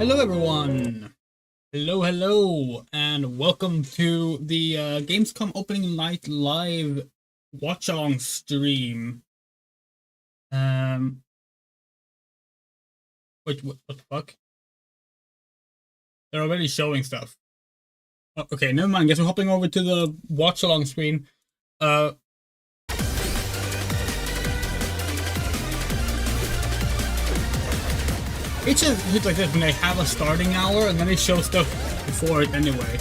Hello everyone! Hello, and welcome to the Gamescom opening night live watch-along stream. Wait, what the fuck? They're already showing stuff. Oh, okay, never mind, guess we're hopping over to the watch-along screen. It's just like this when they have a starting hour and then they show stuff before it anyway.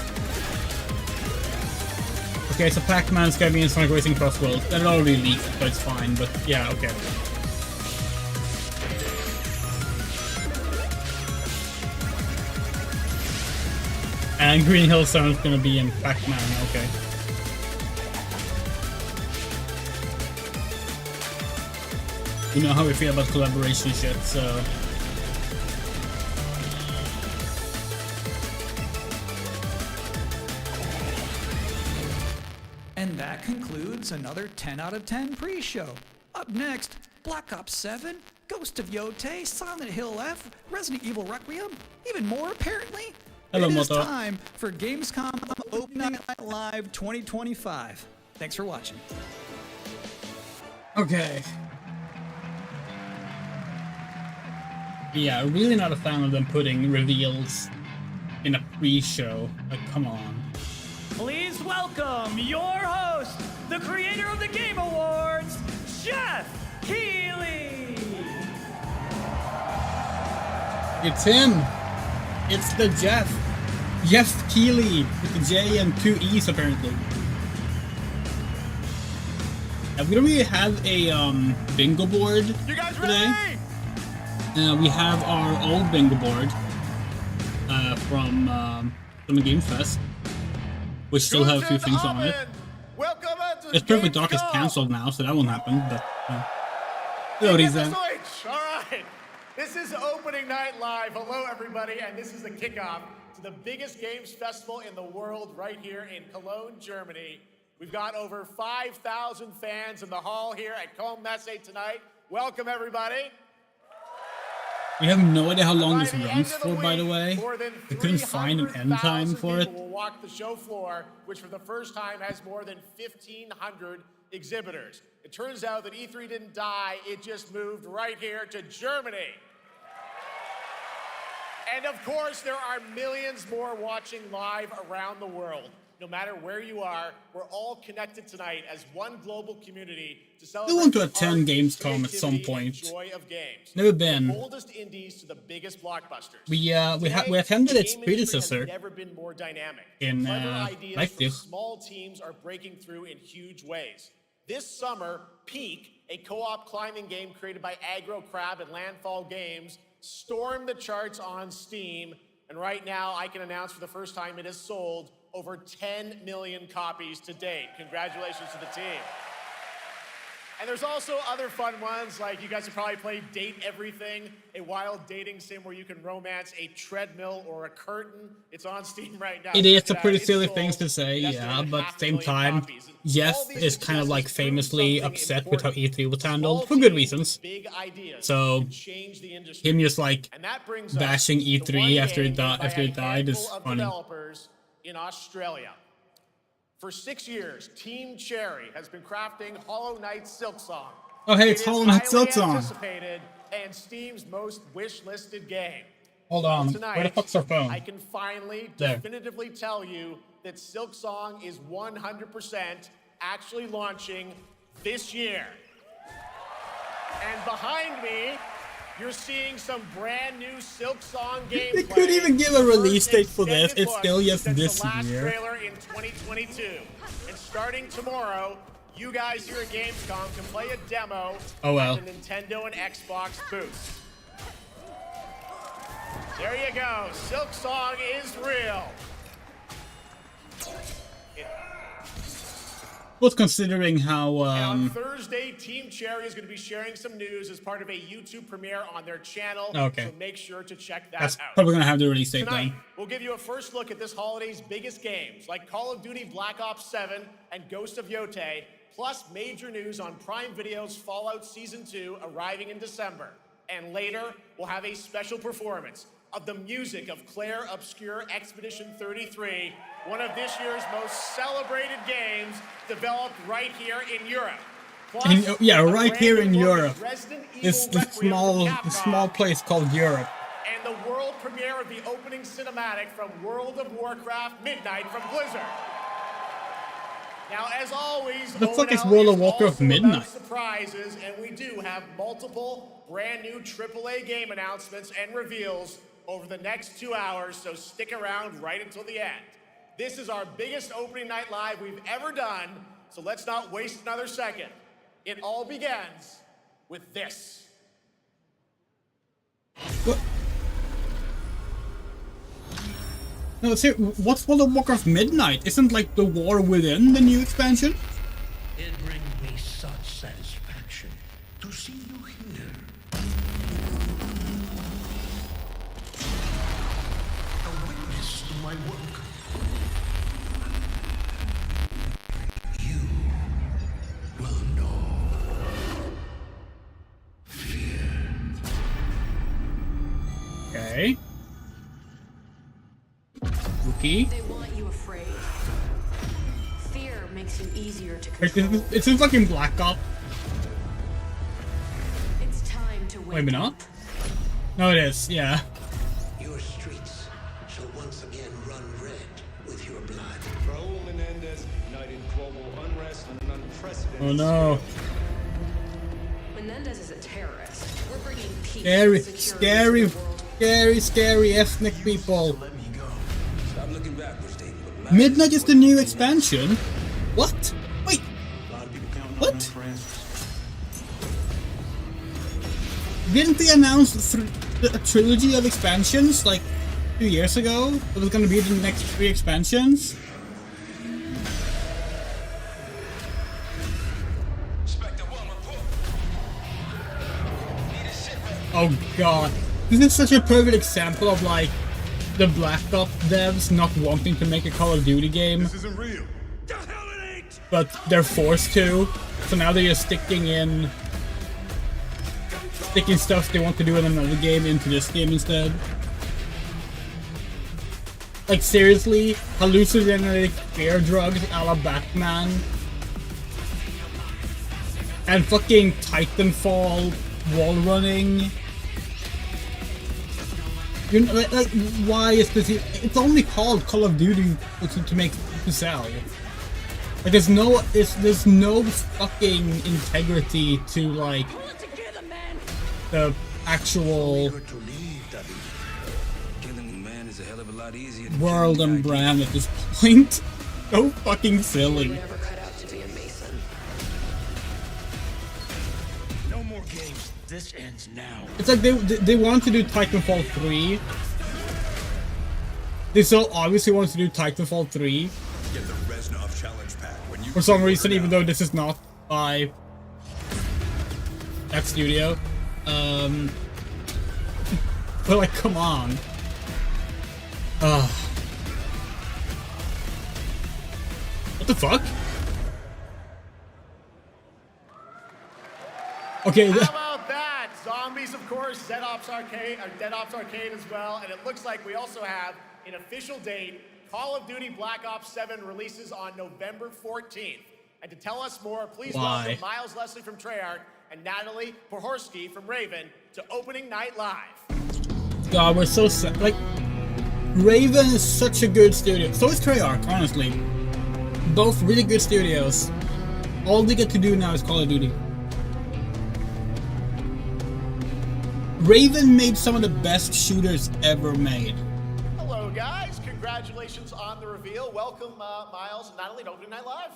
Okay, so Pac-Man's gonna be in Sonic Racing Cross Worlds. That already leaked, but it's fine. But yeah, okay. And Green Hill Zone's gonna be in Pac-Man, okay. You know how we feel about collaboration shit, so... And that concludes another 10 out of 10 pre-show. Up next, Black Ops 7, Ghost of Yotei, Silent Hill F, Resident Evil Requiem, even more apparently. Hello, it is Moto. time for Gamescom Open Night Live 2025. Thanks for watching. Okay. Yeah, really not a fan of them putting reveals in a pre-show. Like, come on. Please welcome your host, the creator of the Game Awards, Jeff Keighley. It's him. It's the Jeff. Jeff Keighley with the J and 2 E's apparently. We don't really have a bingo board today. We have our old bingo board from the Game Fest, which still have a few things on it. It's Perfect Dark is cancelled now, so that won't happen. But hello, Riza. All right, this is Opening Night Live. Hello, everybody, and this is the kickoff to the biggest games festival in the world, right here in Cologne, Germany. We've got over 5,000 fans in the hall here at Cologne Messe tonight. Welcome, everybody. We have no idea how long this runs for, by the way. We couldn't find an end time for it. Will walk the show floor, which for the first time has more than 1,500 exhibitors. It turns out that E3 didn't die, it just moved right here to Germany. And of course, there are millions more watching live around the world. No matter where you are, we're all connected tonight as one global community to celebrate. I want to attend Gamescom at some point. Joy of games. Never been. The boldest indies to the biggest blockbusters. We attended its predecessor never been more dynamic. in Leipzig. Small teams are breaking through in huge ways. This summer, Peak, a co-op climbing game created by Aggro Crab and Landfall Games, stormed the charts on Steam, and right now I can announce for the first time it has sold over 10 million copies to date. Congratulations to the team. And there's also other fun ones, like you guys have probably played Date Everything, a wild dating sim where you can romance a treadmill or a curtain. It's on Steam right now. It is a pretty silly thing to say, yeah, but at the same time, Jeff is kind of like famously upset with how E3 was handled, for good reasons. So, him just like bashing E3 after it died is funny. In Australia. For 6 years, Team Cherry has been crafting Hollow Knight Silksong. Oh hey, it's Hollow Knight Silksong. Anticipated and Steam's most wish-listed game. Hold on, Tonight, where the fuck's our phone? I can finally There. definitively tell you that Silksong is 100% actually launching this year. And behind me, you're seeing some brand new Silksong gameplay. They couldn't even give a release date for this. It's still just this year. Trailer in 2022. And starting tomorrow, you guys here at Gamescom can play a demo at the Nintendo and Xbox booths. There you go. Silksong is real. Well, considering how on Thursday, Team Cherry is going to be sharing some news as part of a YouTube premiere on their channel. Okay. So make sure to check that that's out. probably gonna have the release date Tonight, then. we'll give you a first look at this holiday's biggest games, like Call of Duty Black Ops 7 and Ghost of Yotei, plus major news on Prime Video's Fallout Season 2 arriving in December. And later, we'll have a special performance of the music of Claire Obscure Expedition 33, one of this year's most celebrated games developed right here in Europe. Plus, yeah, right here in Europe. This Requiem from small place called Europe. and the world premiere of the opening cinematic from World of Warcraft Midnight from Blizzard. Now, as always, The fuck is ONL World of is Warcraft also Midnight? about surprises, and we do have multiple brand new AAA game announcements and reveals over the next 2 hours, so stick around right until the end. this is our biggest opening night live we've ever done, so let's not waste another second. It all begins with this. What? No, see, what's World of Warcraft Midnight? Isn't like the war within the new expansion? It brings me such satisfaction to see you here. A witness to my work. You will know fear. Okay. Rookie. They want you afraid. Fear makes you easier to Wait, control. it seems like in Black Ops. It's time to wake Maybe not. No, it is. Yeah. Your streets shall once again run red with your blood. Raul Menendez ignited global unrest and an unprecedented Oh no. Menendez is a terrorist. We're bringing peace Scary, and security to the world. scary ethnic people. Let me go. Stop looking backwards, David. Midnight is the new expansion? What? Wait, A lot of people counting on What? them, friends. didn't they announce a trilogy of expansions like 2 years ago? It was gonna be the next 3 expansions? Oh god. This is such a perfect example of like the Black Ops devs not wanting to make a Call of Duty game, This isn't real. The hell it ain't! but they're forced to. So now they're just sticking stuff they want to do in another game into this game instead. Like seriously, hallucinogenic fear drugs a la Batman. And fucking Titanfall wall running. You know, like why is this? It's only called Call of Duty to sell. Like there's no fucking integrity to like the actual Good to leave, David. Killing a man is a hell of a lot easier than world killing and an idea. brand at this point. So fucking silly. Never cut out to be a Mason. No more games. This ends now. It's like they want to do Titanfall 3. They so obviously want to do Titanfall 3 Get the Reznov challenge pack when you for some reason, even though this is not by that studio. But like, come on. What the fuck? Okay. How about that? Zombies, of course, Dead Ops Arcade as well, and it looks like we also have an official date. Call of Duty Black Ops 7 releases on November 14th. And to tell us more, please Why? welcome Miles Leslie from Treyarch and Natalie Pohorsky from Raven to Opening Night Live. God, we're so sad. Like, Raven is such a good studio. So is Treyarch, honestly. Both really good studios. All they get to do now is Call of Duty. Raven made some of the best shooters ever made. Hello, guys. Congratulations on the reveal. Welcome, Miles and Natalie to Opening Night Live.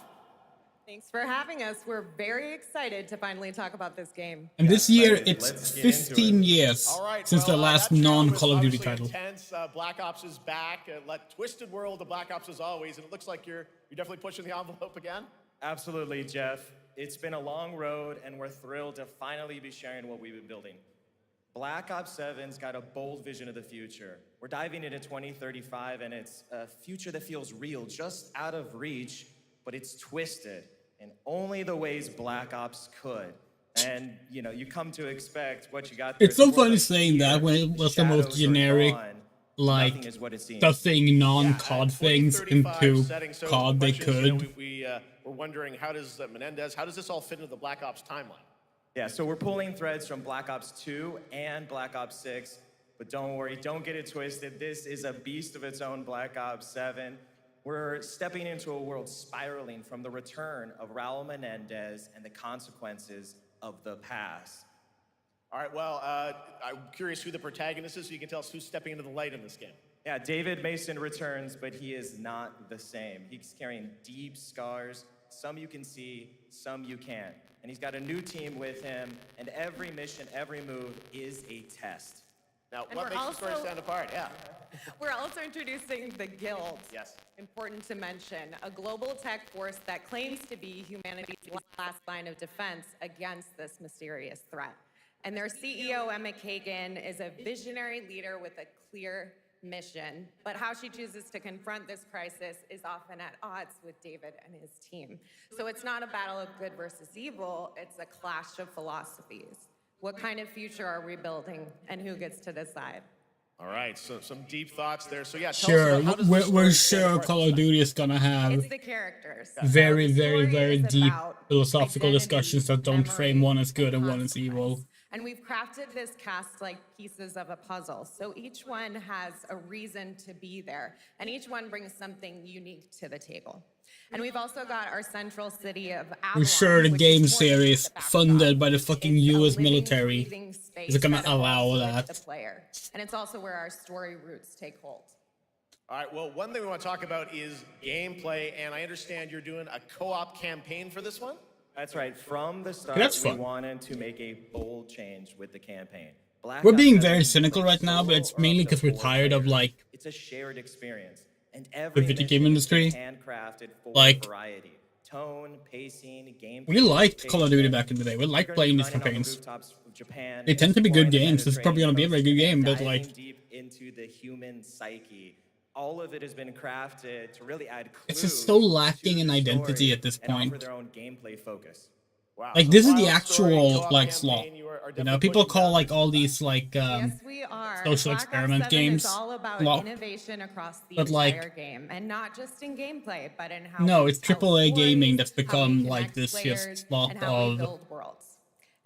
Thanks for having us. We're very excited to finally talk about this game. And this year, Let's it's get into 15 years All right, since well, the last that trailer was non-Call of Duty obviously title. Intense. Black Ops is back. Twisted world of Black Ops as always, and it looks like you're definitely pushing the envelope again. Absolutely, Jeff. It's been a long road, and we're thrilled to finally be sharing what we've been building. Black Ops 7's got a bold vision of the future. We're diving into 2035, and it's a future that feels real, just out of reach, but it's twisted in only the ways Black Ops could. And, you know, you come to expect what you got. It's so funny saying that when it was the most generic, like, Nothing is what it seems. stuffing non-COD things 2035 into setting. So COD the they question is, could. We're wondering, how does Menendez, how does this all fit into the Black Ops timeline? Yeah, so we're pulling threads from Black Ops 2 and Black Ops 6, but don't worry, don't get it twisted. This is a beast of its own, Black Ops 7. We're stepping into a world spiraling from the return of Raul Menendez and the consequences of the past. All right, well, I'm curious who the protagonist is, so you can tell us who's stepping into the light in this game. Yeah, David Mason returns, but he is not the same. He's carrying deep scars. Some you can see, some you can't. And he's got a new team with him, and every mission, every move is a test. Now, And what we're makes the story also- stand apart? Yeah. We're also introducing the Guild. Yes. Important to mention, a global tech force that claims to be humanity's last line of defense against this mysterious threat. And their CEO, Emma Kagan, is a visionary leader with a clear mission, but how she chooses to confront this crisis is often at odds with David and his team. So it's not a battle of good versus evil, it's a clash of philosophies. What kind of future are we building, and who gets to decide? All right, so some deep thoughts there. So yeah, tell us Sure, about how does the we're story stand sure apart? Call of Duty is gonna have It's the characters. very, So the very, story very is deep about philosophical identity, discussions that don't frame memory, one as good and one as consequence. evil. And we've crafted this cast like pieces of a puzzle. So each one has a reason to be there, and each one brings something unique to the table. And we've also got our central city of Avalon. We're sure the which game is more than series just a backdrop. funded by the fucking It's a US living, military breathing space is gonna that evolves allow with that. the player. And it's also where our story roots take hold. All right, well, one thing we want to talk about is gameplay, and I understand you're doing a co-op campaign for this one? That's right. From the start, That's we fun. wanted to make a bold change with the campaign. Black We're Ops being 7 very is cynical like right now, but solo it's or mainly up to 'cause we're 4 tired of, players. like, It's a shared experience, and every the video mission game industry. is handcrafted for Like, variety, tone, pacing, gameplay. we liked Call of Duty location. back in the day. We We're liked gonna be playing these running on the campaigns. rooftops of Japan, They tend to be good exploring the games. This is probably gonna be a very good Mediterranean game, but coast, like, diving deep into the human psyche. All of it has been crafted to really add clues. it's just so lacking to in the identity story at this and offer point. their own gameplay focus. Wow. Like, so this is the wild story, actual, co-op like, campaign, slot. you are You know, definitely people pushing call, like, boundaries. all these, like, Yes, we are. social Black Ops experiment 7 games is all about slop. innovation across the But, like, entire game, and not just in gameplay, but in how no, we it's tell AAA gaming stories, that's how we become, like, connect this players, just slop and how we of build worlds.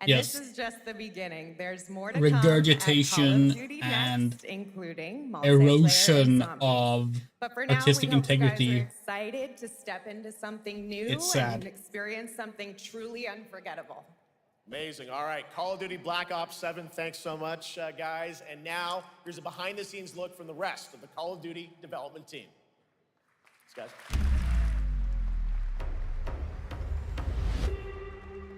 And yes. this is just the beginning. There's more to regurgitation come at Call of Duty and Next, including multiplayer erosion and zombies. of But for now, artistic we hope integrity. you guys are excited to step into something new It's sad. and experience something truly unforgettable. Amazing. All right, Call of Duty Black Ops 7, thanks so much, guys. And now, here's a behind-the-scenes look from the rest of the Call of Duty development team. Thanks, guys.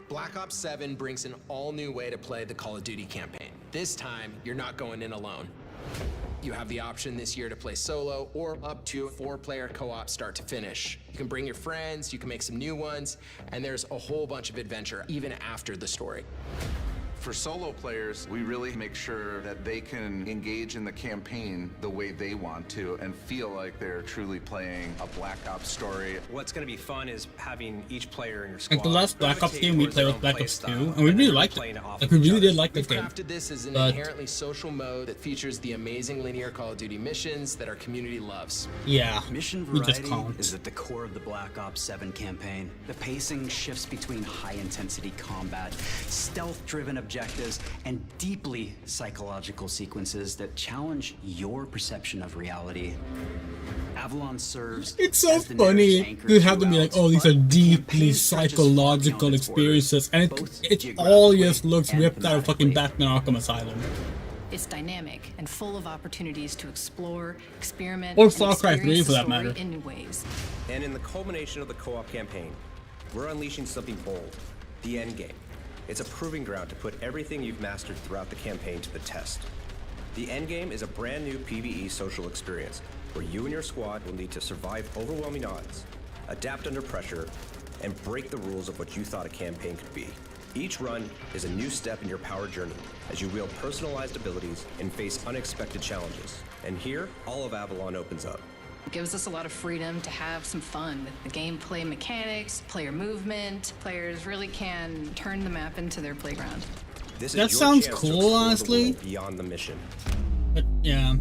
Black Ops 7 brings an all-new way to play the Call of Duty campaign. This time, you're not going in alone. You have the option this year to play solo or up to 4-player co-op start to finish. You can bring your friends, you can make some new ones, and there's a whole bunch of adventure even after the story. For solo players, we really make sure that they can engage in the campaign the way they want to and feel like they're truly playing a Black Ops story. What's going to be fun is having each player in your squad. Like the last Black Ops game we played was Black Ops 2, and we really liked it. Off Like, we really did like We've this game. crafted this as an But inherently social mode that features the amazing linear Call of Duty missions that our community loves. yeah, Mission we just variety can't. is at the core of the Black Ops 7 campaign. The pacing shifts between high-intensity combat, stealth-driven objectives, and deeply psychological sequences that challenge your perception of reality. Avalon serves It's so as the narrative funny anchor to have them be like, throughout, oh, these but are the deeply campaign stretches far psychological beyond its experiences, and borders, it both all geographically just looks and ripped out of fucking thematically. Batman Arkham Asylum. It's dynamic and full of opportunities to explore, experiment, Or and Far Cry 3 experience for the that story matter. in new ways. And in the culmination of the co-op campaign, we're unleashing something bold, the end game. It's a proving ground to put everything you've mastered throughout the campaign to the test. The end game is a brand new PvE social experience where you and your squad will need to survive overwhelming odds, adapt under pressure, and break the rules of what you thought a campaign could be. Each run is a new step in your power journey as you wield personalized abilities and face unexpected challenges. And here, all of Avalon opens up. It gives us a lot of freedom to have some fun with the gameplay mechanics, player movement. Players really can turn the map into their playground. This That is your sounds chance to cool, explore the honestly. world beyond the mission. But yeah.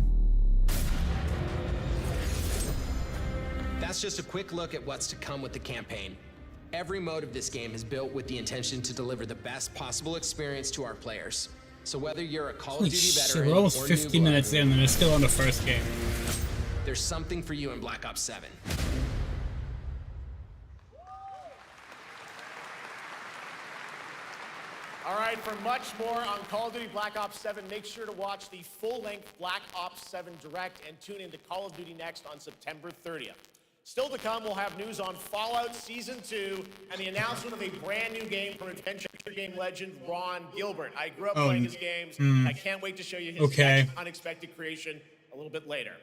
That's just a quick look at what's to come with the campaign. Every mode of this game is built with the intention to deliver the best possible experience to our players. So whether you're a Call of Holy Duty shit, veteran we're almost or 50 new minutes blood, in and it's still on the first game. there's something for you in Black Ops 7. All right, for much more on Call of Duty Black Ops 7, make sure to watch the full-length Black Ops 7 Direct and tune in to Call of Duty Next on September 30th. Still to come, we'll have news on Fallout Season 2 and the announcement of a brand new game from adventure game legend Ron Gilbert. I grew up playing his games. I can't wait to show you his next unexpected creation a little bit later.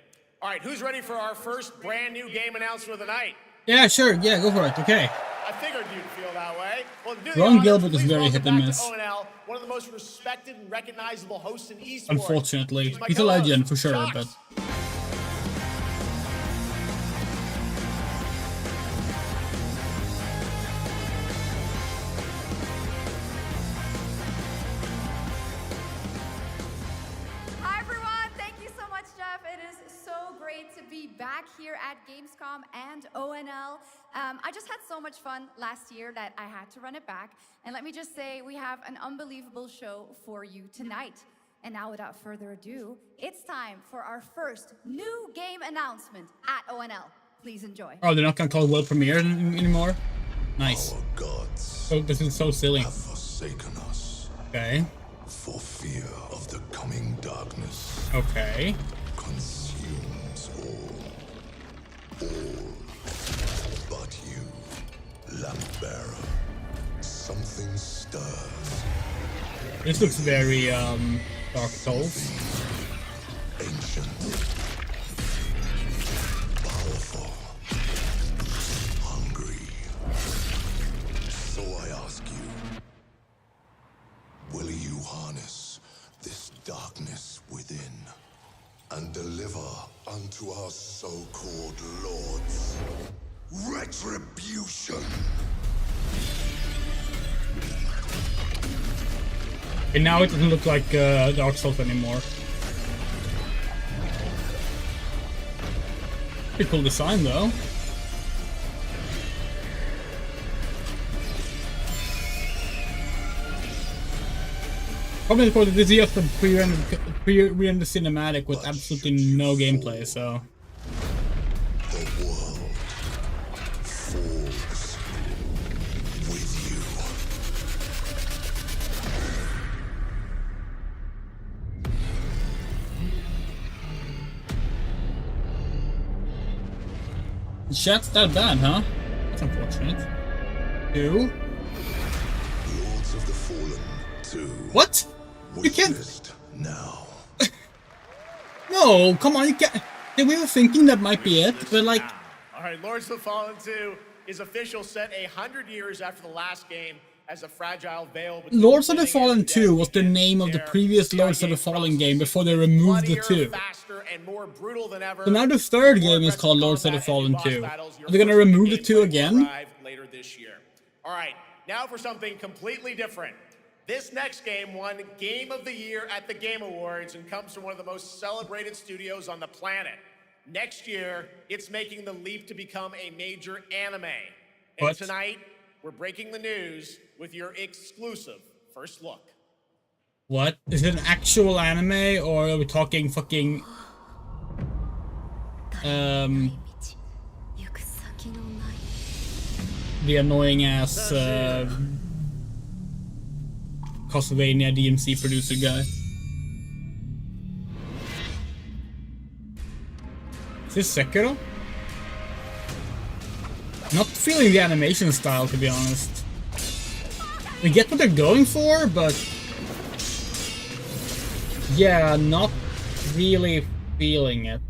All right, who's ready for our first brand new game announcement of the night? Yeah, sure. Yeah, go for it. Okay. I figured you'd feel that way. Well, Ron Gilbert is very hit and miss. ONL, one of the most respected and recognizable hosts in esports. Unfortunately, he's a legend for sure, but. Hi everyone, thank you so much, Jeff. It is so great to be back here at Gamescom and ONL. I just had so much fun last year that I had to run it back. And let me just say, we have an unbelievable show for you tonight. And now without further ado, it's time for our first new game announcement at ONL. Please enjoy. Oh, they're not gonna call it world premiere anymore? Nice. Our gods Oh, this is so silly. have forsaken us. Okay. For fear of the coming darkness. Okay. Consumes all. All. But you, lamp bearer, something stirs. This looks very, Dark Souls. Ancient. Powerful. Hungry. So I ask you, will you harness this darkness within and deliver unto our so-called lords retribution? And now it doesn't look like Dark Souls anymore. Pretty cool design though. Probably because this is just a pre-rendered cinematic with absolutely no gameplay, so. The world falls with you. Chat's that bad, huh? That's unfortunate. Two? Lords of the Fallen 2. What? You can't. Now. No, come on, you can't. We were thinking that might be it, but like. All right, Lords of the Fallen 2 is official, set 100 years after the last game as a fragile veil. Lords of the Fallen 2 was the name of the previous Lords of the Fallen game before they removed the 2. So now the third game is called Lords of the Fallen 2. Are they gonna remove the 2 again? Later this year. All right, now for something completely different. This next game won Game of the Year at the Game Awards and comes from one of the most celebrated studios on the planet. Next year, it's making the leap to become a major anime. And What? tonight, we're breaking the news with your exclusive first look. What? Is it an actual anime, or are we talking fucking... the annoying ass, Castlevania DMC producer guy? Is this Sekiro? Not feeling the animation style, to be honest. I get what they're going for, but yeah, not really feeling it.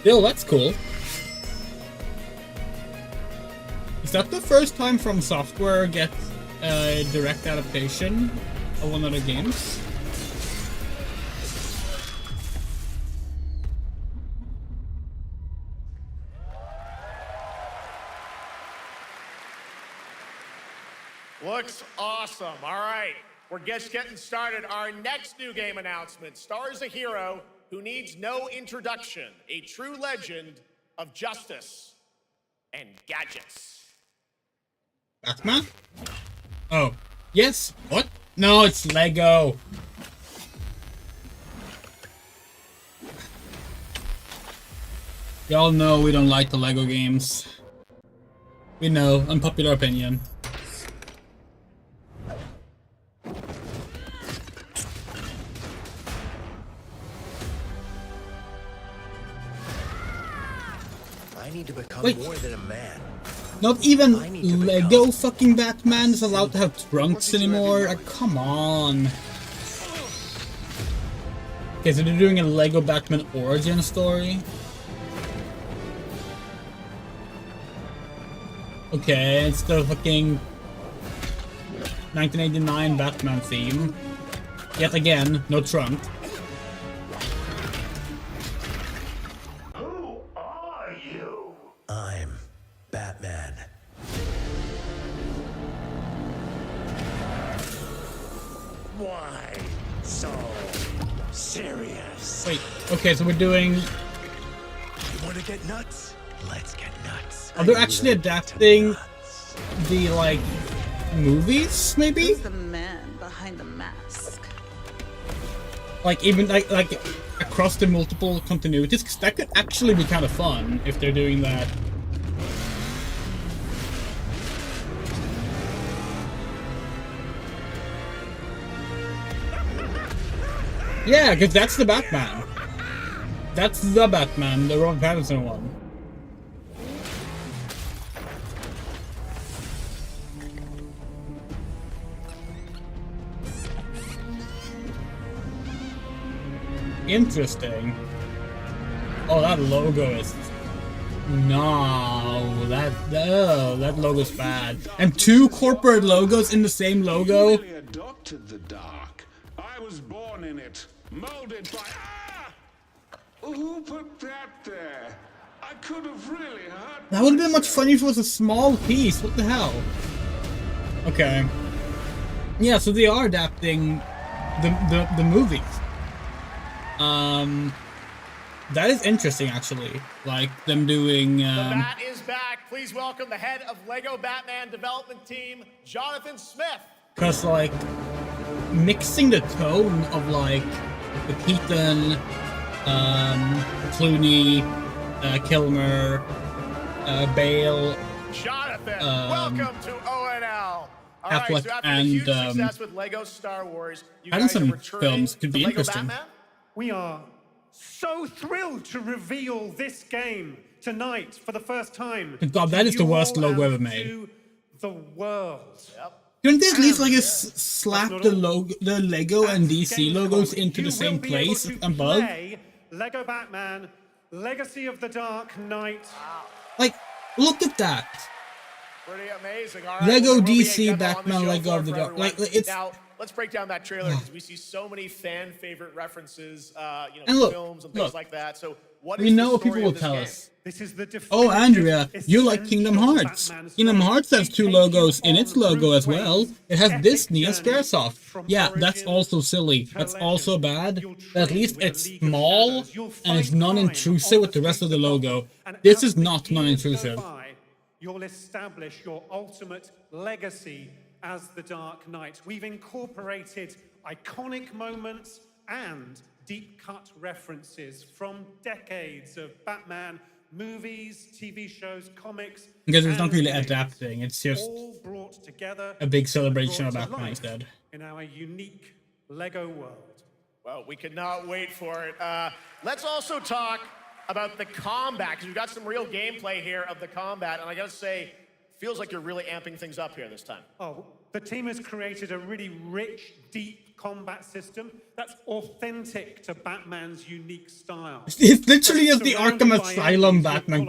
Still, that's cool. Is that the first time From Software gets a direct adaptation of one of the games? Looks awesome. All right, we're just getting started. Our next new game announcement stars a hero who needs no introduction, a true legend of justice and gadgets. Batman? Oh, yes. What? No, it's Lego. Y'all know we don't like the Lego games. We know, unpopular opinion. I need to become Wait. more than a man. Not even Lego fucking Batman is allowed to have trunks anymore. Come on. Okay, so they're doing a Lego Batman origin story. Okay, it's the fucking 1989 Batman theme. Yet again, no trunk. Who are you? I'm Batman. Why so serious? Wait, okay, so we're doing... You wanna get nuts? Let's get nuts. Are they actually adapting the, like, movies, maybe? Who's the man behind the mask? Like, even, like across the multiple continuities? Because that could actually be kind of fun if they're doing that. Yeah, because that's the Batman. That's the Batman, the Robert Pattinson one. Interesting. Oh, that logo is... No, that logo's bad. And two corporate logos in the same logo? Really adopted the dark. I was born in it, molded by... Ah! Who put that there? I could have really hurt... That would have been much funnier if it was a small piece. What the hell? Okay. Yeah, so they are adapting the movies. That is interesting, actually. Like, them doing, The Bat is back. Please welcome the head of LEGO Batman development team, Jonathan Smith. Because, like, mixing the tone of, like, the Keaton, Clooney, Kilmer, Bale, Jonathan, welcome to ONL. All right, Affleck so after and, the huge success with LEGO Star Wars, you guys are Pattinson returning films could be to LEGO interesting. Batman? We are so thrilled to reveal this game tonight for the first time. God, that is the worst logo ever made. To the world. Couldn't they at least like slap the Lego and DC logos into the same place above? LEGO Batman, Legacy of the Dark Knight. Like, look at that. Pretty amazing. All right, Lego well, there will be a DC demo on the Batman show Lego floor of the for Dark. everyone. Like, it's... Now, let's break down that trailer because we see so many fan favorite references, you know, And look, films and things like that. So, what is we know the what story people will of this tell game? us. This is the Oh, Andrea, you like Kingdom Hearts. Kingdom Hearts has two logos in its logo as well. It has Disney and Squaresoft. Yeah, that's also silly. That's also bad. But at least it's small and it's non-intrusive with the rest of the logo. This is not non-intrusive. You'll establish your ultimate legacy as the Dark Knight. We've incorporated iconic moments and deep-cut references from decades of Batman movies, TV shows, comics. Because it's not really adapting, it's just all brought together a big celebration of brought to Batman life instead. in our unique Lego world. Well, we could not wait for it. Let's also talk about the combat, because we've got some real gameplay here of the combat, and I gotta say, feels like you're really amping things up here this time. Oh, the team has created a really rich, deep combat system that's authentic to Batman's unique style. It's literally just the Arkham Asylum Batman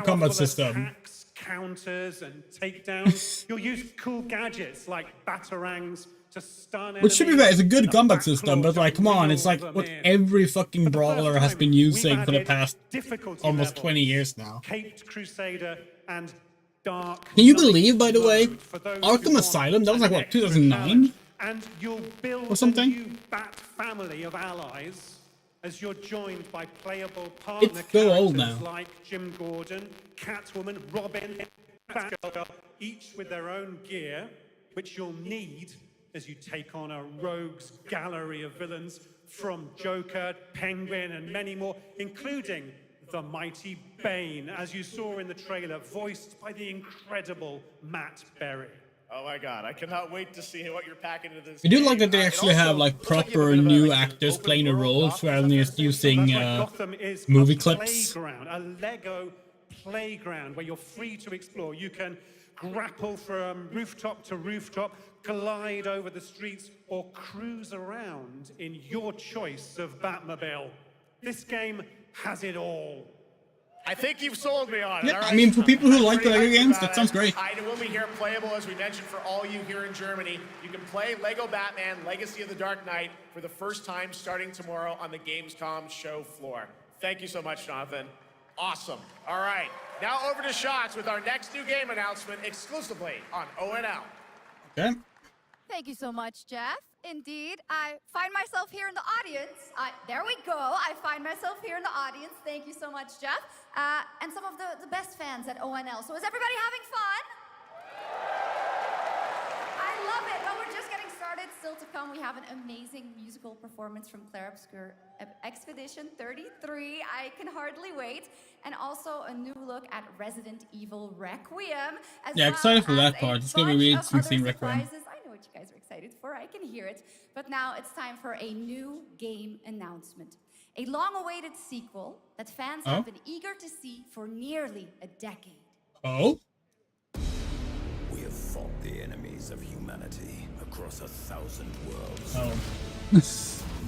combat system. Hacks, counters, and takedowns. You'll use cool gadgets like batarangs to stun Which should be fair, it's a good combat enemies, system, but like, come on, it's like what every fucking brawler has been using for the past almost 20 years now. Caped Crusader and Dark Can you Knight believe, by the way, mode for those who Arkham want Asylum, that was like, an what, extra 2009? challenge. And you'll build Or something? a new Bat family of allies as you're joined by playable partner It's so old characters now. like Jim Gordon, Catwoman, Robin, Batgirl, each with their own gear, which you'll need as you take on a rogues gallery of villains from Joker, Penguin, and many more, including the mighty Bane, as you saw in the trailer, voiced by the incredible Matt Berry. Oh my god, I cannot wait to see what you're packing into this I do game. like that they actually have like proper new actors playing the roles rather than just using Gotham is movie a clips. playground, a Lego playground where you're free to explore. You can grapple from rooftop to rooftop, glide over the streets, or cruise around in your choice of Batmobile. This game has it all. I think you've sold me on it. Yeah, all right? I mean, for people who I'm like pretty Lego hyped games, about that sounds it. great. It will be here playable, as we mentioned, for all you here in Germany. You can play Lego Batman Legacy of the Dark Knight for the first time starting tomorrow on the Gamescom show floor. Thank you so much, Jonathan. Awesome. All right, now over to Shots with our next new game announcement exclusively on ONL. Okay. Thank you so much, Jeff. Indeed, I find myself here in the audience. There we go. I find myself here in the audience. Thank you so much, Jeff. And some of the best fans at ONL. So is everybody having fun? I love it. Well, we're just getting started. Still to come, we have an amazing musical performance from Claire Obscure Expedition 33. I can hardly wait. And also a new look at Resident Evil Requiem. Yeah, excited for that part. It's gonna be really interesting seeing Requiem. I know what you guys are excited for. I can hear it. But now it's time for a new game announcement. A long-awaited sequel that fans have been eager to see for nearly a decade. Oh? We have fought the enemies of humanity across 1,000 worlds. Oh.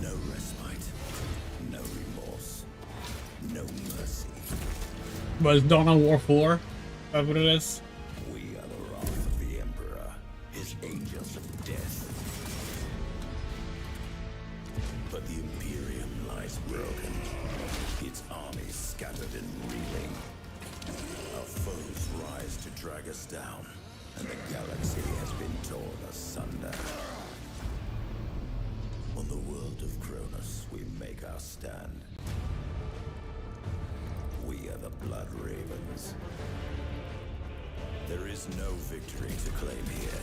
No respite, no remorse, no mercy. Was Dawn of War 4? That's what it is? We are the wrath of the Emperor, his angels of death. But the Imperium lies broken, its armies scattered and reeling. Our foes rise to drag us down, and the galaxy has been torn asunder. On the world of Cronus, we make our stand. We are the Blood Ravens. There is no victory to claim here.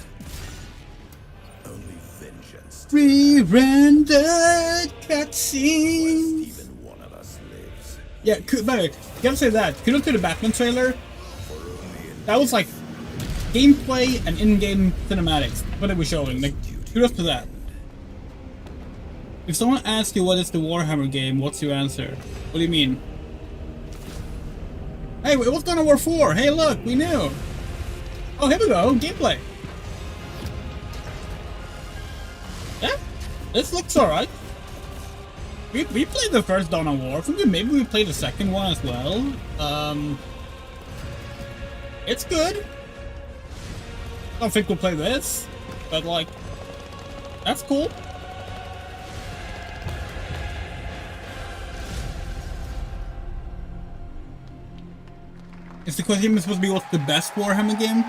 Only vengeance. Re-rendered cutscenes. Even one of us lives. Yeah, better. Gotta say that. Kudos to the Batman trailer. That was like gameplay and in-game cinematics. What are we showing? Like, kudos to that. If someone asks you what is the Warhammer game, what's your answer? What do you mean? Hey, what's Dawn of War 4? Hey, look, we knew. Oh, here we go. Gameplay. Yeah, this looks alright. We played the first Dawn of War. I think maybe we played the second one as well. It's good. I don't think we'll play this, but like, that's cool. Is the question supposed to be what's the best Warhammer game?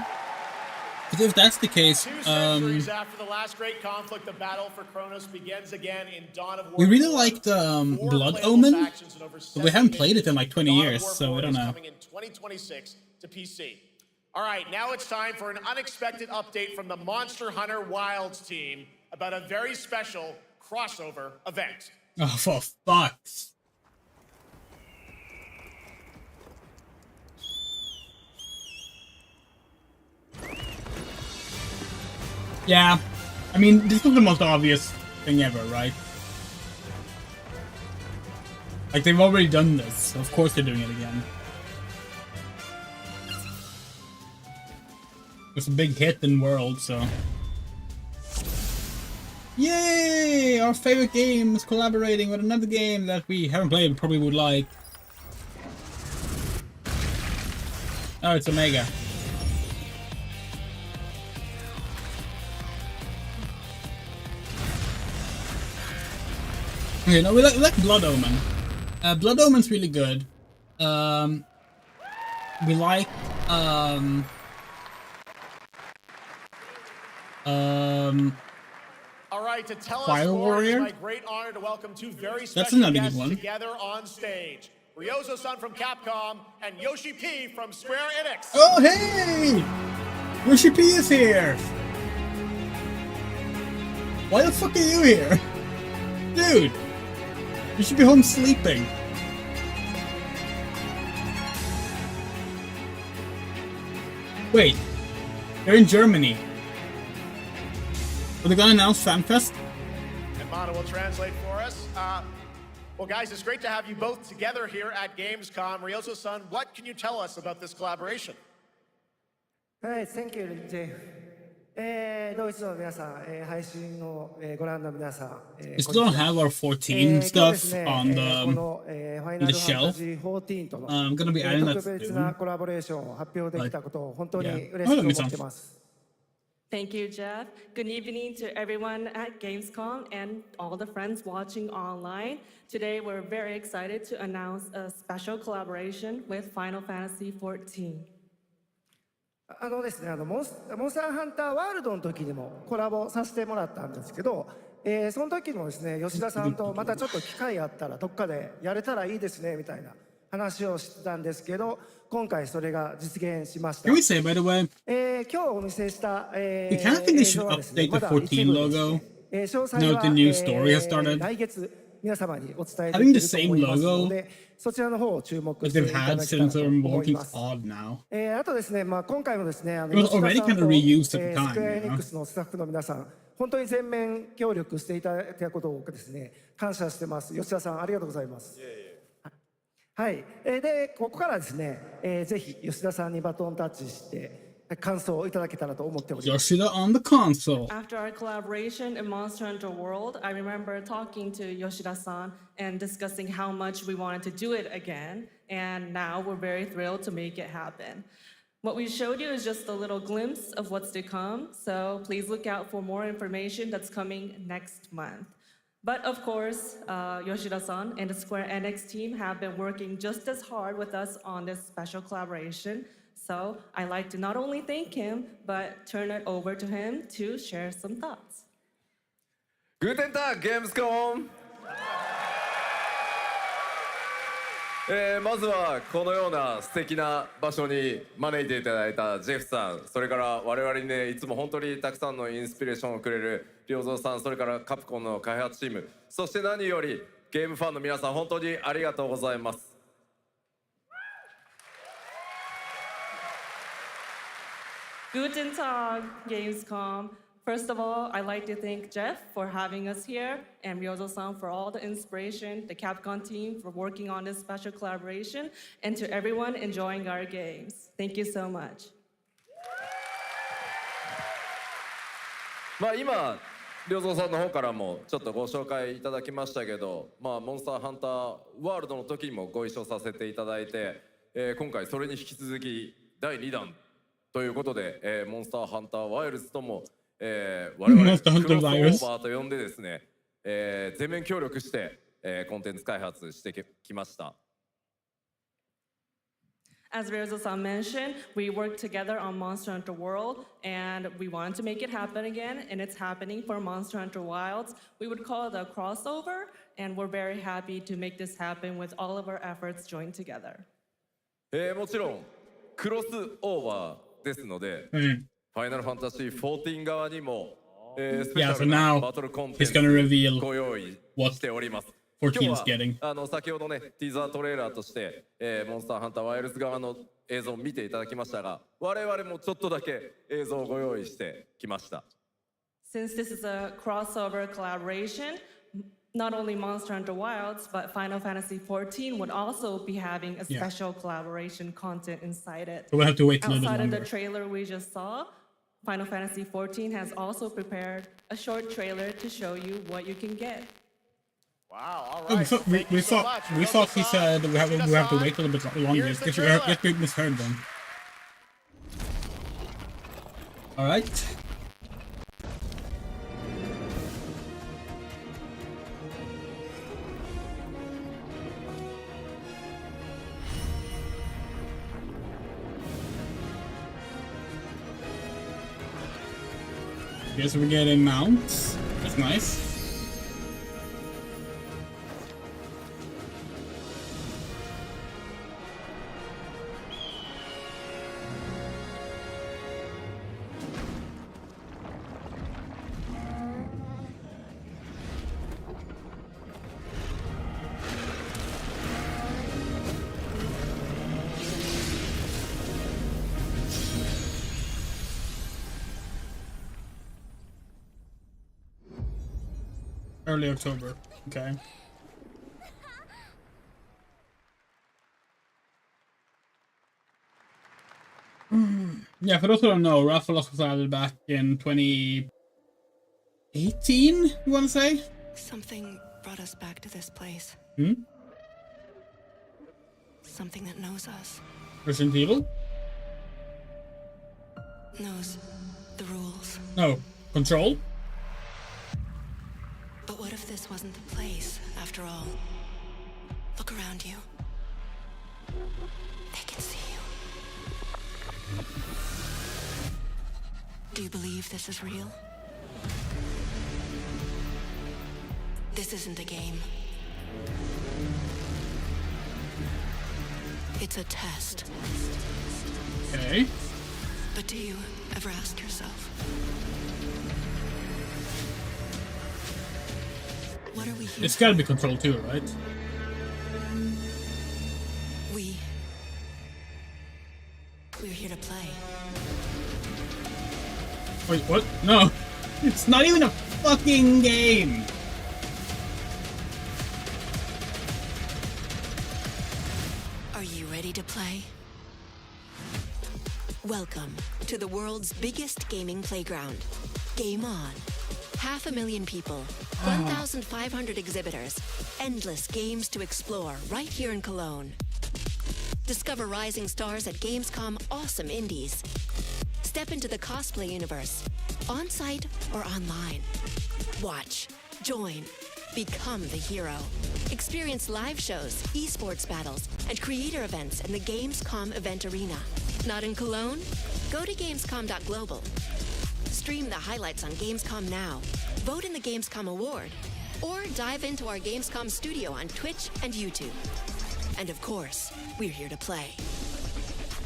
Because if that's the case, 2 centuries after the last great conflict, the battle for Kronos begins again in Dawn of War. we really liked Blood Omen, but we haven't played it in like 20 years, so I don't know. Coming in 2026 to PC. All right, now it's time for an unexpected update from the Monster Hunter Wilds team about a very special crossover event. Oh, for fuck's. Yeah, I mean, this was the most obvious thing ever, right? Like, they've already done this, so of course they're doing it again. It's a big hit in World, so... Yay! Our favorite game is collaborating with another game that we haven't played but probably would like. Oh, it's Omega. Okay, no, we like Blood Omen. Blood Omen's really good. We like, all right, to tell Fire us more, Warrior? it's my great honor to welcome two very That's special another good guests one. together on stage. Ryozo-san from Capcom and Yoshi P from Square Enix. Oh, hey! Yoshi P is here! Why the fuck are you here? Dude! You should be home sleeping. Wait, they're in Germany. Are they gonna announce FanFest? And Mana will translate for us. Well, guys, it's great to have you both together here at Gamescom. Ryozo-san, what can you tell us about this collaboration? Hey, thank you, Jay. ドイツの皆さん、配信をご覧の皆さん、We still don't have our 14 stuff on the shelf. I'm gonna be adding that 特別な soon. コラボレーションを発表できたことを本当に Yeah. 嬉しく思ってます。 Thank you, Jeff. Good evening to everyone at Gamescom and all the friends watching online. Today, we're very excited to announce a special collaboration with Final Fantasy XIV. ですね、モンスターハンターワールドの時にもコラボさせてもらったんですけど、その時もですね、吉田さんとまたちょっと機会あったらどっかでやれたらいいですねみたいな話をしてたんですけど、今回それが実現しました。Can we say, by the way, 今日お見せした、we kind of think they should update the 14 logo now that the new story has started. 来月皆様にお伝えで Having き the ると思 same いますの logo で、そちらの方を注目 that してい they've た had だけたら since と they're 思 working います。 odd now. あとですね、今回もですね、 It was already kind of reused at the time, スクエアエ you ニ know? ックスのスタッフの皆さん、本当に全面協力していただいたことをですね、感謝してます。吉田さん、ありがとうございます。はい、で、ここからですね、ぜひ吉田さんにバトンタッチして感想をいただけたらと思っております。 Yoshida on the console. After our collaboration in Monster Hunter World, I remember talking to Yoshida-san and discussing how much we wanted to do it again, and now we're very thrilled to make it happen. What we showed you is just a little glimpse of what's to come, so please look out for more information that's coming next month. But of course, Yoshida-san and the Square Enix team have been working just as hard with us on this special collaboration. So I'd like to not only thank him, but turn it over to him to share some thoughts. Guten Tag, Gamescom! まずはこのような素敵な場所に招いていただいたジェフさん、それから我々にね、いつも本当にたくさんのインスピレーションをくれる良三さん、それからカプコンの開発チーム、そして何よりゲームファンの皆さん、本当にありがとうございます。Guten Tag, Gamescom. First of all, I'd like to thank Jeff for having us here and Ryozo-san for all the inspiration, the Capcom team for working on this special collaboration, and to everyone enjoying our games. Thank you so much. まあ今、良三さんの方からもちょっとご紹介いただきましたけど、まあモンスターハンターワールドの時にもご一緒させていただいて、今回それに引き続き第2弾ということで、モンスターハンターワイルズとも我々クロスオーバーと呼んでですね、全面協力して、コンテンツ開発してきました。As Ryozo-san mentioned, we worked together on Monster Hunter World, and we wanted to make it happen again, and it's happening for Monster Hunter Wilds. We would call it a crossover, and we're very happy to make this happen with all of our efforts joined together. もちろんクロスオーバーですので、ファイナルファンタジー14側にも、スペシャルなバトルコンテンツご用意しております。今日は先ほどねティザートレーラーとして、モンスターハンターワイルズ側の映像を見ていただきましたが、我々もちょっとだけ映像をご用意してきました。Since this is a crossover collaboration, not only Monster Hunter Wilds, but Final Fantasy XIV would also be having a special collaboration content inside it. So we'll have to wait a little bit Outside of longer. the trailer we just saw, Final Fantasy XIV has also prepared a short trailer to show you what you can get. Wow, all right. We thought he said we have to wait a little bit longer. Get we misheard then. All right. Guess we're getting mounts. That's nice. Early October. Okay. Yeah, for those who don't know, Rafalos was added back in 2018, you want to say? Something brought us back to this place. Hmm? Something that knows us. Resident Evil? Knows the rules. No. Control? But what if this wasn't the place, after all? Look around you. They can see you. Do you believe this is real? This isn't a game. It's a test. Okay. But do you ever ask yourself, what are we here It's gotta be Control 2, right? We're here to play. Wait, what? No. It's not even a fucking game! Are you ready to play? Welcome to the world's biggest gaming playground. Game On. 500,000 people, 1,500 exhibitors, endless games to explore right here in Cologne. Discover rising stars at Gamescom Awesome Indies. Step into the cosplay universe, on-site or online. Watch, join, become the hero. Experience live shows, esports battles, and creator events in the Gamescom event arena. Not in Cologne? Go to Gamescom.global. Stream the highlights on Gamescom Now, vote in the Gamescom Award, or dive into our Gamescom studio on Twitch and YouTube. And of course, we're here to play.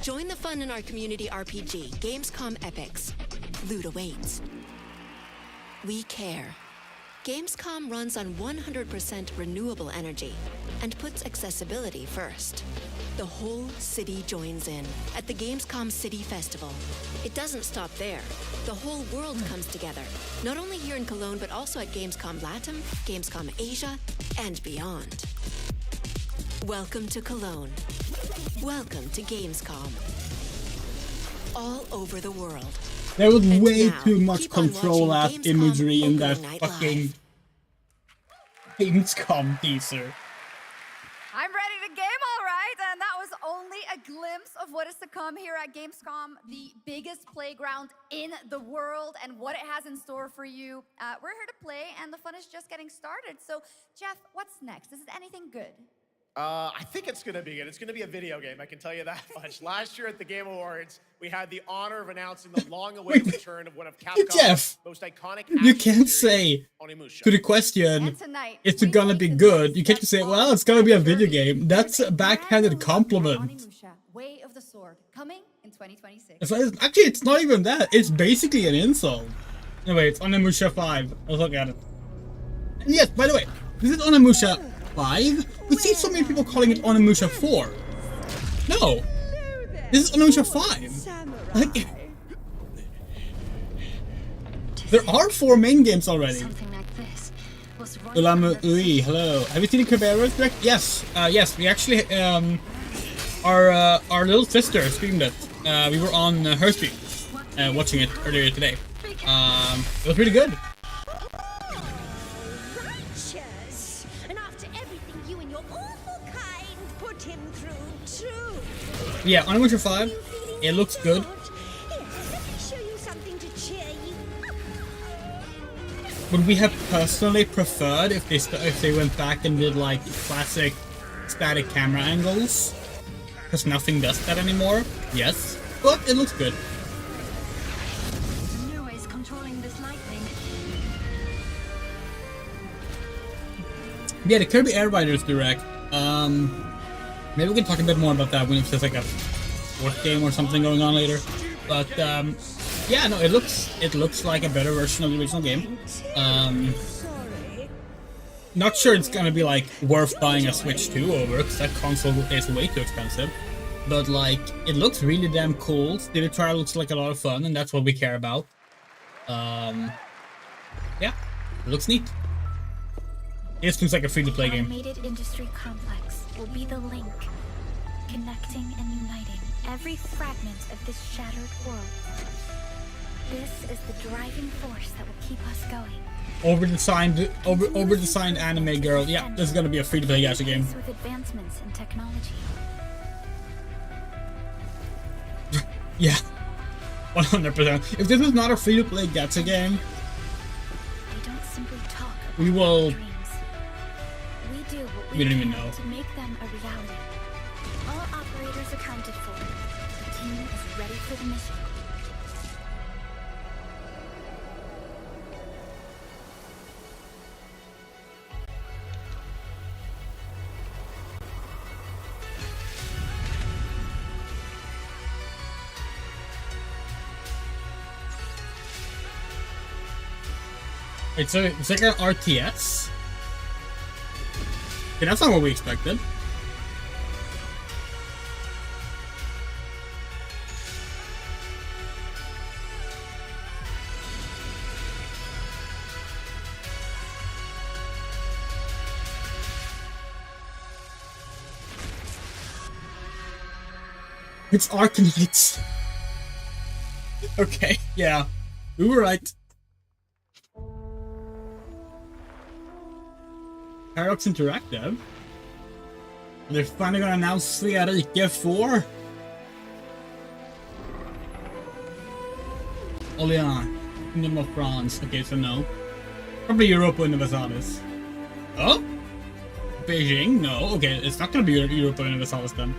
Join the fun in our community RPG, Gamescom Epics. Loot awaits. We care. Gamescom runs on 100% renewable energy and puts accessibility first. The whole city joins in at the Gamescom City Festival. It doesn't stop there. The whole world comes together, not only here in Cologne, but also at Gamescom Latam, Gamescom Asia, and beyond. Welcome to Cologne. Welcome to Gamescom. All over the world. There was And way now, too much keep on Control-ass watching imagery in Gamescom that Opening Night fucking Gamescom teaser. I'm ready to game, all right, and that was only a glimpse of what is to come here at Gamescom, the biggest playground in the world, and what it has in store for you. We're here to play, and the fun is just getting started. So, Jeff, what's next? Is it anything good? I think it's going to be good. It's going to be a video game, I can tell you that much. Last year at the Game Awards, we had the honor of announcing the long-awaited return of one of Capcom's Jeff, most iconic you can't say to the question, it's gonna be good. You can't just say, well, it's gonna be a video game. That's a backhanded compliment. Way of the Sword, coming in 2026. Actually, it's not even that. It's basically an insult. Anyway, it's Onimusha 5. Let's look at it. And yes, by the way, this is Onimusha 5? We see so many people calling it Onimusha 4. No. This is Onimusha 5. Like, there are 4 main games already. Ulamu Ui, hello. Have you seen the Caballeros direct? Yes. Yes, we actually, our little sister streamed it. We were on her stream, watching it earlier today. It was really good. Yeah, Onimusha 5, it looks good. Would we have personally preferred if they went back and did like classic static camera angles? Because nothing does that anymore. Yes, but it looks good. Yeah, the Kirby Air Riders Direct. Maybe we can talk a bit more about that when it's just like a 4th game or something going on later. But yeah, no, it looks like a better version of the original game. Not sure it's gonna be like worth buying a Switch 2 over, because that console is way too expensive. But like, it looks really damn cool. City Trial looks like a lot of fun, and that's what we care about. Yeah, it looks neat. It seems like a free-to-play game. Automated industry complex will be the link, connecting and uniting every fragment of this shattered world. This is the driving force that will keep us going. Over-designed anime girl. Yeah, this is gonna be a free-to-play gacha game. With advancements in technology. Yeah, 100%. If this is not a free-to-play gacha game, They don't simply talk about we will. dreams. We do what We don't even know. to make them a reality. All operators accounted for. The team is ready for the mission. It's like an RTS. Okay, that's not what we expected. It's Arkanites. Okay, yeah. We were right. Paradox Interactive. They're finally gonna announce Svea Rike 4. Oh yeah, Kingdom of France. Okay, so no. Probably Europa Universalis. Oh? Beijing? No. Okay, it's not gonna be Europa Universalis then.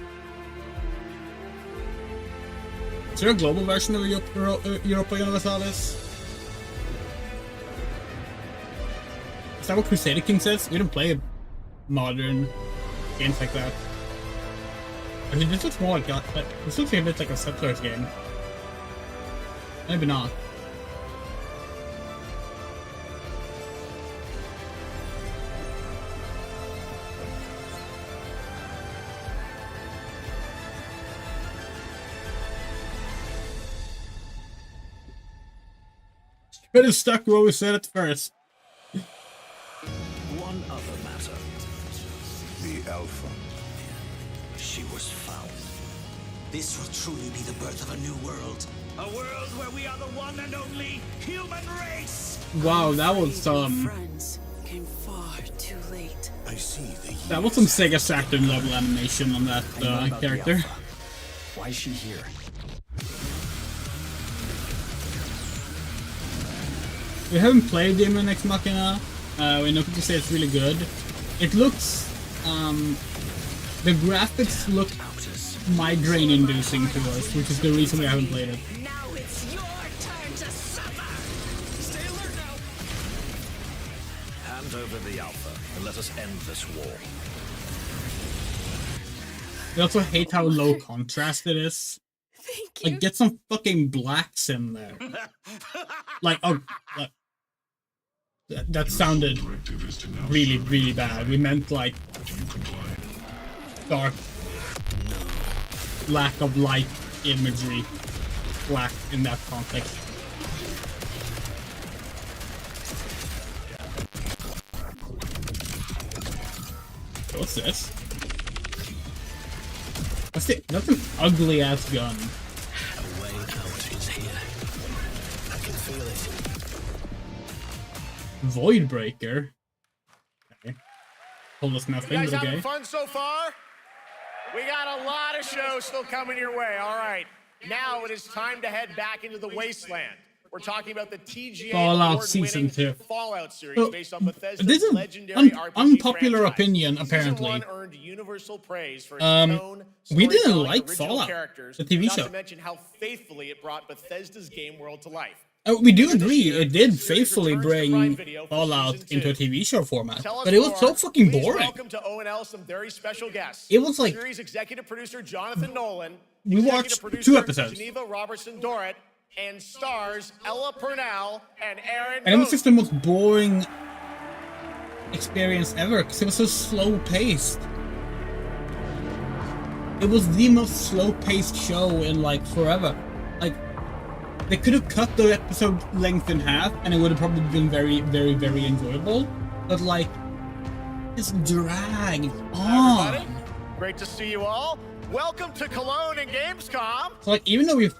Is there a global version of Europa Universalis? Is that what Crusader King says? We don't play modern games like that. I mean, this looks more like that, but this looks a bit like a Settlers game. Maybe not. But it's stuck where we said it first. One other matter. The Alpha. She was found. This will truly be the birth of a new world. A world where we are the one and only human race. Wow, that was Friends came far too late. I see the that was some Sega Saturn level animation on that character. Why is she here? We haven't played Demon Ex Machina. We know people say it's really good. It looks, the graphics look migraine-inducing to us, which is the reason we haven't played it. Now it's your turn to suffer. Stay alert now. Hand over the Alpha and let us end this war. I also hate how low contrast it is. Like, get some fucking blacks in there. Like, oh, that sounded really, really bad. We meant like dark, lack of light imagery, black in that context. What's this? That's an ugly ass gun. A way out is here. I can feel it. Voidbreaker. Okay. Told us You nothing, guys but having okay. fun so far? We got a lot of shows still coming your way. All right. Now it is time to head back into the wasteland. We're talking about the TGA Fallout Season award-winning 2. Fallout series So, based on Bethesda's this is legendary RPG unpopular franchise. opinion, Season apparently. 1 earned universal praise for its tone, We didn't storytelling, like original Fallout, characters, the TV not show. to mention how faithfully it brought Bethesda's game world to life. We do agree, it did faithfully bring Fallout into a TV show format, Tell us but it was so more. fucking Please boring. welcome to O&L some very special guests. It was like- series executive producer Jonathan Nolan, We executive watched producer 2 episodes. Geneva Robertson Dorrit, and stars Ella Purnell and Aaron. And it was just the most boring experience ever, because it was so slow-paced. It was the most slow-paced show in, like, forever. Like, they could have cut the episode length in half, and it would have probably been very, very, very enjoyable. But, like, It's dragged Hi, everybody. on. Great to see you all. Welcome to Cologne and Gamescom. So like, even though we've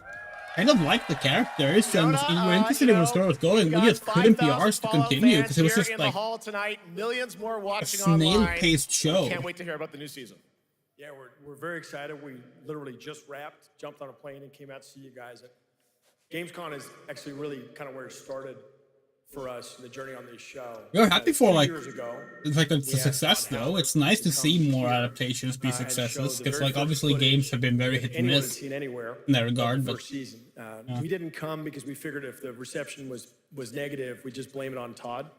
kind of liked the characters and we're interested in where the story was going, we just couldn't be arsed to continue because it was just like tonight, millions more a watching online. snail-paced show. Can't wait to hear about the new season. Yeah, we're very excited. We literally just wrapped, jumped on a plane, and came out to see you guys. Gamescom is actually really kind of where it started for us, the journey on this show. We're happy for 2 like years ago, it's like it's a success though. It's nice to see more adaptations be successes because like obviously games have been very hit and anyone has miss seen anywhere in that regard. the But first season. We didn't come because we figured if the reception was negative, we'd just blame it on Todd.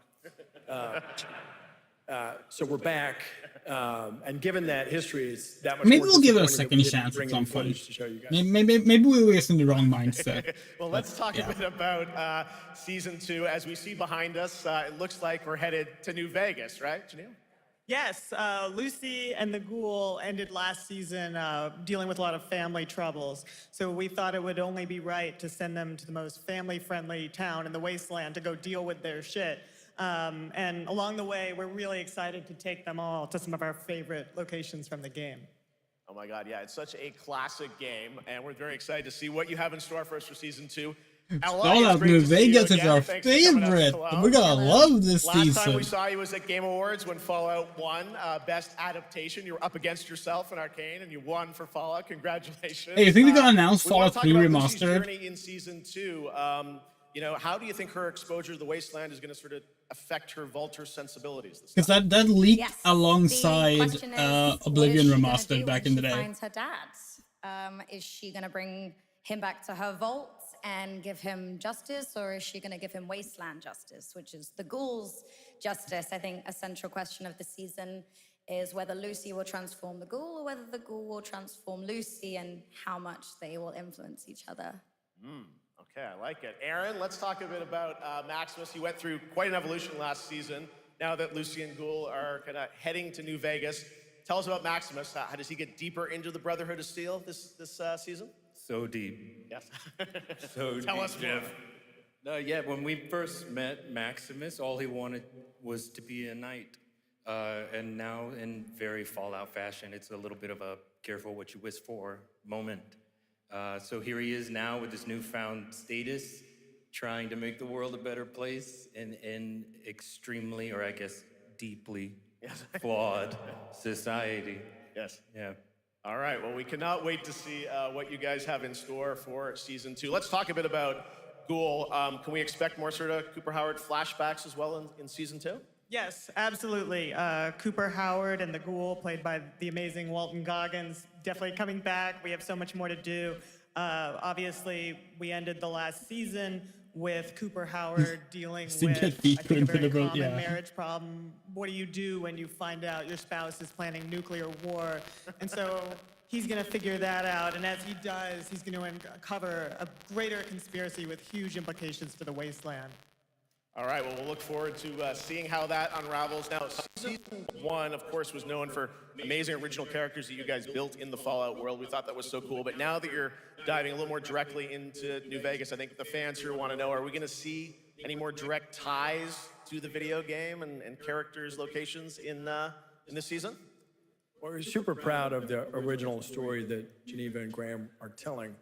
So we're back, and given that history is that much maybe more we'll give it a disappointing that we second didn't chance bring at any some point. footage to show you guys. Maybe we were just in the wrong mindset. Well, let's talk a bit about season 2. As we see behind us, it looks like we're headed to New Vegas, right, Janelle? Yes, Lucy and the Ghoul ended last season dealing with a lot of family troubles. So we thought it would only be right to send them to the most family-friendly town in the wasteland to go deal with their shit. And along the way, we're really excited to take them all to some of our favorite locations from the game. Oh my God, yeah, it's such a classic game, and we're very excited to see what you have in store for us for season 2. All out New Vegas is our favorite. We're gonna love this Last time we season. saw you was at Game Awards when Fallout won Best Adaptation. You were up against yourself in Arcane, and you won for Fallout. Congratulations. Hey, you think they're gonna announce we wanna Fallout talk 3 about Lucy's remastered? journey in season 2. You know, how do you think her exposure to the Wasteland is going to sort of affect her Vulture sensibilities? Because that leaked Yes. alongside The question is, Oblivion what is she gonna Remastered do back when in the she day. finds her dad? Is she going to bring him back to her vault and give him justice, or is she going to give him wasteland justice, which is the ghoul's justice? I think a central question of the season is whether Lucy will transform the ghoul or whether the ghoul will transform Lucy, and how much they will influence each other. Okay, I like it. Aaron, let's talk a bit about Maximus. He went through quite an evolution last season. Now that Lucy and Ghoul are kind of heading to New Vegas, tell us about Maximus. How does he get deeper into the Brotherhood of Steel this season? So deep. Yes. So Tell deep, us more. Jeff. No, yeah, when we first met Maximus, all he wanted was to be a knight. And now, in very Fallout fashion, it's a little bit of a careful what you wish for moment. So here he is now with this newfound status, trying to make the world a better place in an extremely, or I guess deeply flawed society. Yes. Yeah. All right, well, we cannot wait to see what you guys have in store for season 2. Let's talk a bit about Ghoul. Can we expect more sort of Cooper Howard flashbacks as well in season 2? Yes, absolutely. Cooper Howard and the Ghoul, played by the amazing Walton Goggins, definitely coming back. We have so much more to do. Obviously, we ended the last season with Cooper Howard dealing To with, get I deeper think, a into very the common yeah. marriage problem. What do you do when you find out your spouse is planning nuclear war? And so he's going to figure that out, and as he does, he's going to uncover a greater conspiracy with huge implications for the Wasteland. All right, well, we'll look forward to seeing how that unravels. Now, season 1, of course, was known for amazing original characters that you guys built in the Fallout world. We thought that was so cool. But now that you're diving a little more directly into New Vegas, I think the fans here want to know, are we going to see any more direct ties to the video game and characters, locations in this season? Well, we're super proud of the original story that Geneva and Graham are telling,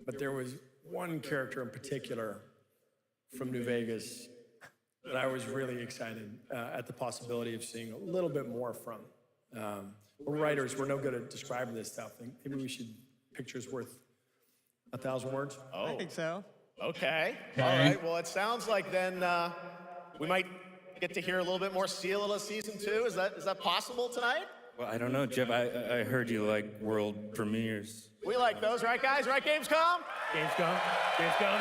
but there was one character in particular from New Vegas that I was really excited at the possibility of seeing a little bit more from. We're writers, we're no good at describing this stuff. Maybe we should, pictures worth 1,000 words? Oh. I think so. Okay. All right, well, it sounds like then we might get to hear a little bit more Seal season 2. Is that possible tonight? Well, I don't know, Jeff. I heard you like world premieres. We like those, right, guys? Right, Gamescom? Gamescom.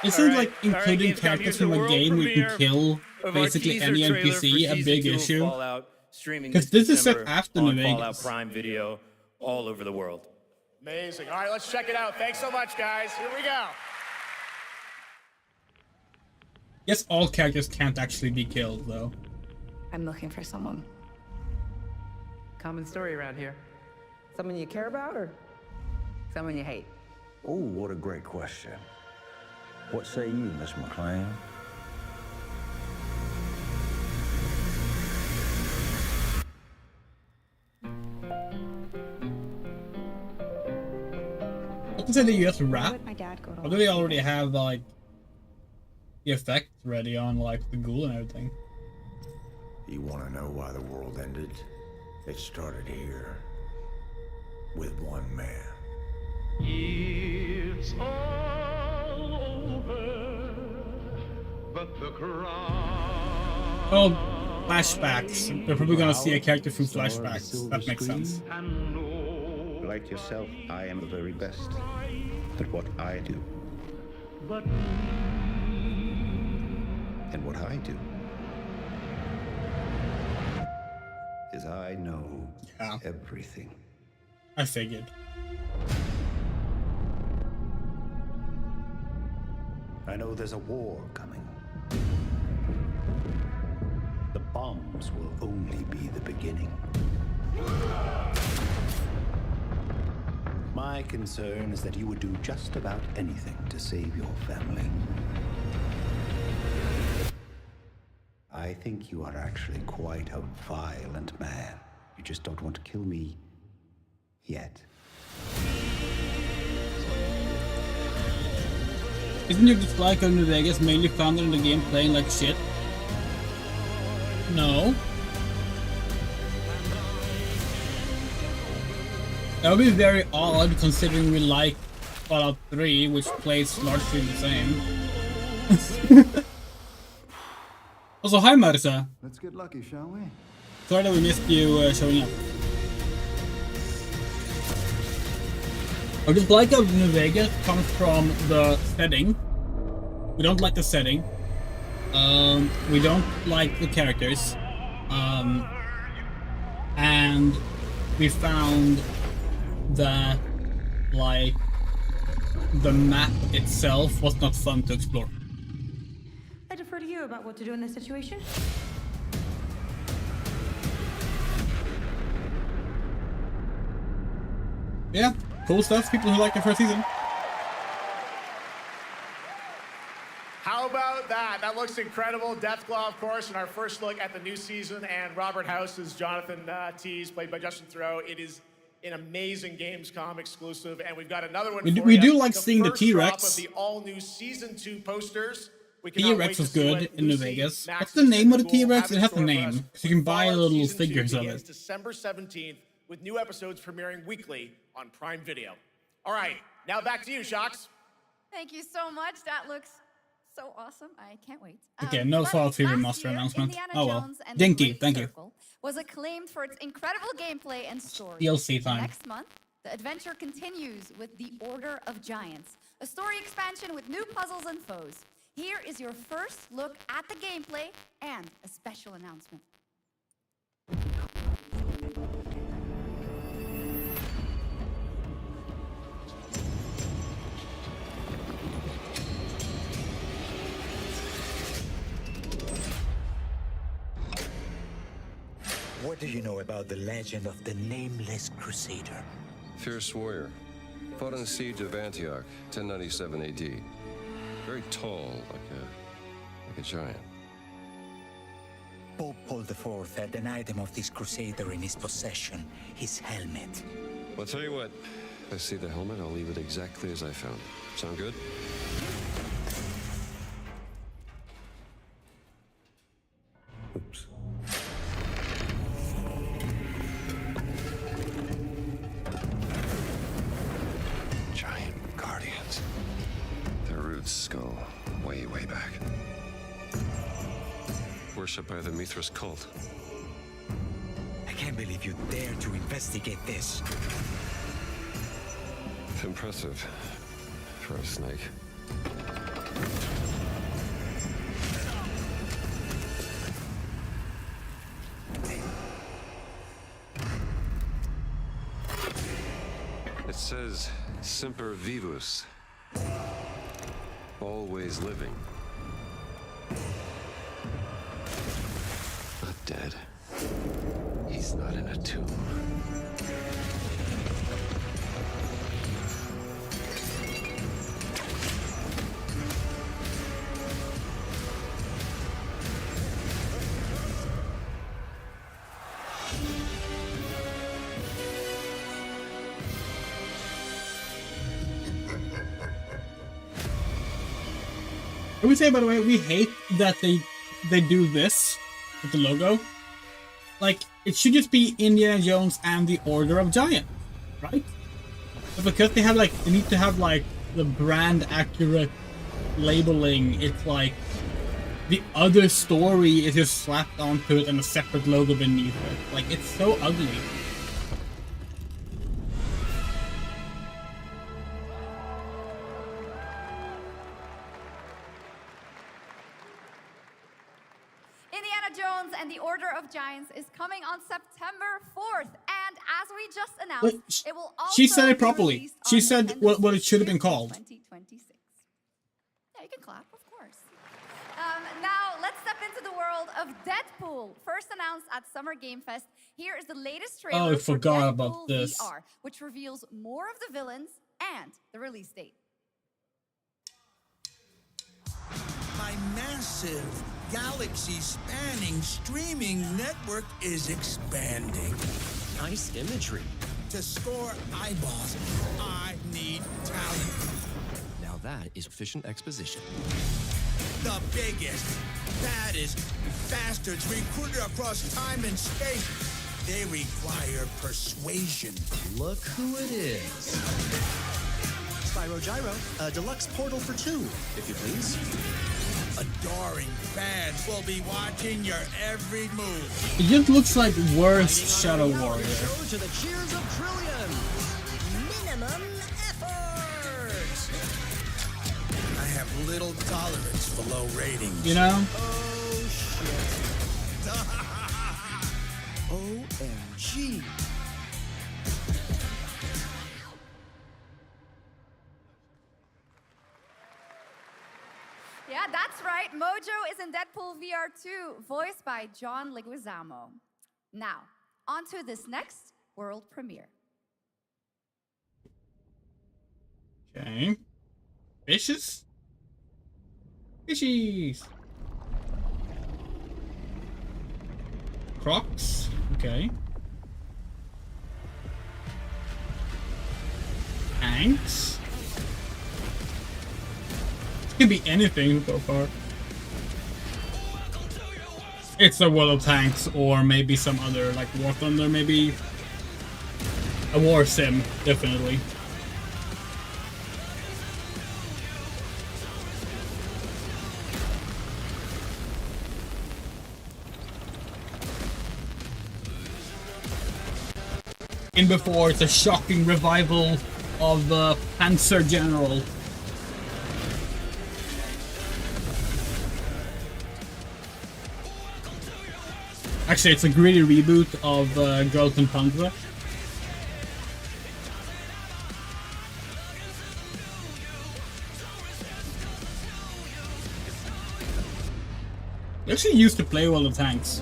It seems like including characters from a game we can kill basically any NPC a big issue. Because this is set after New Fallout Vegas. Prime Video all over the world. Amazing. All right, let's check it out. Thanks so much, guys. Here we go. Yes, all characters can't actually be killed, though. I'm looking for someone. Common story around here. Someone you care about or someone you hate? Oh, what a great question. What say you, Miss McLean? What is it the US Why rap? would my dad go to Or do they already have like the effects ready on like the ghoul and everything? You want to know why the world ended? It started here with one man. It's all over, but the crowd. Oh, flashbacks. They're probably gonna see a character through flashbacks. That makes sense. Like yourself, I am the very best at what I do. And what I do is I know everything. I figured. I know there's a war coming. The bombs will only be the beginning. My concern is that you would do just about anything to save your family. I think you are actually quite a violent man. You just don't want to kill me yet. Isn't your dislike of New Vegas mainly founded in the game playing like shit? No. That would be very odd considering we like Fallout 3, which plays largely the same. Also, hi Marisa. Let's get lucky, shall we? Sorry that we missed you showing up. Our dislike of New Vegas comes from the setting. We don't like the setting. We don't like the characters. And we found that, like, the map itself was not fun to explore. I defer to you about what to do in this situation. Yeah, cool stuff. People who like the first season. How about that? That looks incredible. Deathclaw, of course, in our first look at the new season, and Robert House is Jonathan Tease, played by Justin Theroux. It is an amazing Gamescom exclusive, and we've got another one. We do like seeing the first drop T-Rex. of the all-new season 2 posters. T-Rex was good in New Vegas. What's the name of the T-Rex? It has a name, because you can buy little figures of it. December 17th, with new episodes premiering weekly on Prime Video. All right, now back to you, Shox. Thank you so much. That looks so awesome. I can't wait. Okay, no Fallout 3 remaster announcement. Oh well. Jones and Dinky, the thank Great you. Circle was acclaimed for its incredible gameplay and story. DLC time. Next month, the adventure continues with The Order of Giants, a story expansion with new puzzles and foes. Here is your first look at the gameplay and a special announcement. What do you know about the legend of the Nameless Crusader? Fierce warrior. Fought in the siege of Antioch, 1097 AD. Very tall, like a giant. Pope Paul IV had an item of this crusader in his possession, his helmet. Well, I'll tell you what. If I see the helmet, I'll leave it exactly as I found it. Sound good? Oops. Giant guardians. Their roots go way, way back. Worshipped by the Mithras cult. I can't believe you dare to investigate this. Impressive for a snake. It says Semper Vivus. Always living. Not dead. He's not in a tomb. we say, by the way, we hate that they do this with the logo. Like, it should just be Indiana Jones and the Order of Giant, right? But because they have like, they need to have like the brand accurate labeling, it's like the other story is just slapped onto it and a separate logo beneath it. Like, it's so ugly. Indiana Jones and the Order of Giants is coming on September 4th, and as we just announced, it will also She said it be properly. released She on said Nintendo what it should have been Switch called. 2026. Yeah, you can clap, of course. Now, let's step into the world of Deadpool. First announced at Summer Game Fest, here is the latest trailer Oh, I for forgot Deadpool about this. VR, which reveals more of the villains and the release date. My massive, galaxy-spanning streaming network is expanding. Nice imagery. To score eyeballs, I need talent. Now that is efficient exposition. The biggest, baddest bastards recruited across time and space. They require persuasion. Look who it is. Spyro Gyro, a deluxe portal for 2, if you please. Adoring fans will be watching your every move. It just looks like worst Shadow Warrior. To the cheers of trillions. Minimum effort. I have little tolerance for low ratings. You know? Oh shit. OMG. Yeah, that's right. Mojo is in Deadpool VR 2, voiced by John Leguizamo. Now, on to this next world premiere. Okay. Fishes? Fishies! Crocs? Okay. Tanks? It could be anything so far. It's a World of Tanks, or maybe some other, like War Thunder, maybe. A war sim, definitely. In before, it's a shocking revival of Panzer General. Actually, it's a gritty reboot of Girls and Panzer. I actually used to play World of Tanks.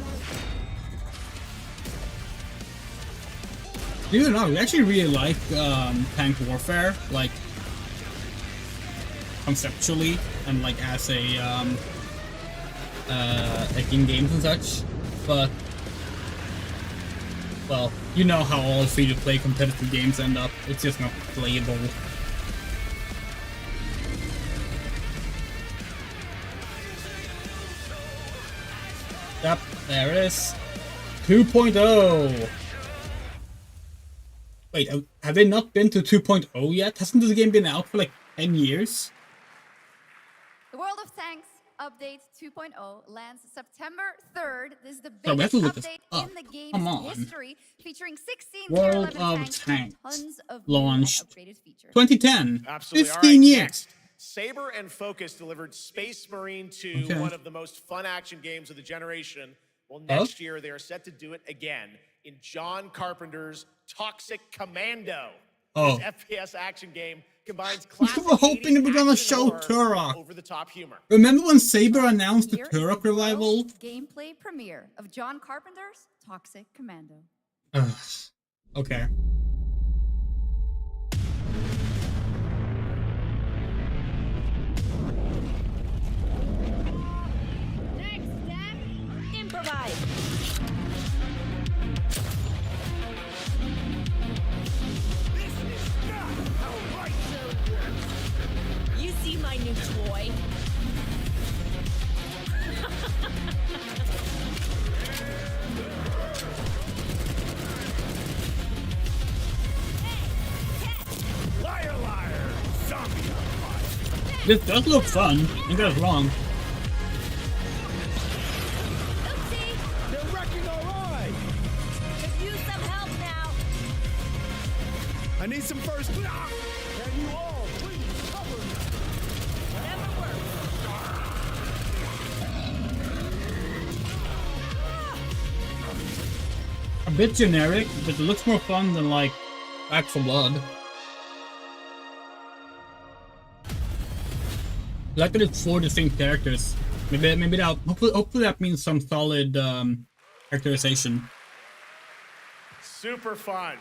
Believe it or not, we actually really like tank warfare, like conceptually and like as a like in games and such. But well, you know how all free-to-play competitive games end up. It's just not playable. Yep, there it is. 2.0. Wait, have they not been to 2.0 yet? Hasn't this game been out for like 10 years? The World of Tanks Update 2.0 lands September 3rd. This is the So we have biggest to look this update up. in the Come game's on. history, featuring 16 World Tier 11 of tanks, Tanks and tons of launched new and upgraded features. 2010. Absolutely. 15 All right, years. next. Saber and Focus delivered Space Marine 2, Okay. one of the most fun action games of the generation. Well, next year they are set to do it again in John Carpenter's Toxic Commando. Oh. This FPS action game combines classic We were hoping we were gonna 80s show action horror Turok. over-the-top humor. Remember when Saber announced the Here is the Turok revival? world gameplay premiere of John Carpenter's Toxic Commando. Ugh. Okay. Improvise. You see my new toy? This does look fun. Don't get us wrong. They're wrecking our ride! Could use some help now. I need some first. Can you all please cover me? Whatever works. A bit generic, but it looks more fun than like Back 4 Blood. I like that it's 4 distinct characters. Maybe that hopefully that means some solid characterization. Super fun.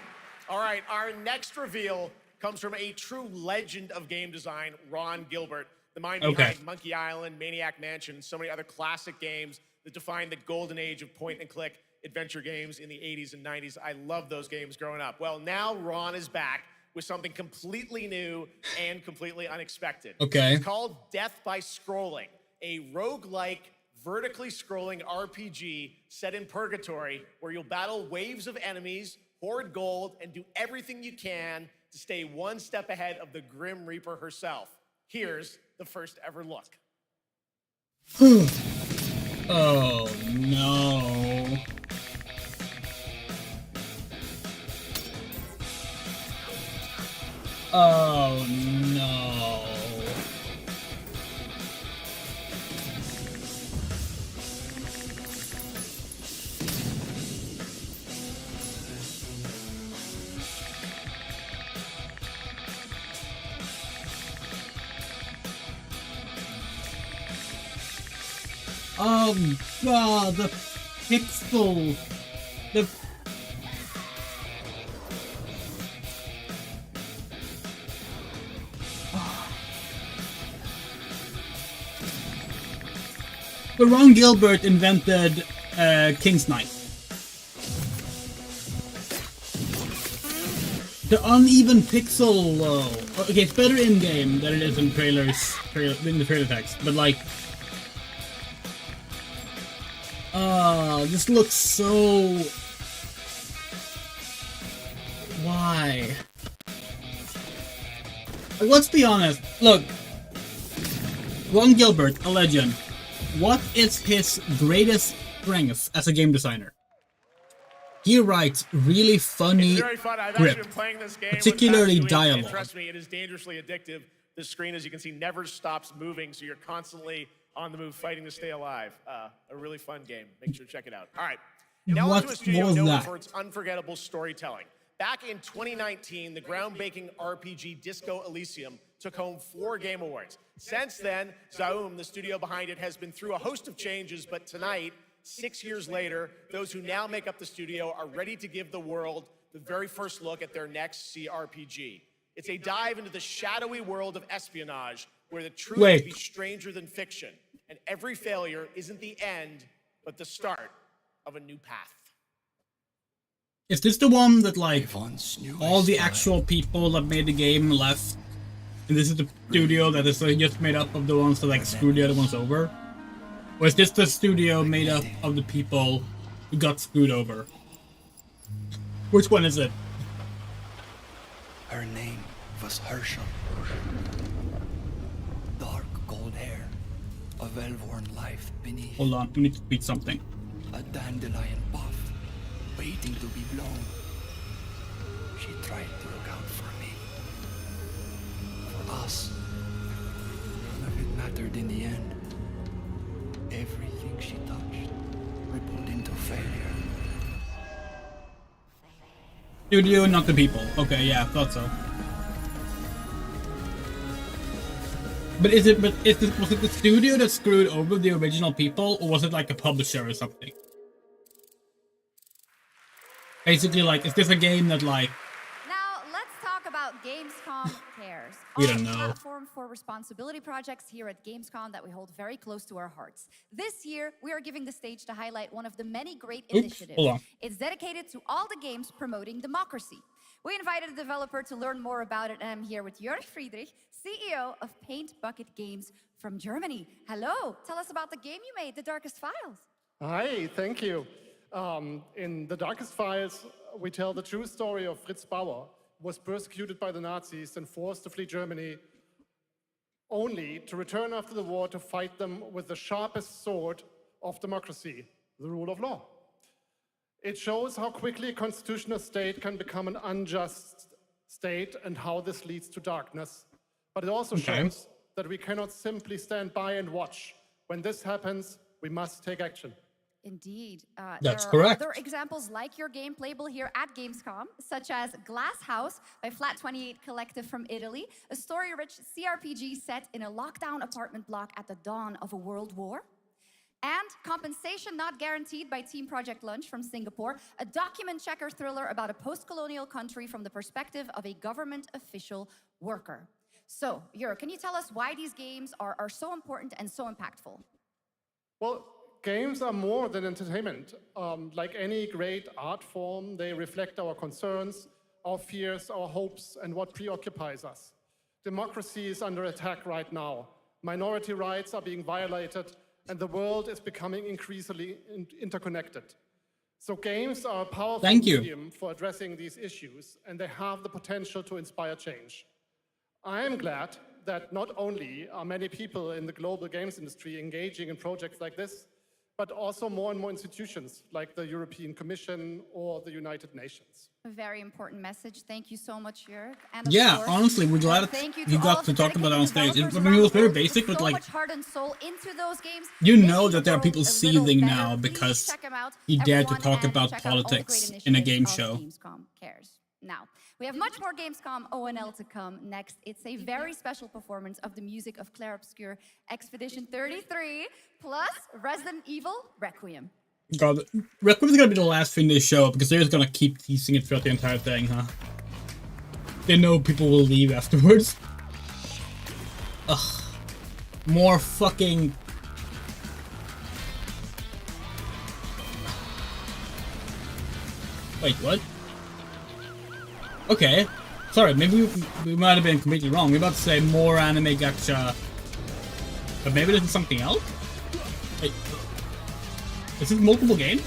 All right, our next reveal comes from a true legend of game design, Ron Gilbert, the mind behind Monkey Island, Maniac Mansion, and so many other classic games that defined the golden age of point-and-click adventure games in the 80s and 90s. I loved those games growing up. Well, now Ron is back with something completely new and completely unexpected. Okay. It's called Death by Scrolling, a roguelike, vertically scrolling RPG set in purgatory where you'll battle waves of enemies, hoard gold, and do everything you can to stay one step ahead of the Grim Reaper herself. Here's the first ever look. Oh no. Oh no. Oh god, the pixel. The Ron Gilbert invented King's Knight. The uneven pixel. Okay, it's better in game than it is in trailers, in the trailer text. But like, this looks so. Why? Let's be honest. Look, Ron Gilbert, a legend. What is his greatest strength as a game designer? He writes really funny It's very fun. I've script, actually been playing this game particularly with Pastor Lee, and dialogue. trust me, it is dangerously addictive. The screen, as you can see, never stops moving, so you're constantly on the move fighting to stay alive. A really fun game. Make sure to check it out. All right. Now What onto a studio was known that? for its unforgettable storytelling. Back in 2019, the groundbreaking RPG Disco Elysium took home 4 Game Awards. Since then, Zaum, the studio behind it, has been through a host of changes, but tonight, 6 years later, those who now make up the studio are ready to give the world the very first look at their next CRPG. It's a dive into the shadowy world of espionage, where the truth Wait. can be stranger than fiction, and every failure isn't the end, but the start of a new path. Is this the one that like all the actual people that made the game left, and this is the studio that is just made up of the ones that like screwed the other ones over? Or is this the studio made up of the people who got screwed over? Which one is it? Her name was Herschel. Dark gold hair, a well-worn life beneath. Hold on, we need to tweet something. A dandelion puff, waiting to be blown. She tried to look out for me. For us. None of it mattered in the end. Everything she touched rippled into failure. Studio, not the people. Okay, yeah, thought so. But was it the studio that screwed over the original people, or was it like a publisher or something? Basically, like, is this a game that like Now, let's talk about Gamescom Cares. We don't our know. platform for responsibility projects here at Gamescom that we hold very close to our hearts. This year, we are giving the stage to highlight one of the many great initiatives. hold on. It's dedicated to all the games promoting democracy. We invited a developer to learn more about it, and I'm here with Jörg Friedrich, CEO of Paint Bucket Games from Germany. Hello, tell us about the game you made, The Darkest Files. Hi, thank you. In The Darkest Files, we tell the true story of Fritz Bauer, who was persecuted by the Nazis and forced to flee Germany only to return after the war to fight them with the sharpest sword of democracy, the rule of law. It shows how quickly a constitutional state can become an unjust state and how this leads to darkness. But it also shows that we cannot simply stand by and watch. When this happens, we must take action. Indeed. That's there are correct. other examples like your game playable here at Gamescom, such as Glass House by Flat28 Collective from Italy, a story-rich CRPG set in a lockdown apartment block at the dawn of a world war. And Compensation Not Guaranteed by Team Project Lunch from Singapore, a document checker thriller about a post-colonial country from the perspective of a government official worker. So, Jur, can you tell us why these games are so important and so impactful? Well, games are more than entertainment. Like any great art form, they reflect our concerns, our fears, our hopes, and what preoccupies us. Democracy is under attack right now. Minority rights are being violated, and the world is becoming increasingly interconnected. So games are a powerful medium for addressing these issues, and they have the potential to inspire change. I am glad that not only are many people in the global games industry engaging in projects like this, but also more and more institutions like the European Commission or the United Nations. A very important message. Thank you so much, Jörg. Yeah, honestly, we're glad you got to talk about it on stage. I mean, it was very basic, but like, you know that there are people seething now because he dared to talk about politics in a game show. Gamescom cares. Now, we have much more Gamescom ONL to come next. It's a very special performance of the music of Clair Obscur Expedition 33 plus Resident Evil Requiem. God, Requiem is gonna be the last thing they show because they're just gonna keep teasing it throughout the entire thing, huh? They know people will leave afterwards. Ugh. More fucking... Wait, what? Okay. Sorry, maybe we might have been completely wrong. We're about to say more anime gacha. But maybe this is something else? Wait. Is this multiple games?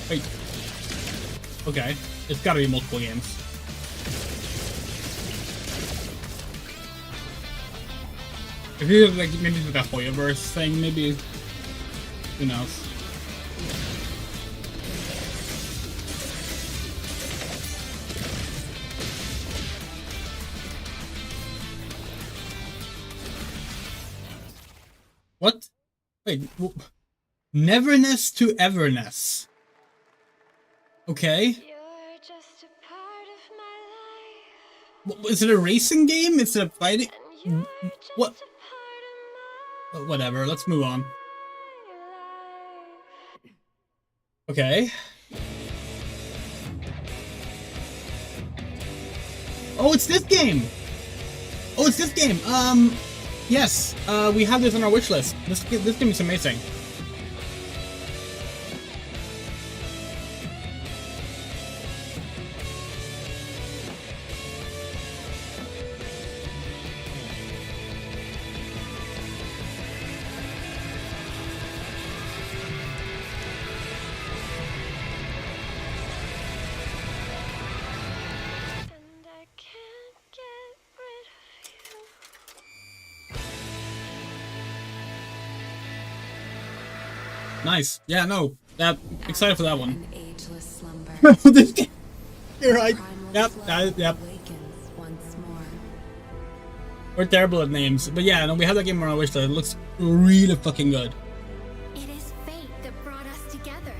Wait. Okay. It's gotta be multiple games. If you like maybe it's like a Hoyoverse thing, maybe. Who knows? What? Wait, Neverness to Everness. Okay. Is it a racing game? Is it a fighting? What? Whatever, let's move on. Okay. Oh, it's this game! Oh, it's this game! Yes, we have this on our wish list. This game is amazing. Nice. Yeah, no. Excited for that one. This game. You're right. Yep. Yep. We're terrible at names. But yeah, no, we have that game on our wish list. It looks really fucking good. It is fate that brought us together.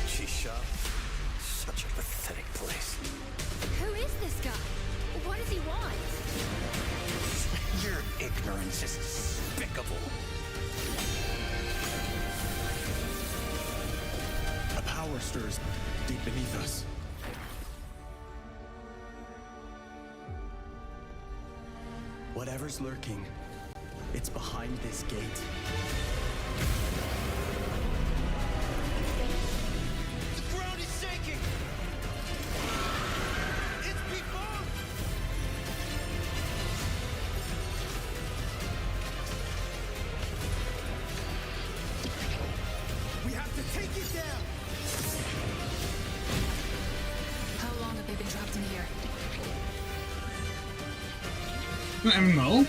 Shisha. Such a pathetic place. Who is this guy? What does he want? Your ignorance is despicable. A power stirs deep beneath us. Whatever's lurking, it's behind this gate. The ground is shaking! It's people! We have to take it down! How long have they been trapped in here? MMO?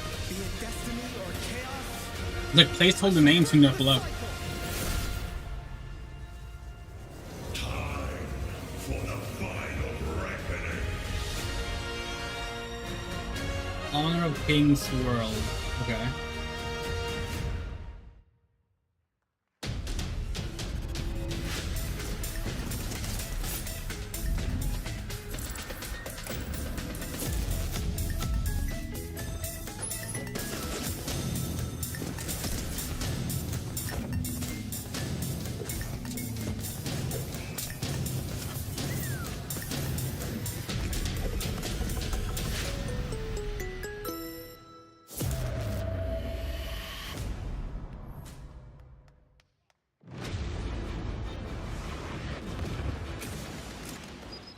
Like placeholder names in there below. Honor of King's World. Okay.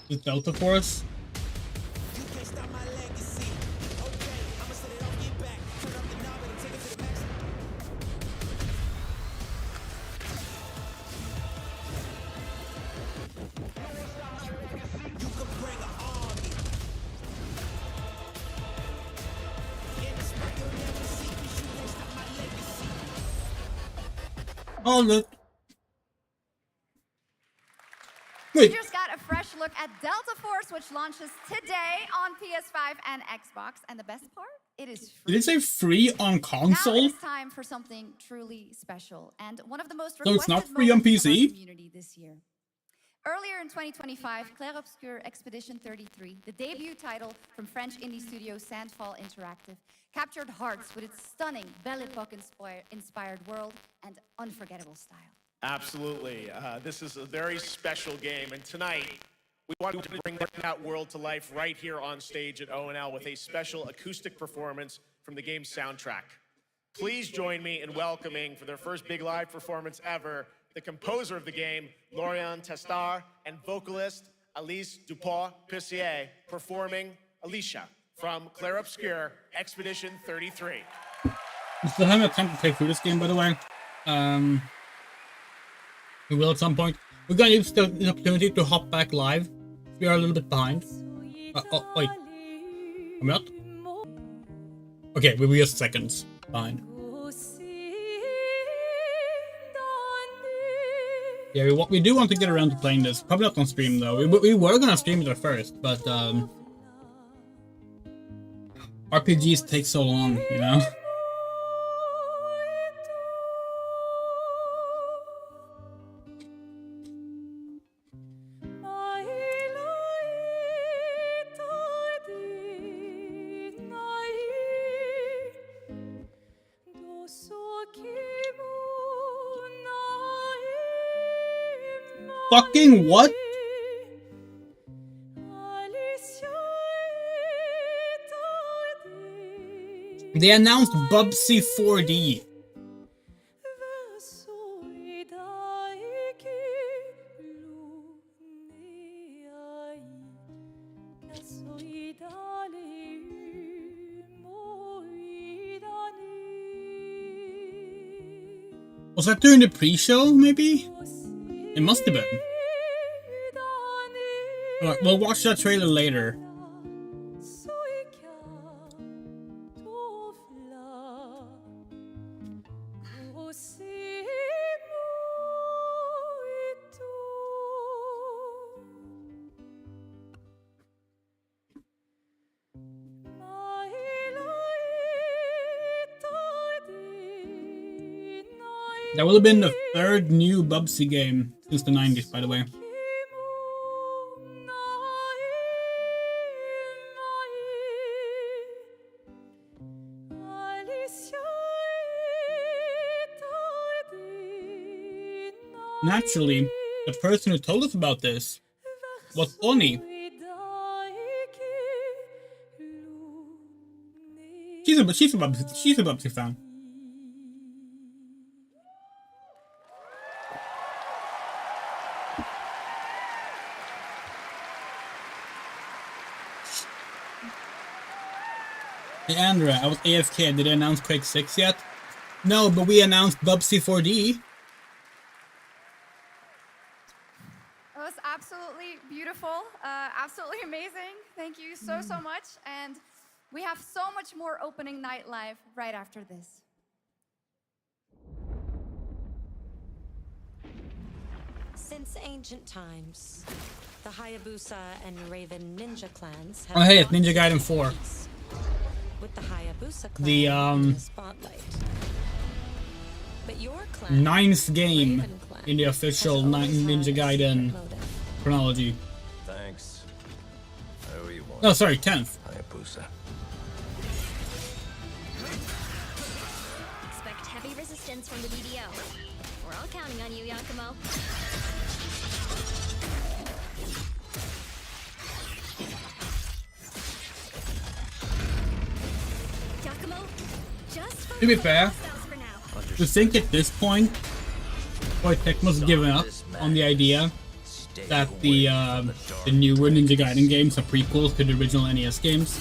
The Delta Force? Oh, look. We just got a fresh look at Delta Force, which launches today on PS5 and Xbox. And the best part, it is free. Did it say free on console? Now it's time for something truly special, and one of the most So it's not requested free on moments of our PC? community this year. Earlier in 2025, Clair Obscur Expedition 33, the debut title from French indie studio Sandfall Interactive, captured hearts with its stunning Belle Epoque-inspired world and unforgettable style. Absolutely. This is a very special game, and tonight we want to bring that world to life right here on stage at ONL with a special acoustic performance from the game's soundtrack. Please join me in welcoming, for their first big live performance ever, the composer of the game, Laurent Testard, and vocalist Alice Dupont-Pussier, performing Alicia from Clair Obscur Expedition 33. We still haven't had time to play through this game, by the way. We will at some point. We're gonna use the opportunity to hop back live. We are a little bit behind. Oh, wait. Are we not? Okay, we were just seconds behind. Yeah, we do want to get around to playing this. Probably not on stream, though. We were gonna stream it at first, but RPGs take so long, you know? Fucking what? They announced Bubsy 4D. Was that during the pre-show, maybe? It must have been. Alright, we'll watch that trailer later. That would have been the third new Bubsy game since the 90s, by the way. Naturally, the person who told us about this was Bonnie. She's a Bubsy fan. Hey Andrea, I was AFK. Did they announce Quake 6 yet? No, but we announced Bubsy 4D. It was absolutely beautiful, absolutely amazing. Thank you so much. And We have so much more opening night live right after this. Since ancient times, the Hayabusa and Raven ninja clans have Oh hey, it's fought Ninja to Gaiden keep 4. peace, with the Hayabusa clan The in the spotlight. But your clan, 9th game Raven clan, in the official has always had Ninja a Gaiden secret motive. chronology. Thanks. Who you want? No, sorry, 10th. Hayabusa. Expect heavy resistance from the BDO. We're all counting on you, Yakumo. Yakumo, just To be fair, for now. to think at this point, Koei Tecmo's given up on the idea that the newer Ninja Gaiden games are prequels to the original NES games.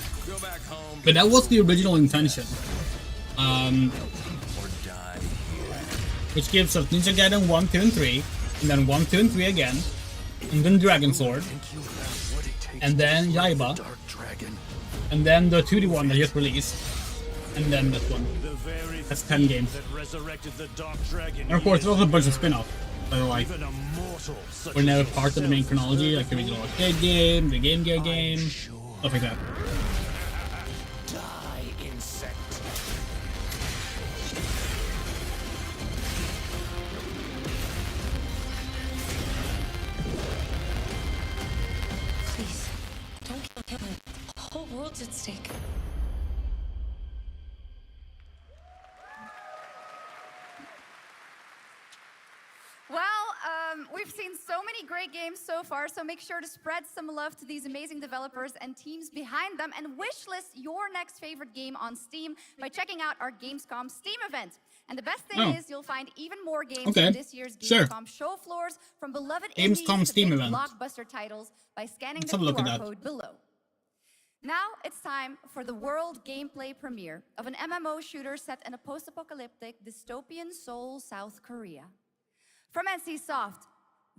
But that was the original intention. Which gives us Ninja Gaiden 1, 2, and 3, and then 1, 2, and 3 again, and then Dragon Sword, and then Yaiba, and then the 2D one that just released, and then this one. That's 10 games. And of course, there's also a bunch of spin-offs that are like, were never part of the main chronology, like the original arcade game, the Game Gear game, stuff like that. Please, don't kill him. The whole world's at stake. Well, we've seen so many great games so far, so make sure to spread some love to these amazing developers and teams behind them, and wishlist your next favorite game on Steam by checking out our Gamescom Steam event. And the best thing is you'll find even more games on this year's Gamescom show floors, from beloved Gamescom indies to Steam big event. blockbuster titles, by scanning Let's the have a look at QR that. code below. Now it's time for the world gameplay premiere of an MMO shooter set in a post-apocalyptic dystopian Seoul, South Korea. From NCSoft,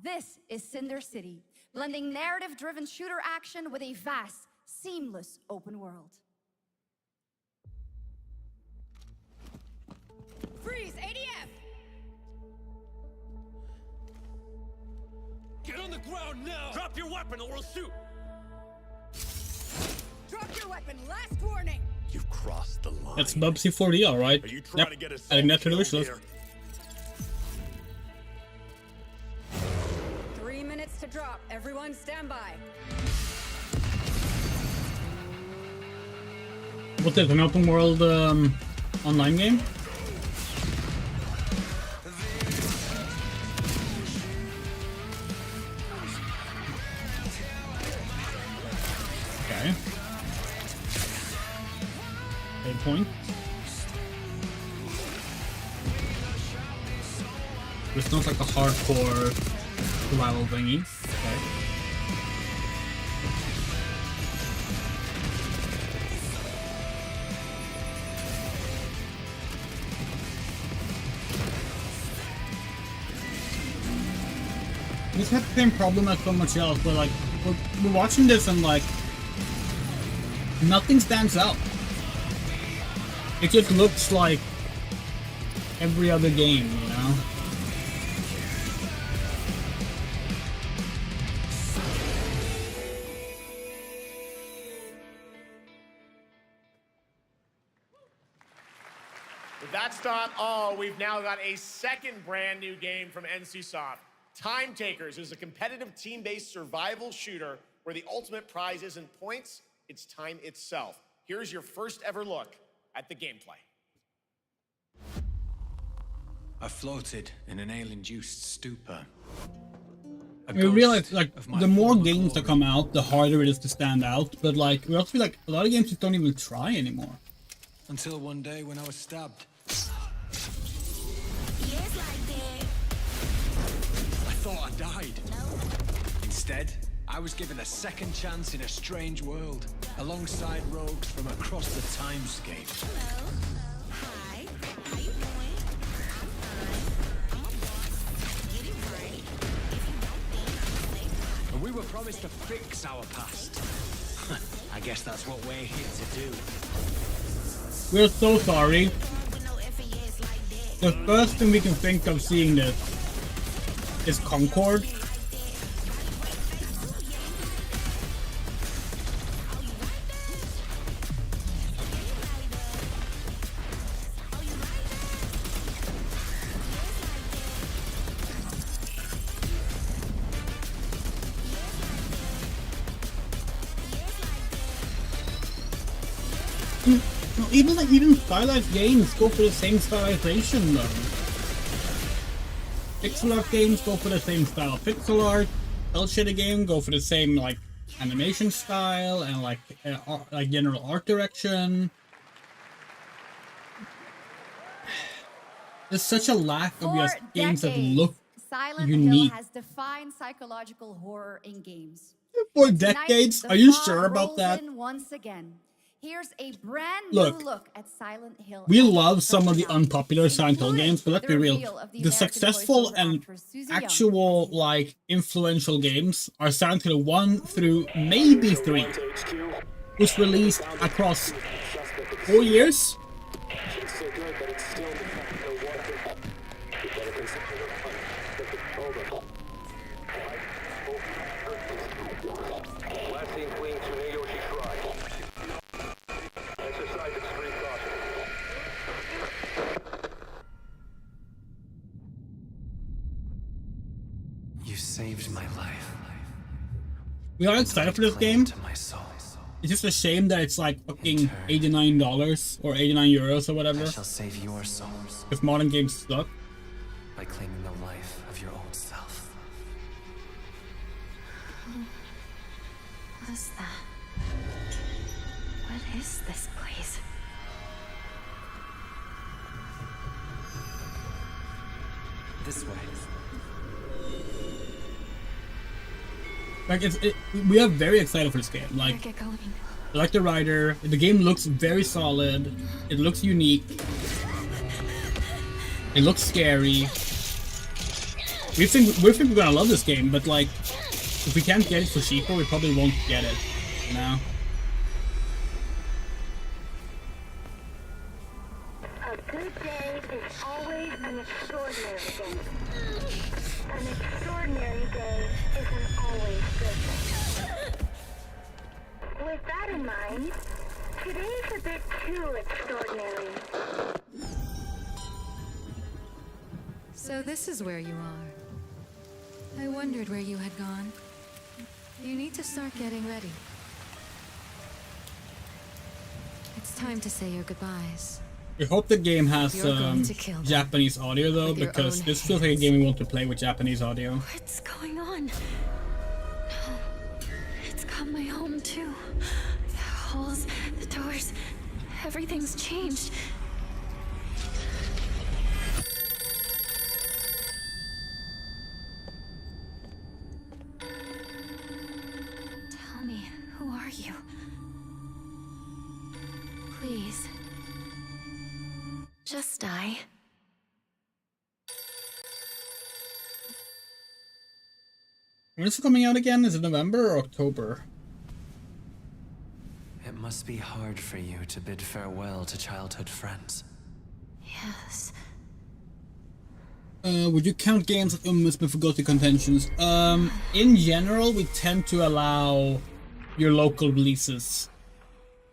this is Cinder City, blending narrative-driven shooter action with a vast, seamless open world. Freeze, ADF! Get on the ground now! Drop your weapon or we'll shoot! Drop your weapon, last warning! You've crossed the line. That's Bubsy 4D, alright. Yep, adding that to the wish list. 3 minutes to drop. Everyone stand by. What's it, an open world online game? Okay. Good point. This sounds like a hardcore survival thingy. Okay. This had the same problem as so much else, where like we're watching this and like nothing stands out. It just looks like every other game, you know? But that's not all. We've now got a second brand new game from NCSoft. Time Takers is a competitive team-based survival shooter where the ultimate prize isn't points, it's time itself. Here's your first ever look at the gameplay. I floated in an ale-induced stupor. We realize like the more games that come out, the harder it is to stand out. But like we also feel like a lot of games just don't even try anymore. Until one day when I was stabbed. I thought I died. Instead, I was given a second chance in a strange world, alongside rogues from across the timescape. Hello. Hi. How you doing? I'm fine. I'm a boss. Get it right. If you don't think, And we were promised to fix our past. I guess that's what we're here to do. We're so sorry. The first thing we can think of seeing this is Concord. No, even stylized games go for the same stylization though. Pixel art games go for the same style. Pixel art, cel shaded game go for the same like animation style and like general art direction. There's such a lack of just games that look Silent unique. Hill has defined psychological horror in games. For Tonight, decades? the Are you fog sure about rolls that? in once again. Here's a brand Look, new look at Silent Hill. We love some of the unpopular Silent Hill games, but let's be real. The American successful voiceover and actress Susie Young actual, like, influential games are Silent Hill 1 through maybe 3, which released across 4 years. You saved my life. We are excited for this game. To my soul. It's just a shame that it's like fucking $89 or 89 euros or whatever. I shall save your souls If modern games suck. by claiming the life of your old self. What is that? What is this place? This way. Like we are very excited for this game. Like, Get going. I like the writer. The game looks very solid. It looks unique. It looks scary. We think we're gonna love this game, but like, if we can't get it for cheaper, we probably won't get it. You know? A good day is always an extraordinary day. An extraordinary day is an always good day. With that in mind, today's a bit too extraordinary. So this is where you are. I wondered where you had gone. You need to start getting ready. It's time to say your goodbyes. We hope the game has You're going to kill them Japanese audio though, with your because own this feels like a game we want to play with Japanese audio. What's going on? No, it's got my home too. The halls, the doors, everything's changed. Tell me, who are you? Please. Just die. When is it coming out again? Is it November or October? It must be hard for you to bid farewell to childhood friends. Yes. Would you count games that almost been forgotten contentions? In general, we tend to allow your local releases.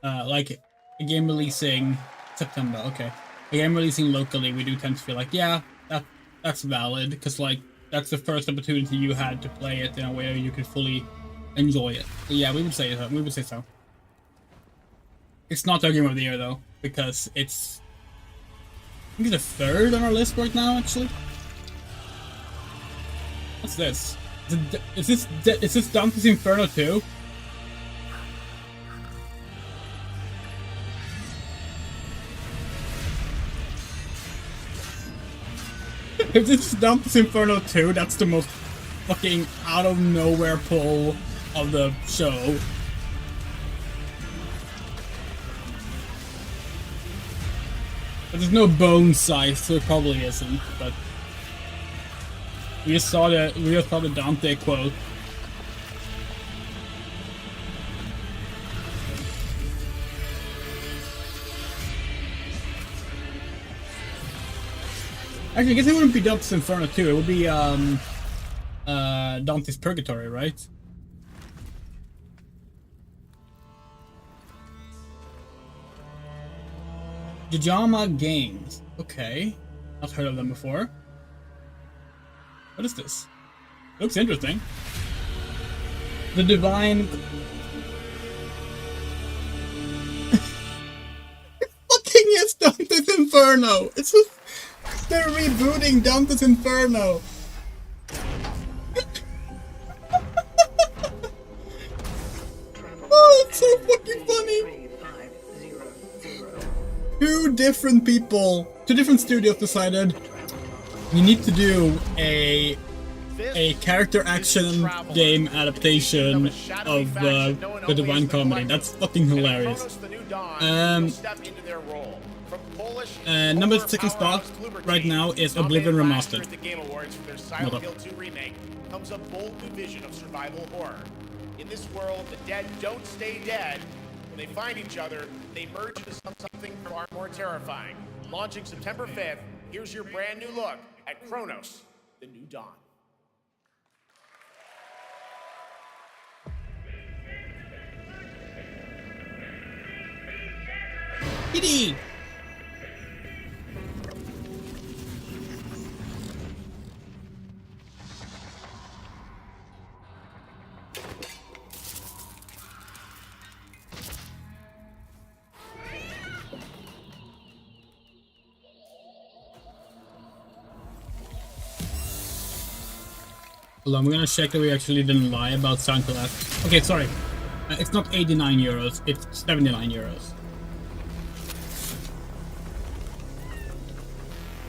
Like a game releasing September, okay. A game releasing locally, we do tend to feel like, yeah, that's valid, because like that's the first opportunity you had to play it in a way where you could fully enjoy it. But yeah, we would say so. We would say so. It's not our game of the year though, because it's I think it's the third on our list right now, actually. What's this? Is this Dante's Inferno 2? If this is Dante's Inferno 2, that's the most fucking out of nowhere pull of the show. But there's no bone size, so it probably isn't, but we just saw the Dante quote. Actually, I guess it wouldn't be Dante's Inferno too. It would be Dante's Purgatory, right? Jajama Games. Okay. Not heard of them before. What is this? Looks interesting. The Divine... Fucking yes, Dante's Inferno! It's just... They're rebooting Dante's Inferno! Oh, it's so fucking funny! Two different studios decided we need to do a character action game adaptation of the Divine Comedy. That's fucking hilarious. Number 2nd spot right now is Oblivion Remastered. The Game Awards for their Silent Hill 2 remake comes a bold new vision of survival horror. In this world, the dead don't stay dead. When they find each other, they merge into something far more terrifying. Launching September 5th, here's your brand new look at Chronos, the New Dawn. Kitty! Hold on, we're gonna check that we actually didn't lie about Santa last. Okay, sorry. It's not 89 euros, it's 79 euros.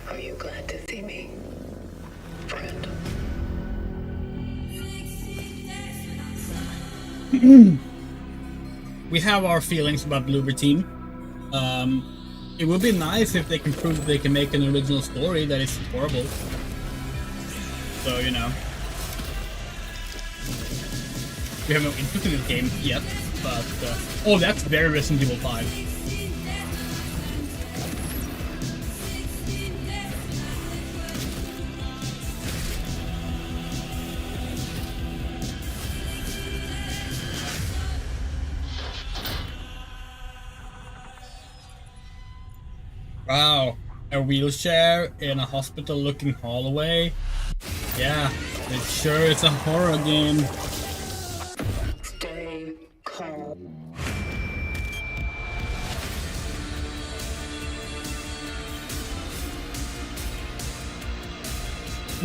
Are you glad to see me, friend? We have our feelings about Bloober Team. It would be nice if they can prove that they can make an original story that is horrible. So, you know. We have no interest in the game yet, but... oh, that's very Resident Evil 5. Wow, a wheelchair in a hospital-looking hallway? Yeah, it sure is a horror game. Stay calm.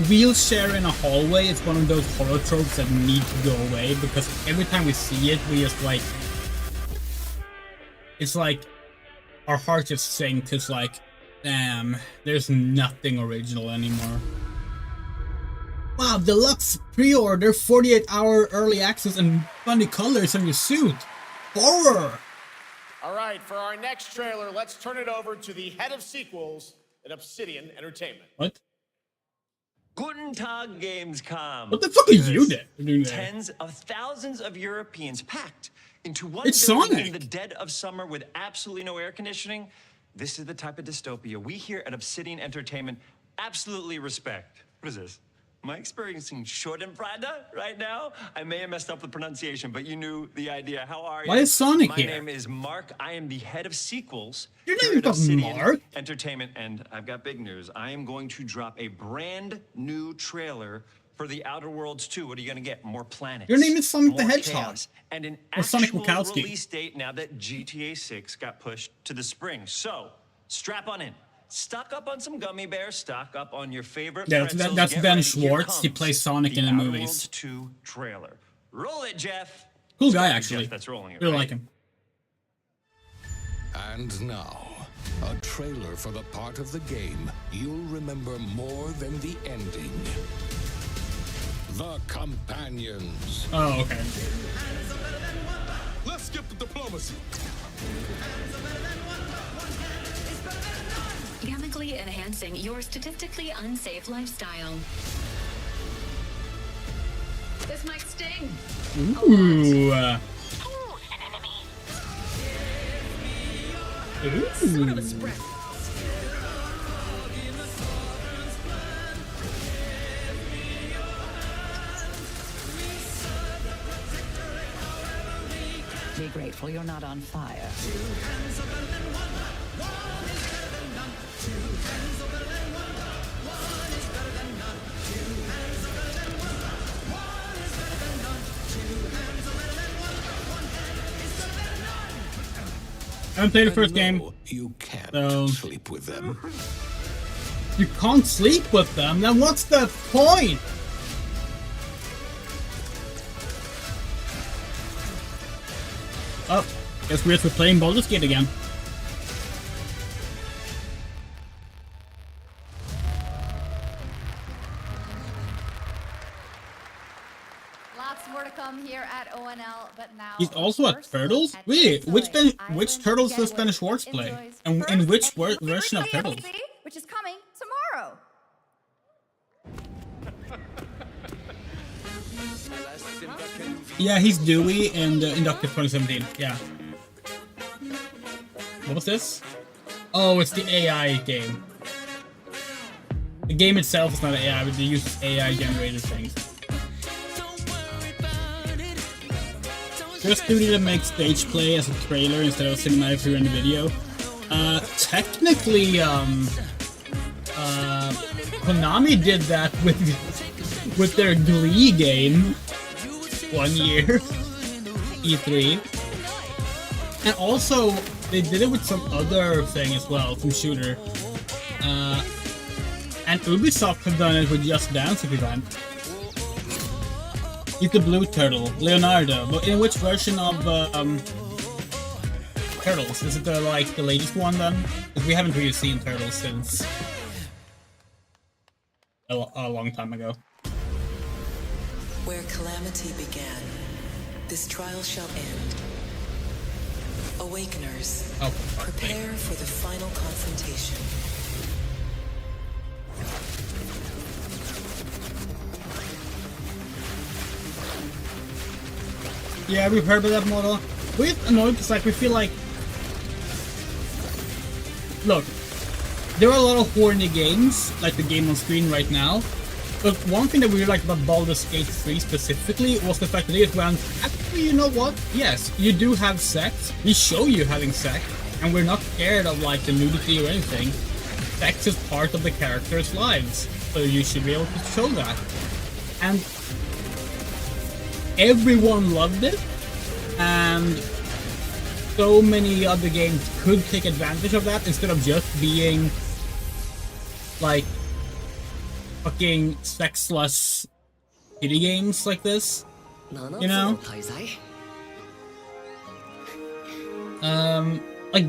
Wheelchair in a hallway is one of those horror tropes that need to go away, because every time we see it, we just like... It's like... Our heart just sinks. It's like, damn, there's nothing original anymore. Wow, deluxe pre-order, 48-hour early access, and funny colors on your suit. Horror! All right, for our next trailer, let's turn it over to the head of sequels at Obsidian Entertainment. What? Guten Tag, Gamescom. What the fuck are you doing there? Tens of thousands of Europeans packed into one It's building Sonic. in the dead of summer with absolutely no air conditioning. This is the type of dystopia we here at Obsidian Entertainment absolutely respect. What is this? Am I experiencing Schadenfreude right now? I may have messed up the pronunciation, but you knew the idea. How are you? Why is Sonic My here? name is Mark. I am the head of sequels. Your here name at is Obsidian Mark? Entertainment, and I've got big news. I am going to drop a brand new trailer for The Outer Worlds 2. What are you going to get? More planets. Your name is Sonic the more Hedgehog. chaos, and an Or Sonic actual Wachowski. release date now that GTA 6 got pushed to the spring. So, strap on in. Stock up on some gummy bears. Stock up on your favorite Yeah, pretzels. that's Get Ben ready. Here Schwartz. He comes plays Sonic the in the Outer movies. Worlds 2 trailer. Roll it, Jeff. Cool It's guy, gotta be actually. Jeff that's rolling it, Really right? like him. And now, a trailer for the part of the game you'll remember more than the ending. The Companions. Oh, okay. Let's skip the diplomacy. Chemically enhancing your statistically unsafe lifestyle. This might sting. Ooh. Ooh. Be grateful you're not on fire. I haven't played the first game. You can't sleep with them. You can't sleep with them? Then what's the point? Oh, guess we're playing Baldur's Gate again. Lots more to come here at ONL, but now He's also at Turtles? Wait, which Turtles does Spanish Schwartz play? And in which version of Turtles? which is coming tomorrow. Yeah, he's Dewey in Inductive 2017. Yeah. What was this? Oh, it's the AI game. The game itself is not AI, but they use AI generated things. There's a studio that makes stage play as a trailer instead of cinematic through in the video. Technically, Konami did that with their Glee game 1 year, E3, and also they did it with some other thing as well, some shooter. And Ubisoft have done it with Just Dance if you want. He's the blue turtle, Leonardo. But in which version of Turtles? Is it the latest one then? Because we haven't really seen Turtles since a long time ago. Where calamity began, this trial shall end. Awakeners, prepare for the final confrontation. Yeah, we've heard about that model. We're annoyed because we feel like... Look, there are a lot of horny games, like the game on screen right now. But one thing that we really liked about Baldur's Gate 3 specifically was the fact that they just went, actually, you know what? Yes, you do have sex. We show you having sex. And we're not scared of the nudity or anything. Sex is part of the characters' lives. So you should be able to show that. And everyone loved it. And so many other games could take advantage of that instead of just being fucking sexless kitty games like this, you know?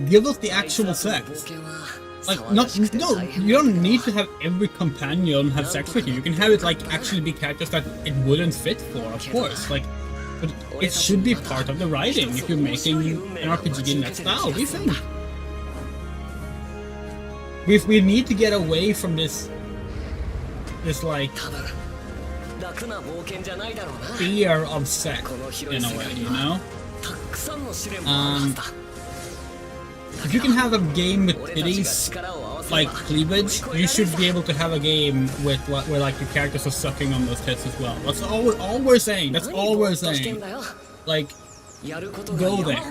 Give us the actual sex. No, you don't need to have every companion have sex with you. You can have it actually be characters that it wouldn't fit for, of course. But it should be part of the writing if you're making an RPG in that style, we think. We need to get away from this fear of sex in a way, you know? If you can have a game with titties, cleavage, you should be able to have a game with where your characters are sucking on those tits as well. That's all we're saying. That's all we're saying. Go there.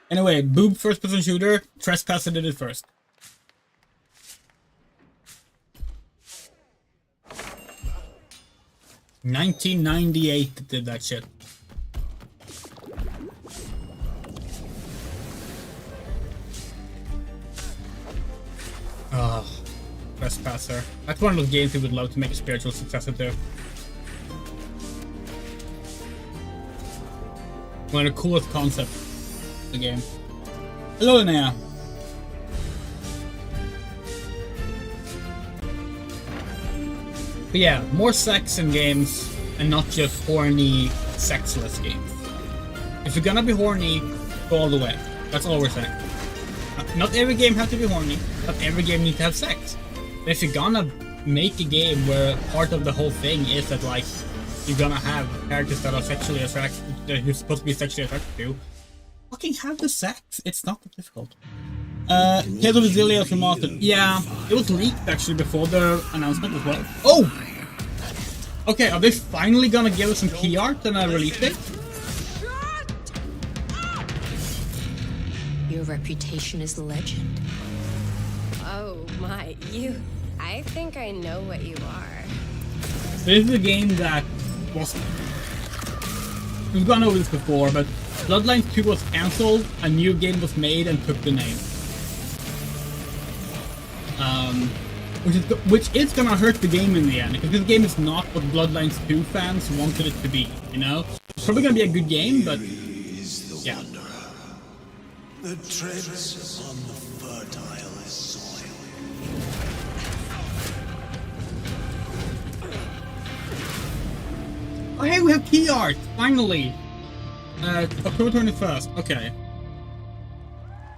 Anyway, boob first-person shooter. Trespasser did it first. $1998 did that shit. Oh, Trespasser. That's one of those games we would love to make a spiritual successor to. One of the coolest concepts of the game. Hello, Linnea. But yeah, more sex in games and not just horny, sexless games. If you're gonna be horny, go all the way. That's all we're saying. Not every game has to be horny, but every game needs to have sex. But if you're gonna make a game where part of the whole thing is that you're gonna have characters that are sexually attracted, that you're supposed to be sexually attracted to, fucking have the sex. It's not that difficult. Tales of Xillia Remastered. Yeah, it was leaked actually before the announcement as well. Oh! Okay, are they finally gonna give us some key art and a release date? Your reputation is legend. Oh my, I think I know what you are. This is a game that was... We've gone over this before, but Bloodlines 2 was cancelled, a new game was made and took the name. Which is gonna hurt the game in the end, because this game is not what Bloodlines 2 fans wanted it to be, you know? It's probably gonna be a good game, but... yeah. The treads on the fertile soil. Oh hey, we have key art! Finally! October 21st, okay.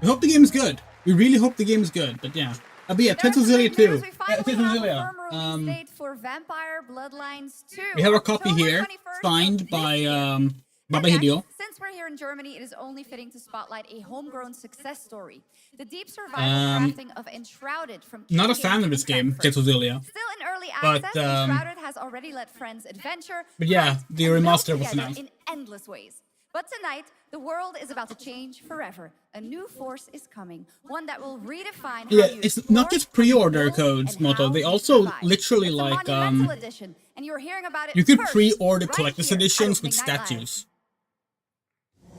We hope the game is good. We really hope the game is good, but yeah. But yeah, Tales of Xillia 2. Tales of Xillia. For Vampire Bloodlines 2. We have a copy here, signed by Baba Hideo. Since we're here in Germany, it is only fitting to spotlight a homegrown success story. The deep survival crafting of Enshrouded from Not a fan of this game, Tales of Xillia. Still in early access, Enshrouded has already let friends adventure. But yeah, the remaster was announced. In endless ways. But tonight, the world is about to change forever. A new force is coming, one that will redefine how you it's not just pre-order codes, Moto. They also literally like edition, and you're hearing about it you could first, pre-order right collector's here at editions with Opening Night Live. statues.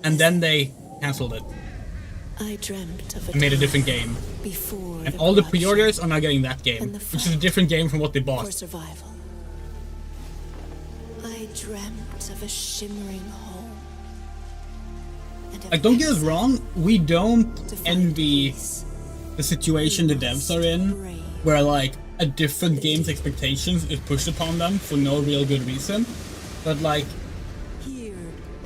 And then they cancelled it. I dreamt of And made a different game. Before and all the pre-orders are now getting that game, which is a different game from what they for bought. survival. I dreamt of a shimmering home. Like, don't get us wrong, we don't envy the situation the devs are in, where like a different game's expectations is pushed upon them for no real good reason. But like,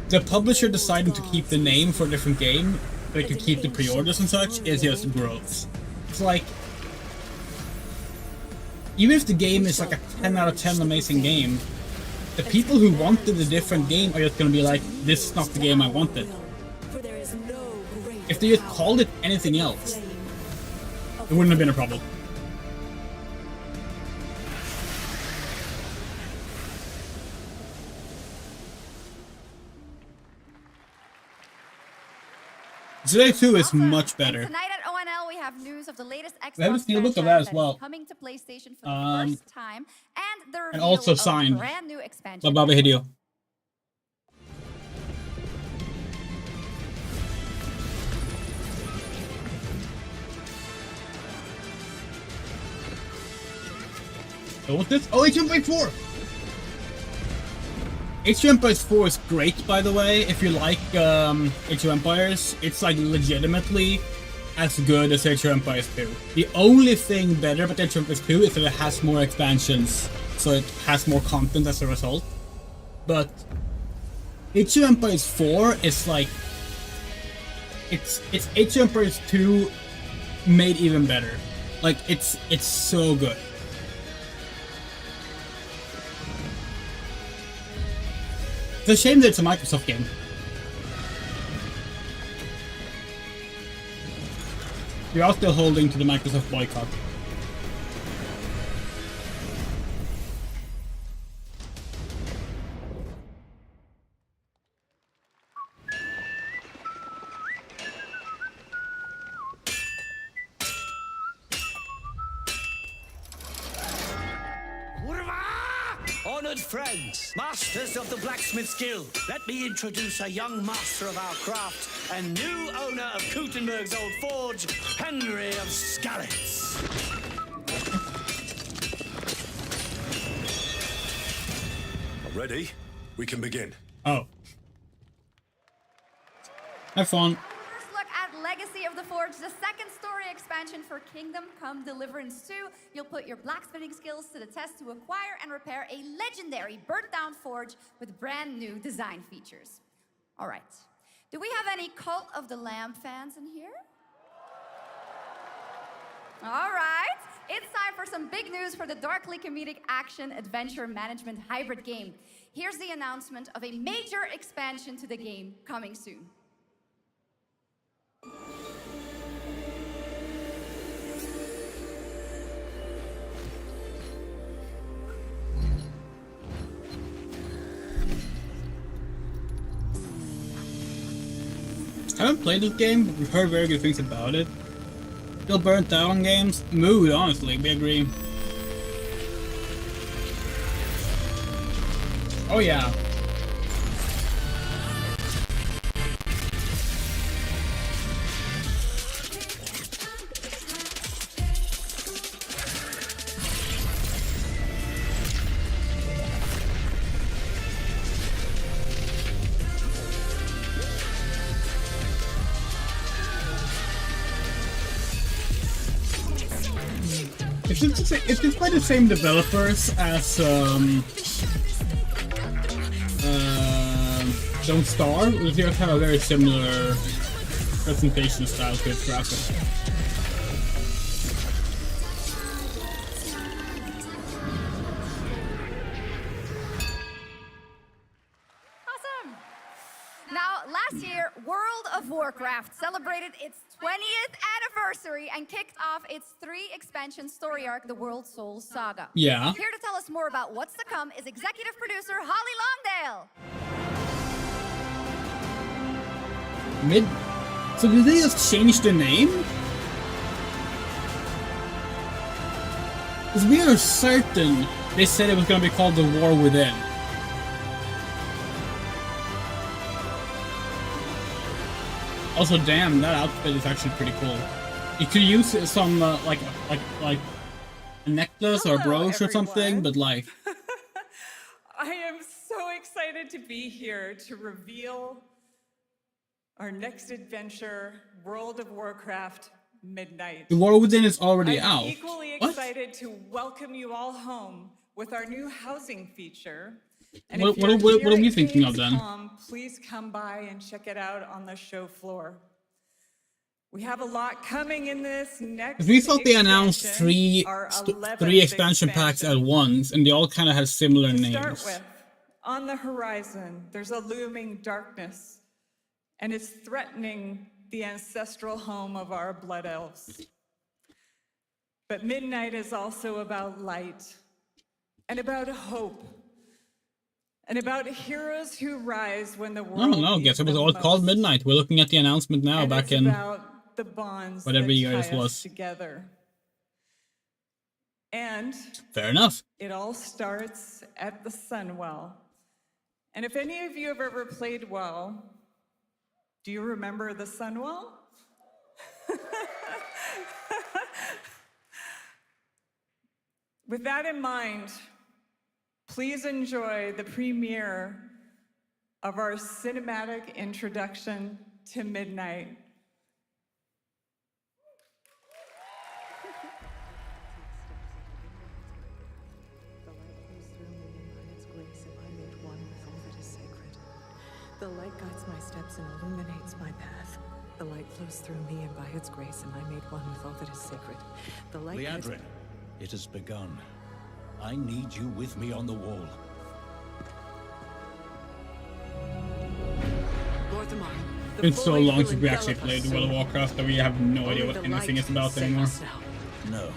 the publisher deciding to keep the name for a different game, so they could keep the pre-orders and such, is just gross. It's like, even if the game is like a 10 out of 10 amazing game, the people who wanted a different game are just gonna be like, this is not the game I wanted. If they just called it anything else, it wouldn't have been a problem. Today 2 is much better. And tonight at ONL, we have news of the latest Xbox We have a steelbook of franchise that as that well. is coming to PlayStation for the first time, and the reveal also of signed a brand new expansion. by Baba Hideo. So what's this? Oh, Age of Empires 4! Age of Empires 4 is great, by the way. If you like Age of Empires, it's like legitimately as good as Age of Empires 2. The only thing better about Age of Empires 2 is that it has more expansions, so it has more content as a result. But Age of Empires 4 is like... It's Age of Empires 2 made even better. Like, it's so good. It's a shame that it's a Microsoft game. We are still holding to the Microsoft boycott. Honored friends, masters of the blacksmith skill, let me introduce a young master of our craft and new owner of Kutenberg's old forge, Henry of Skalitz. Ready? We can begin. Oh. Have fun. First look at Legacy of the Forge, the second story expansion for Kingdom Come Deliverance 2. You'll put your blacksmithing skills to the test to acquire and repair a legendary burnt-down forge with brand new design features. All right. Do we have any Cult of the Lamb fans in here? All right. It's time for some big news for the darkly comedic action adventure management hybrid game. Here's the announcement of a major expansion to the game coming soon. haven't played this game, but we've heard very good things about it. Still burnt out on games. Mood, honestly, we agree. Oh yeah. It's by the same developers as Don't Starve. It appears to have a very similar presentation style to its graphics. Awesome! Now, last year, World of Warcraft celebrated its 20th anniversary and kicked off its 3-expansion story arc, the World Soul Saga. Yeah. Here to tell us more about what's to come is executive producer Holly Longdale. So did they just change the name? Because we are certain they said it was going to be called The War Within. Also, damn, that outfit is actually pretty cool. You could use some like a necklace or a brooch or something, but like. I am so excited to be here to reveal our next adventure, World of Warcraft Midnight. The War Within is already I'm out. Equally excited to welcome you all home with our new housing feature. And What are we thinking of then? Please come by and check it out on the show floor. We have a lot coming in this next. We thought they announced expansion, three expansion packs at once, and they all kind of had similar to names. start with, on the horizon, there's a looming darkness, and it's threatening the ancestral home of our blood elves. But Midnight is also about light, and about hope, and about heroes who rise when the world I don't know, guess it was all called Midnight. We're looking at the announcement now, and back it's in about the bonds whatever that year tie this us was. together. And Fair enough. it all starts at the Sunwell. And if any of you have ever played WoW, do you remember the Sunwell? With that in mind, please enjoy the premiere of our cinematic introduction to Midnight. The light guides my steps and illuminates my path. The light flows through me, and by its grace am I made one with all that is sacred. The light guides... Liadrin, it has begun. I need you with me on the wall. Lord Thamar, It's been so long since we actually played World of Warcraft that we have no idea what anything is about anymore. No.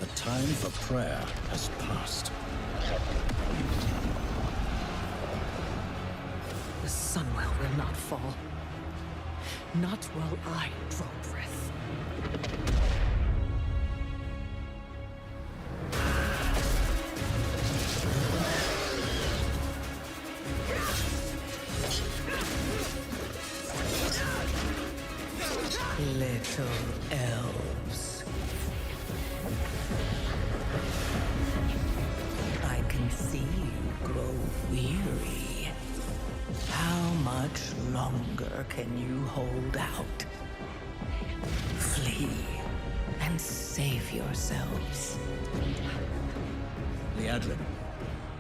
The time for prayer has passed. The Sunwell will not fall. Not while I draw breath. Little elves. I can see you grow weary. How much longer can you hold out? Flee and save yourselves. Liadrin,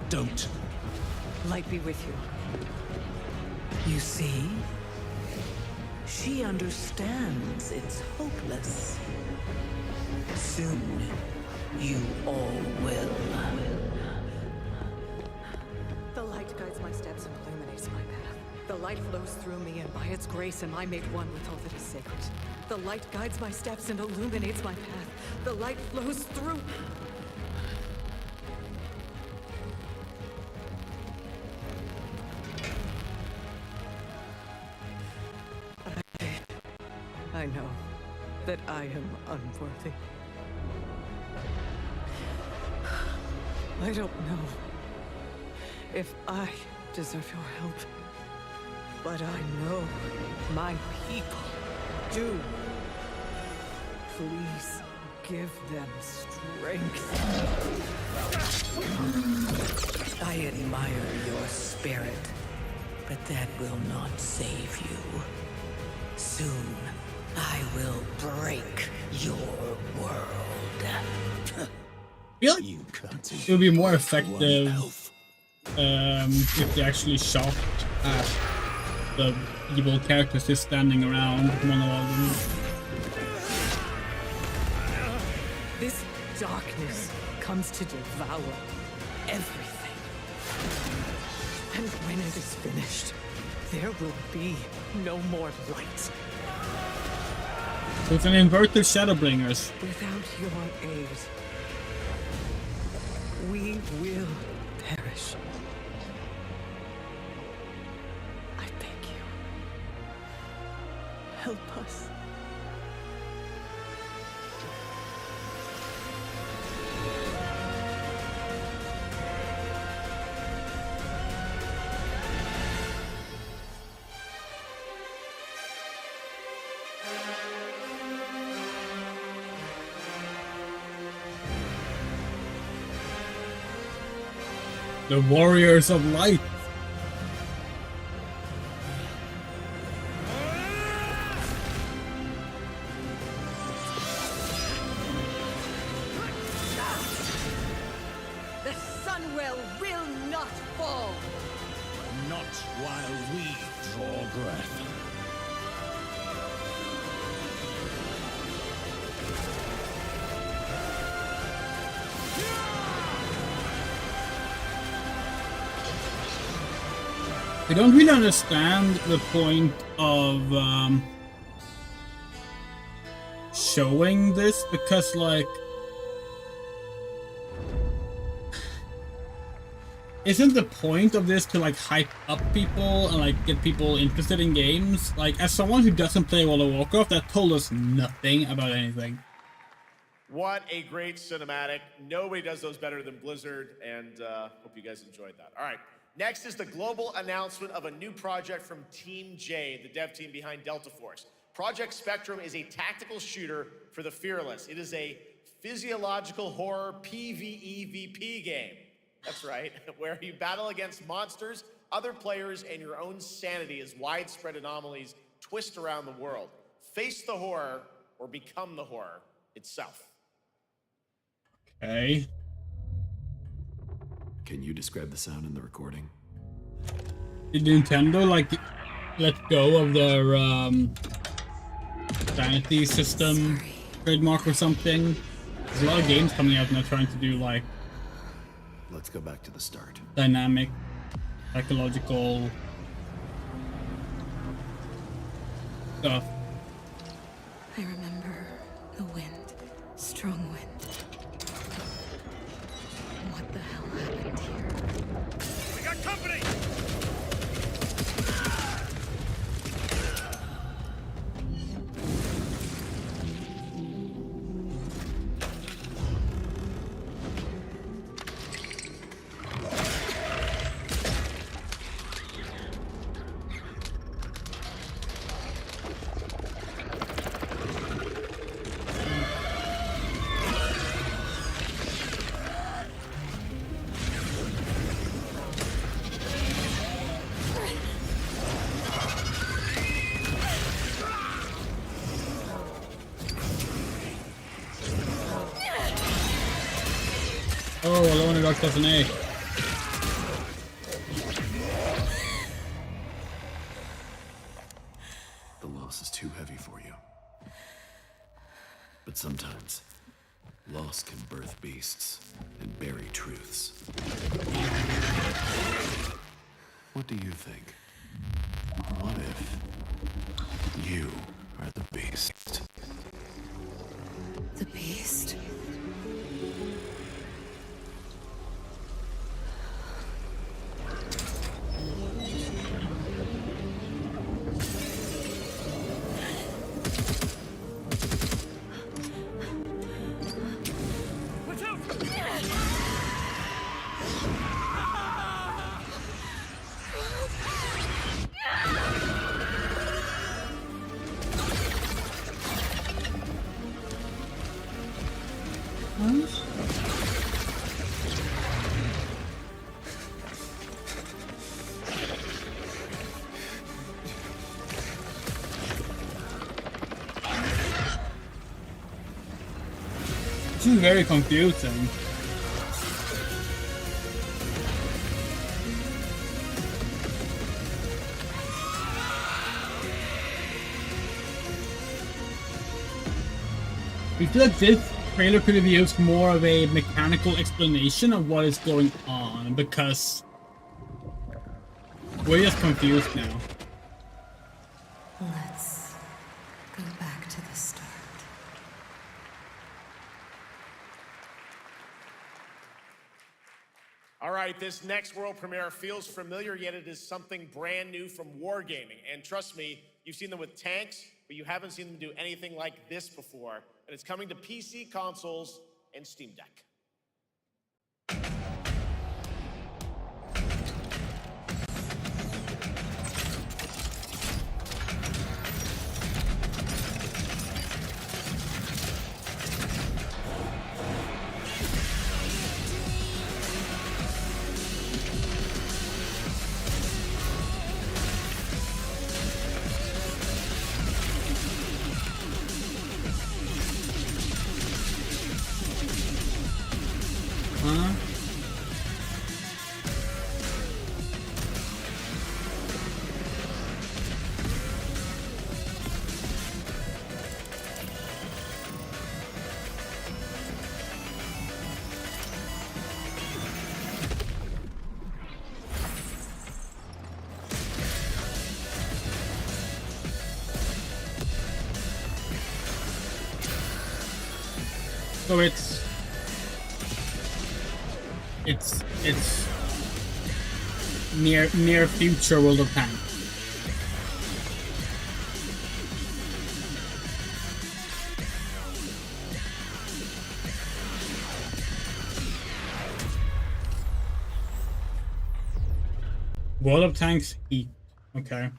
don't. Light be with you. You see? She understands it's hopeless. Soon, you all will. The light guides my steps and illuminates my path. The light flows through me, and by its grace am I made one with all that is sacred. The light guides my steps and illuminates my path. The light flows through... I know that I am unworthy. I don't know if I deserve your help, but I know my people do. Please give them strength. I admire your spirit, but that will not save you. Soon, I will break your world. I feel like it would be more effective if they actually shot at the evil characters just standing around monologuing. This darkness comes to devour everything. And when it is finished, there will be no more light. So it's an inverted Shadowbringers. Without your aid, we will perish. I beg you, help us. The Warriors of Light. The Sunwell will not fall. Not while we draw breath. I don't really understand the point of showing this, because like, isn't the point of this to like hype up people and like get people interested in games? Like, as someone who doesn't play World of Warcraft, that told us nothing about anything. What a great cinematic. Nobody does those better than Blizzard, and hope you guys enjoyed that. All right. Next is the global announcement of a new project from Team J, the dev team behind Delta Force. Project Spectrum is a tactical shooter for the fearless. It is a physiological horror PvEVP game. That's right, where you battle against monsters, other players, and your own sanity as widespread anomalies twist around the world. Face the horror or become the horror itself. Okay. Can you describe the sound in the recording? Did Nintendo like let go of their sanity system trademark or something? There's a lot of games coming out now trying to do like, let's go back to the start. Dynamic, psychological stuff. I remember the wind, strong wind. What the hell happened here? We got company! Oh, Alone in Dark doesn't A. The loss is too heavy for you. But sometimes, loss can birth beasts and bury truths. What do you think? What if you are the beast? The beast? This is very confusing. I feel like this trailer could have used more of a mechanical explanation of what is going on, because we're just confused now. Let's go back to the start. All right, this next world premiere feels familiar, yet it is something brand new from Wargaming. And trust me, you've seen them with tanks, but you haven't seen them do anything like this before. And it's coming to PC, consoles, and Steam Deck. So it's near future World of Tanks. World of Tanks Heat. Okay.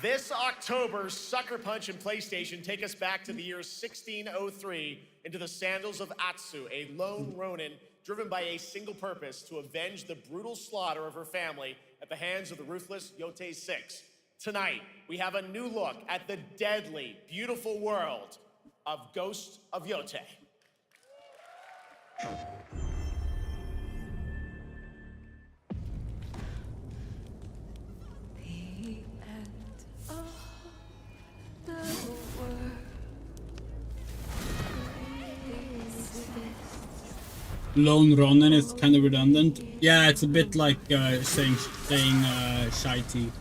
This October, Sucker Punch and PlayStation take us back to the year 1603 into the sandals of Atsu, a lone Ronin driven by a single purpose: to avenge the brutal slaughter of her family at the hands of the ruthless Yotei 6. Tonight, we have a new look at the deadly, beautiful world of Ghost of Yotei. Lone Ronin is kind of redundant. Yeah, it's a bit like saying shitey.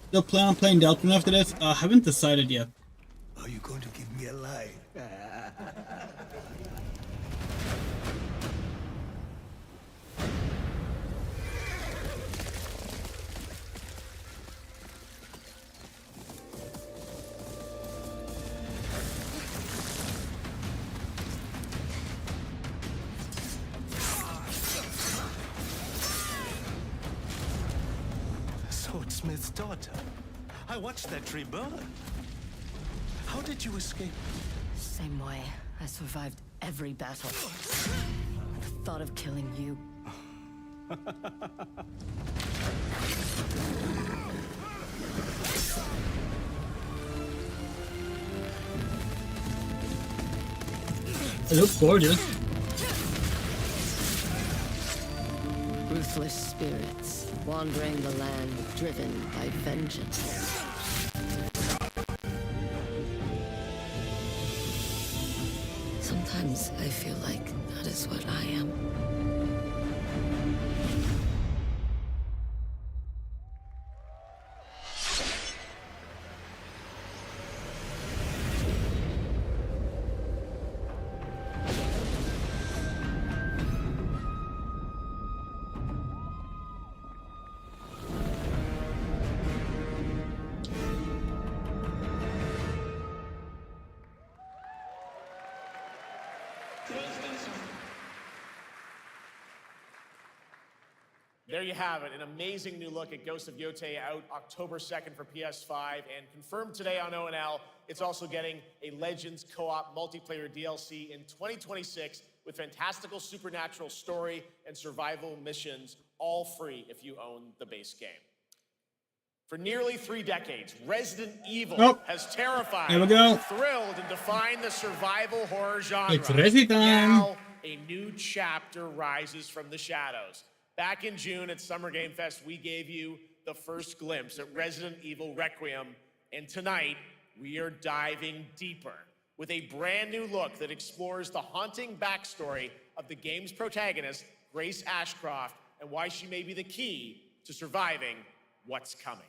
Still plan on playing Deltarune after this? Haven't decided yet. Are you going to give me a lie? Swordsmith's daughter. I watched that tree burn. How did you escape? Same way. I survived every battle. The thought of killing you. It looks gorgeous. Ruthless spirits, wandering the land, driven by vengeance. Sometimes I feel like that is what I am. There you have it, an amazing new look at Ghost of Yotei, out October 2nd for PS5, and confirmed today on ONL. It's also getting a Legends co-op multiplayer DLC in 2026 with fantastical supernatural story and survival missions, all free if you own the base game. For nearly 3 decades, Resident Evil has terrified, There we go. thrilled, and defined the survival horror genre. It's Resi time. Now, a new chapter rises from the shadows. Back in June at Summer Game Fest, we gave you the first glimpse at Resident Evil Requiem, and tonight, we are diving deeper with a brand new look that explores the haunting backstory of the game's protagonist, Grace Ashcroft, and why she may be the key to surviving what's coming.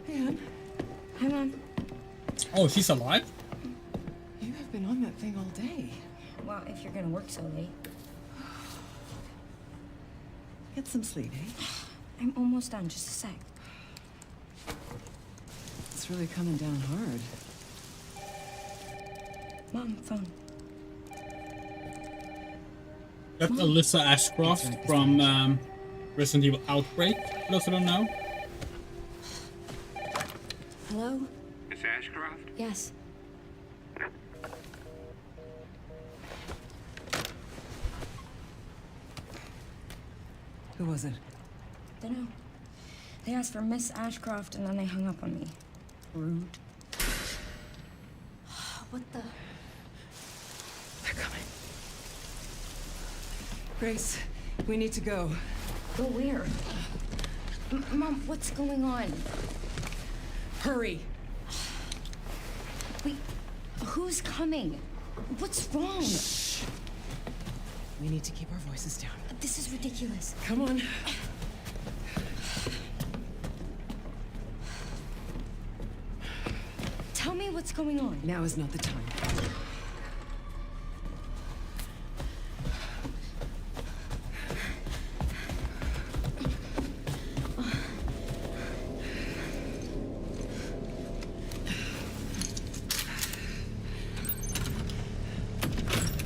Anne. Hi, Mom. Oh, she's alive? You have been on that thing all day. Well, if you're gonna work so late. Get some sleep, eh? I'm almost done, just a sec. It's really coming down hard. Mom, phone. That's Alyssa Ashcroft from Resident Evil Outbreak, for those who don't know. Hello? Miss Ashcroft? Yes. Who was it? Dunno. They asked for Miss Ashcroft and then they hung up on me. Rude. What the? They're coming. Grace, we need to go. Go where? Mom, what's going on? Hurry. Wait, who's coming? What's wrong? Shh. We need to keep our voices down. This is ridiculous. Come on. Tell me what's going on. Now is not the time.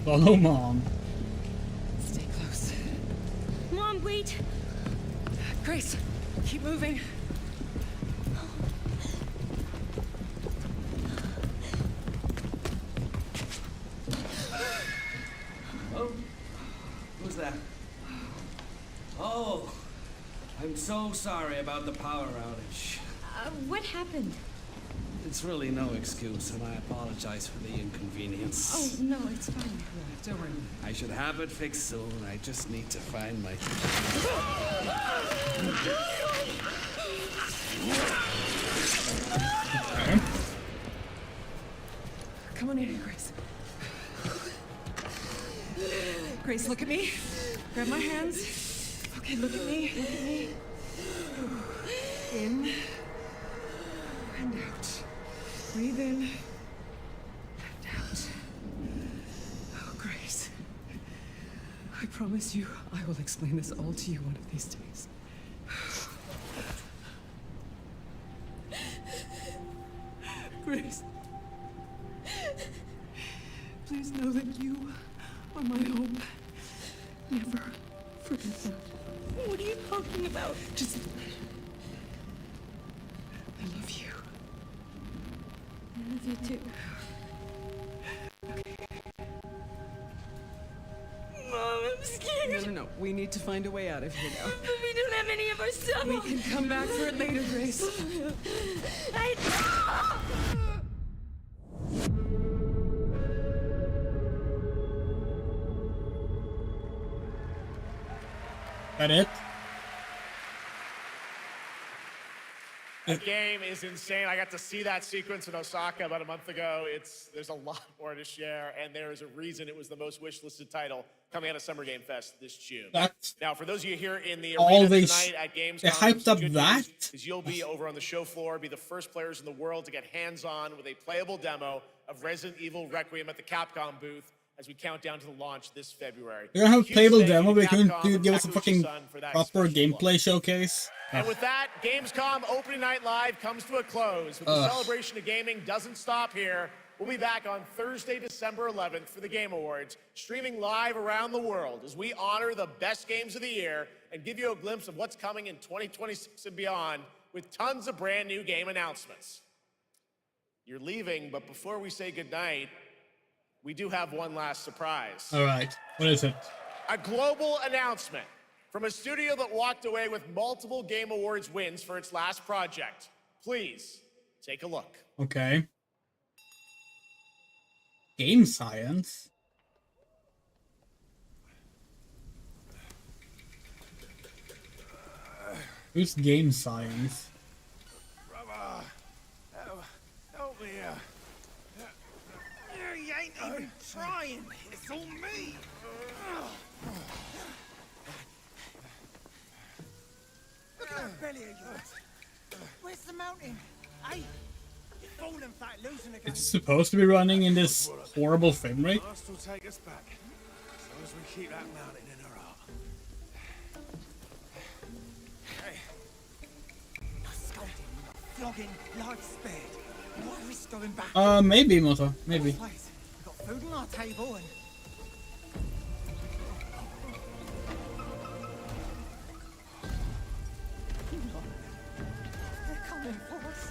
Follow Mom. Stay close. Mom, wait. Grace, keep moving. Oh, who's that? Oh, I'm so sorry about the power outage. What happened? It's really no excuse, and I apologize for the inconvenience. Oh, no, it's fine. Don't worry. I should have it fixed soon. I just need to find my... Come on in here, Grace. Grace, look at me. Grab my hands. Okay, look at me. Look at me. In and out. Breathe in and out. Oh, Grace. I promise you, I will explain this all to you one of these days. Grace. Please know that you are my home. Never forget that. What are you talking about? Just... I love you. I love you too. Mom, I'm scared. No. We need to find a way out of here now. But we don't have any of our stuff. We can come back for it later, Grace. That it? The game is insane. I got to see that sequence in Osaka about a month ago. There's a lot more to share, and there is a reason it was the most wishlisted title coming out of Summer Game Fest this June. Now, for those of you here in the arena tonight at Gamescom, they hyped up that. Is you'll be over on the show floor, be the first players in the world to get hands-on with a playable demo of Resident Evil Requiem at the Capcom booth as we count down to the launch this February. We're gonna have a Huge playable thank you demo, to but couldn't Capcom and give us a Takushi fucking Sun for that proper special gameplay showcase. And with that, Gamescom Opening Night Live comes to a close. But the celebration of gaming doesn't stop here. We'll be back on Thursday, December 11th for the Game Awards, streaming live around the world as we honor the best games of the year and give you a glimpse of what's coming in 2026 and beyond with tons of brand new game announcements. You're leaving, but before we say goodnight, we do have one last surprise. All right, what is it? A global announcement from a studio that walked away with multiple Game Awards wins for its last project. Please take a look. Okay. Game Science? Who's Game Science? Brother, help me. You ain't even trying. It's all me. Look at that belly of yours. Where's the mountain? Hey, you're falling flat, losing again. It's supposed to be running in this horrible frame rate? Last will take us back, as long as we keep that mountain in our heart. Hey. No scolding, no flogging, life spared. No risk going back. Maybe, Moto. Maybe. We've got food on our table and... They're coming for us.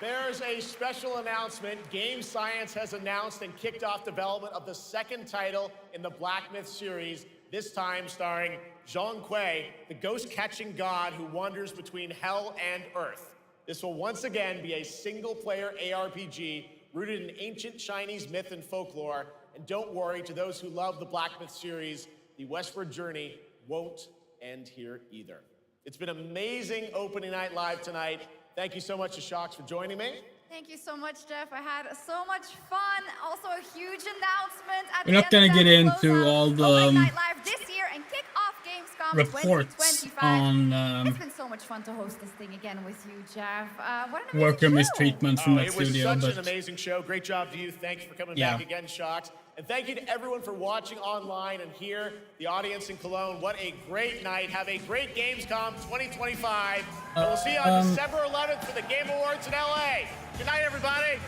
There's a special announcement. Game Science has announced and kicked off development of the second title in the Black Myth series, this time starring Zhong Kui, the ghost-catching god who wanders between hell and earth. This will once again be a single-player ARPG rooted in ancient Chinese myth and folklore. And don't worry, to those who love the Black Myth series, the westward journey won't end here either. It's been amazing opening night live tonight. Thank you so much to Shox for joining me. Thank you so much, Jeff. I had so much fun. Also, a huge announcement at We're not gonna get into all the Night Live this year and kick off Gamescom reports 2025. on It's been so much fun to host this thing again with you, Jeff. What an amazing worker show. mistreatment from that It was studio. such But an amazing show. Great job to you. Thanks for coming back again, Shox. And thank you to everyone for watching online and here, the audience in Cologne. What a great night. Have a great Gamescom 2025. And we'll see you on December 11th for the Game Awards in LA. Good night, everybody.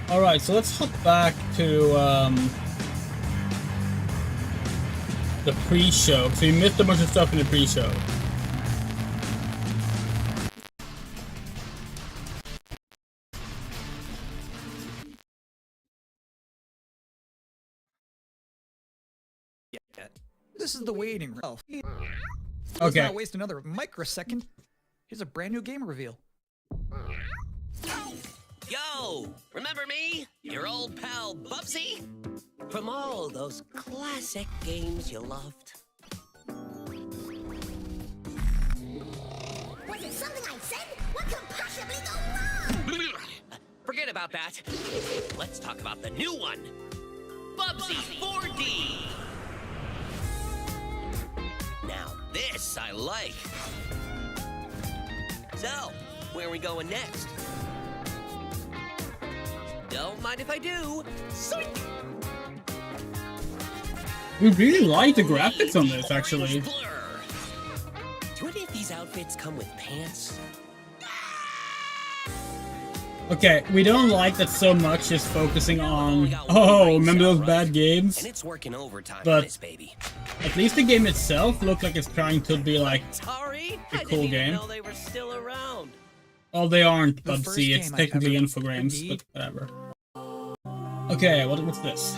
all right, so let's hop back to the pre-show. So you missed a bunch of stuff in the pre-show. This is the waiting room. Let's Okay. not waste another microsecond. Here's a brand new game reveal. Yo, remember me? Your old pal Bubsy? From all those classic games you loved. Was it something I said? What could possibly go wrong? Forget about that. Let's talk about the new one. Bubsy 4D. Now this I like. So, where are we going next? Don't mind if I do. Zoink! We really like the graphics on this, actually. Do any of these outfits come with pants? Okay, we don't like that so much is focusing on, oh, remember those bad games? And it's working overtime on But this baby. at least the game itself looked like it's trying to be like Sorry, a I cool didn't even game. know they were still around. Oh, they aren't, The but first see, it's game I technically ever Infogrames, played. but whatever. Okay, what's this?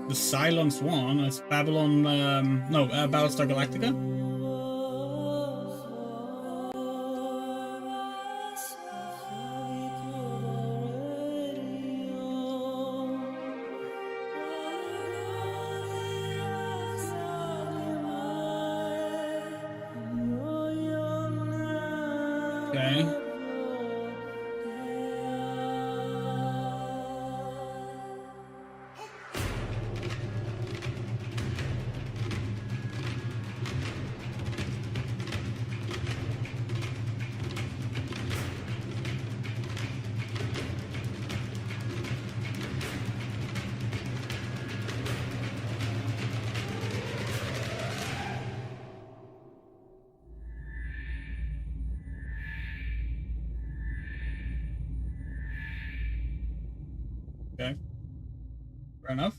The Silent Swan, it's Babylon, no, Battlestar Galactica? Okay. Okay. Fair enough.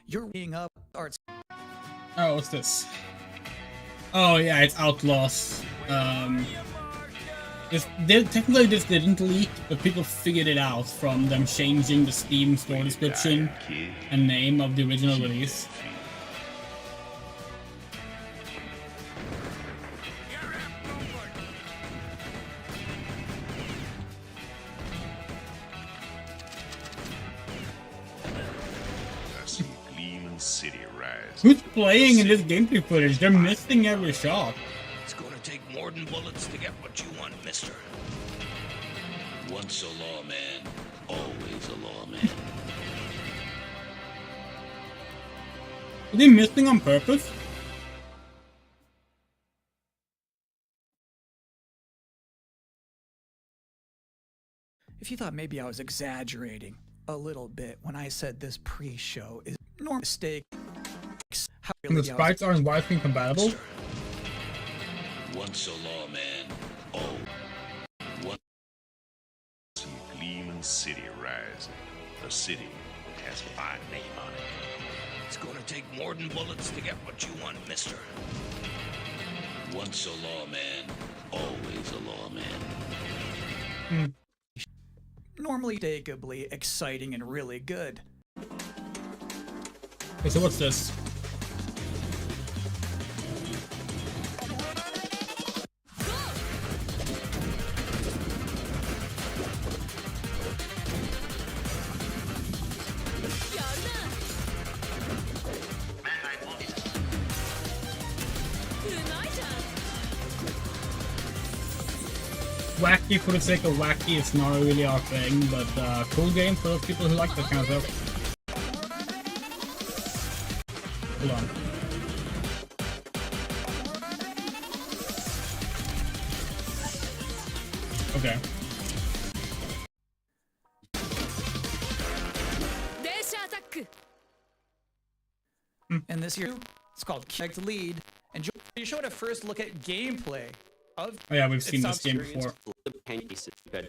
You're reading up arts. Oh, what's this? Oh yeah, it's Outlaws. Technically this didn't leak, but people figured it out from them changing the Steam store description and name of the original release. City rise. Who's playing in this gameplay footage? They're missing every shot. It's gonna take more than bullets to get what you want, mister. Once a lawman, always a lawman. Are they missing on purpose? If you thought maybe I was exaggerating a little bit when I said this pre-show is a normal mistake. How And the sprites aren't widescreen compatible? Once a lawman, See Gleeman City rise. The city has a fine name on it. it's gonna take more than bullets to get what you want, mister. Once a lawman, always a lawman. normally unmistakably exciting and really good. Okay, so what's this? Wacky for the sake of wacky, it's not really our thing, but cool game for those people who like that kind of stuff. Hold on. Okay. And this year, it's called Connect Lead, and you showed a first look at gameplay of. Oh yeah, we've its seen this game experience. before.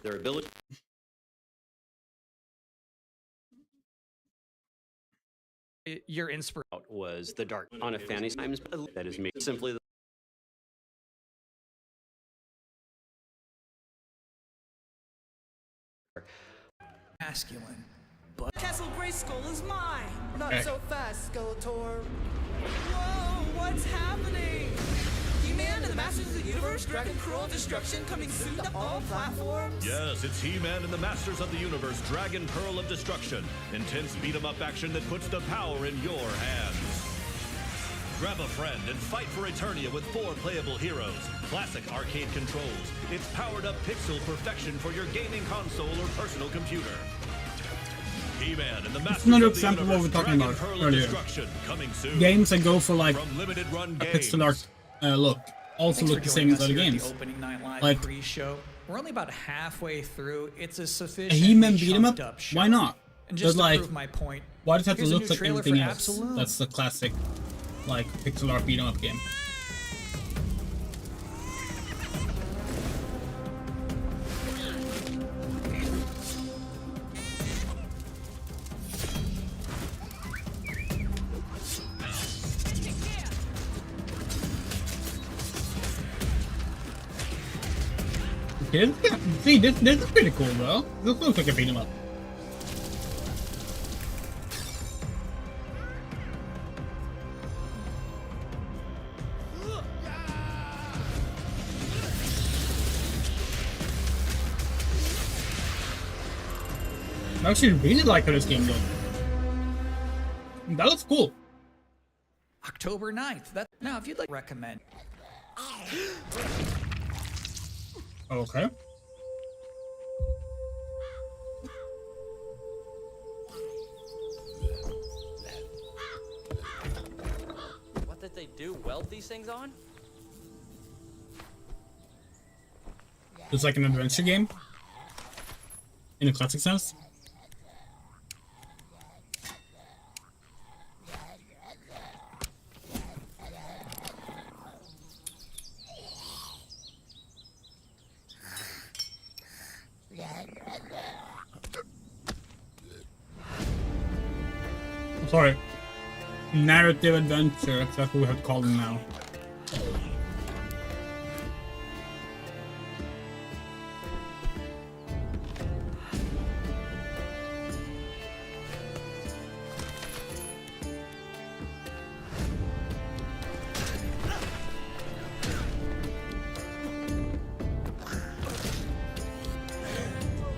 Their ability. Your inspiration Was the dark on a fantasy times that is made simply the masculine. Castle Grayskull is mine. Not Okay. so fast, Skeletor. Whoa, what's happening? He-Man and the Masters of the Universe, Dragon Pearl of Destruction coming soon to all platforms? Yes, it's He-Man and the Masters of the Universe, Dragon Pearl of Destruction. Intense beat-em-up action that puts the power in your hands. Grab a friend and fight for Eternia with 4 playable heroes. Classic arcade controls. It's powered-up pixel perfection for your gaming console or personal computer. He-Man and the It's Masters another of the example of what we Universe, were talking Dragon about Pearl of earlier. Destruction, coming soon. Games that go for like From limited run a games. pixel art look also Thanks look for the same joining as us other here at games. The opening night live Like pre-show. We're only about halfway through. It's a a sufficient He-Man beat 'em up. chunked show. Why not? And But just to like, prove my point, why does it have to here's a look new like trailer everything for else? Absolute. That's the classic like pixel art beat 'em up game. Yeah, see, this is pretty cool though. This looks like a beat 'em up. I actually really like how this game looks. That looks cool. October 9th. Now, if you'd like to recommend. Okay. What did they do? Weld these things on? It's like an adventure game. In a classic sense. Sorry. Narrative adventure, that's what we have to call them now.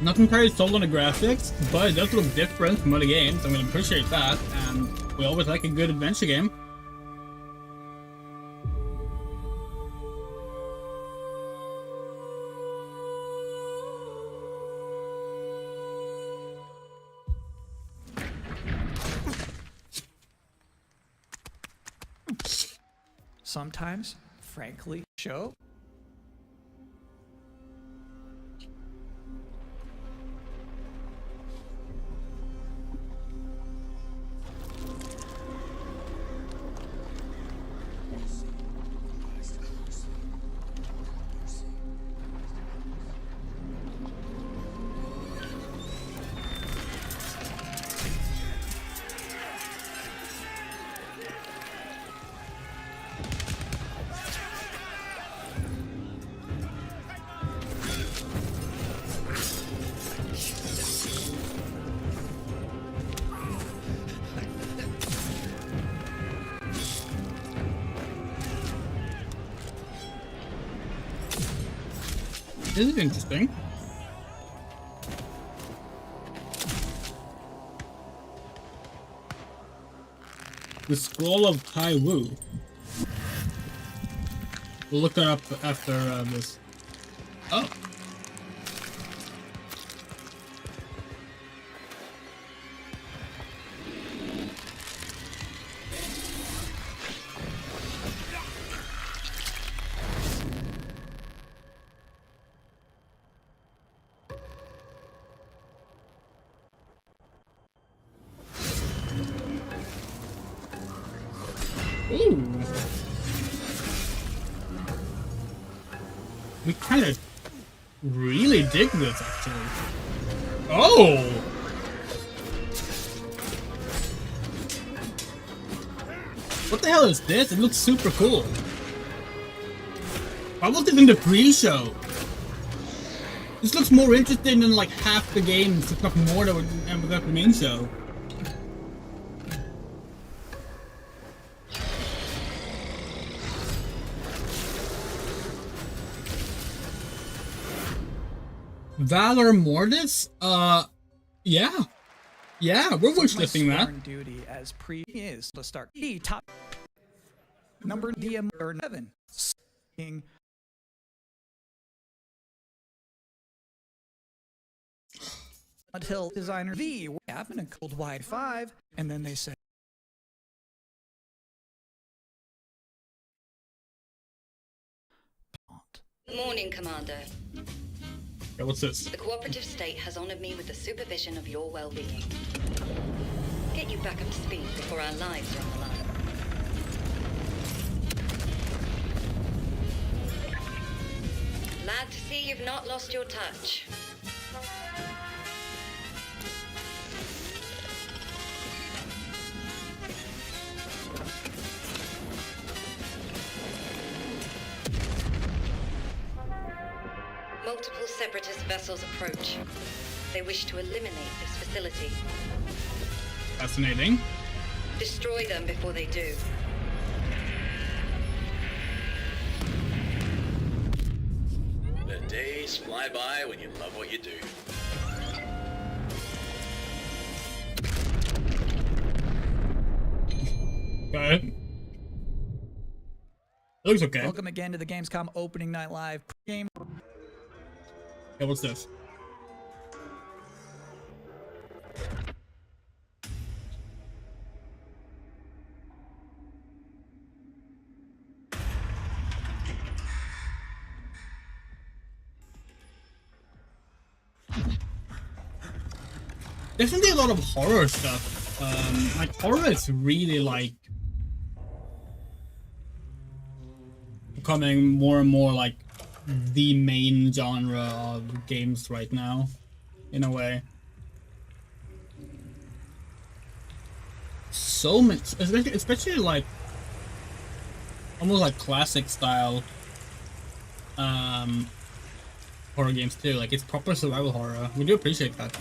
Not entirely sold on the graphics, but it does look different from other games. I'm gonna appreciate that, and we always like a good adventure game. Sometimes, frankly, show. This is interesting. The Scroll of Tai Wu. We'll look that up after this. Oh. Ooh. We kind of really dig this, actually. Oh! What the hell is this? It looks super cool. Why was it in the pre-show? This looks more interesting than like half the games, if not more, than the main show. Valor Mortis? Yeah. Yeah, we're wishlisting that. Duty as pre is to start the top number DM or 7. Until designer V happened a cold wide 5, and then they said Morning, Commander. Yeah, what's this? The cooperative state has honored me with the supervision of your well-being. Get you back up to speed before our lives are on the line. Glad to see you've not lost your touch. Multiple separatist vessels approach. They wish to eliminate this facility. Fascinating. Destroy them before they do. The days fly by when you love what you do. Okay. Looks okay. Welcome again to the Gamescom opening night live game. Yeah, what's this? Definitely a lot of horror stuff. Like horror is really like becoming more and more like the main genre of games right now, in a way. So much, especially like almost like classic style horror games too. Like it's proper survival horror. We do appreciate that.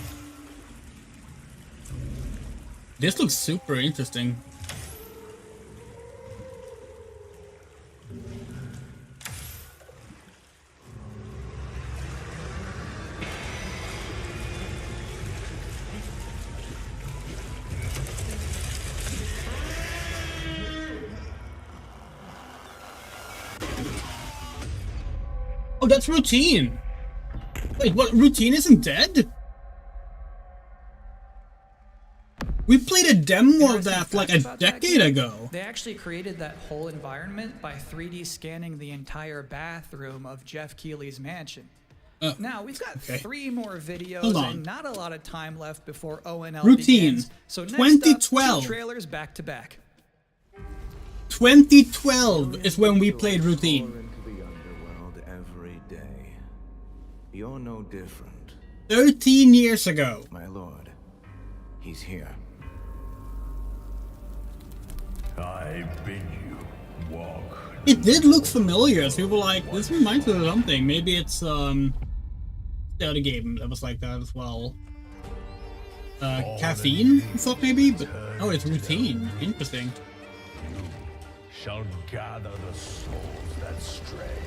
This looks super interesting. Oh, that's Routine. Wait, what? Routine isn't dead? We played a demo of that like a decade ago. They actually created that whole environment by 3D scanning the entire bathroom of Jeff Keighley's mansion. Now, we've got 3 more videos and not a lot of time left before ONL Routine. begins. So next 2012. up, 2 trailers back to back. 2012 is when we played Routine. Into the underworld every day. You're no different. 13 years ago. My lord, he's here. I bid you walk. It did look familiar, so people were like, this reminds me of something. Maybe it's the other game that was like that as well. Caffeine, I thought maybe, but oh, it's Routine. Interesting. Shall gather the souls that stray.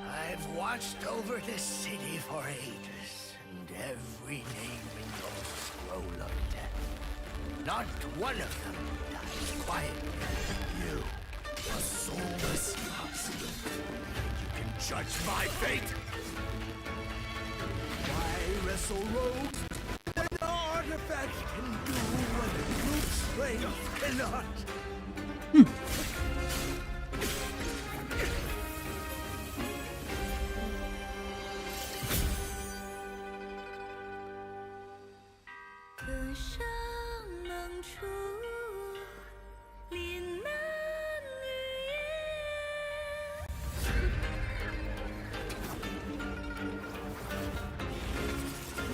I've watched over this city for ages, and every name in your scroll of death. Not one of them dies quietly. You, a soulless husk. You can judge my fate. Why wrestle rogues? An artifact can do what brute strength cannot.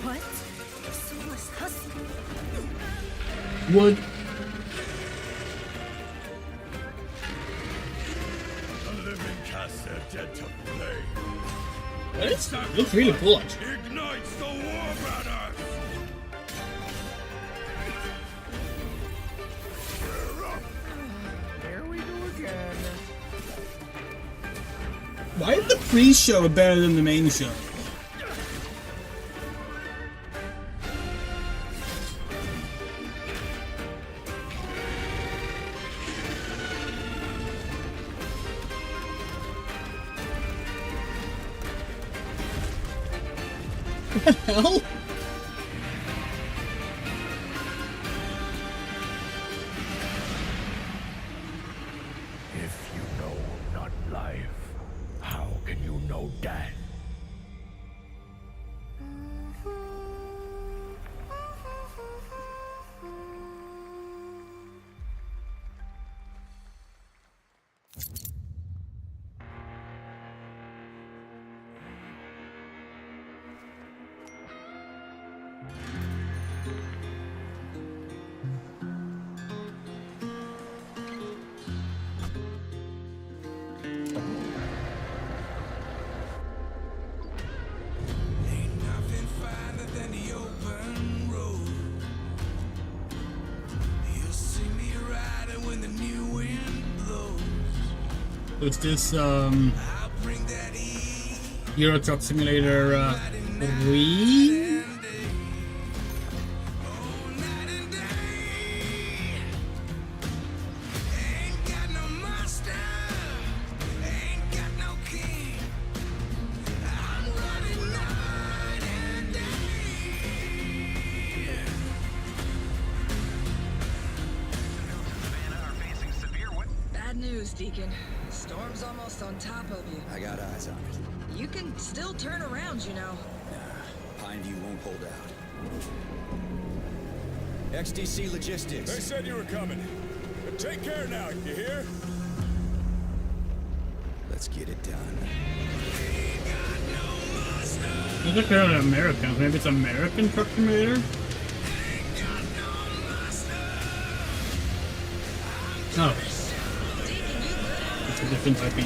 What? A soulless husk? Wood. The living cast their dead to flame. It looks really cool, actually. Ignites the war banners. Here we go again. Why is the pre-show better than the main show? What the hell? If you know not life, how can you know death? It's this Euro Truck Simulator 3. Bad news, Deacon. Storm's almost on top of you. I got eyes on it. You can still turn around, you know. Nah, Pineview won't hold out. XDC Logistics. They said you were coming. But take care now, you hear? Let's get it done. I think they're Americans. Maybe it's American Truck Simulator? No. It's a different IP.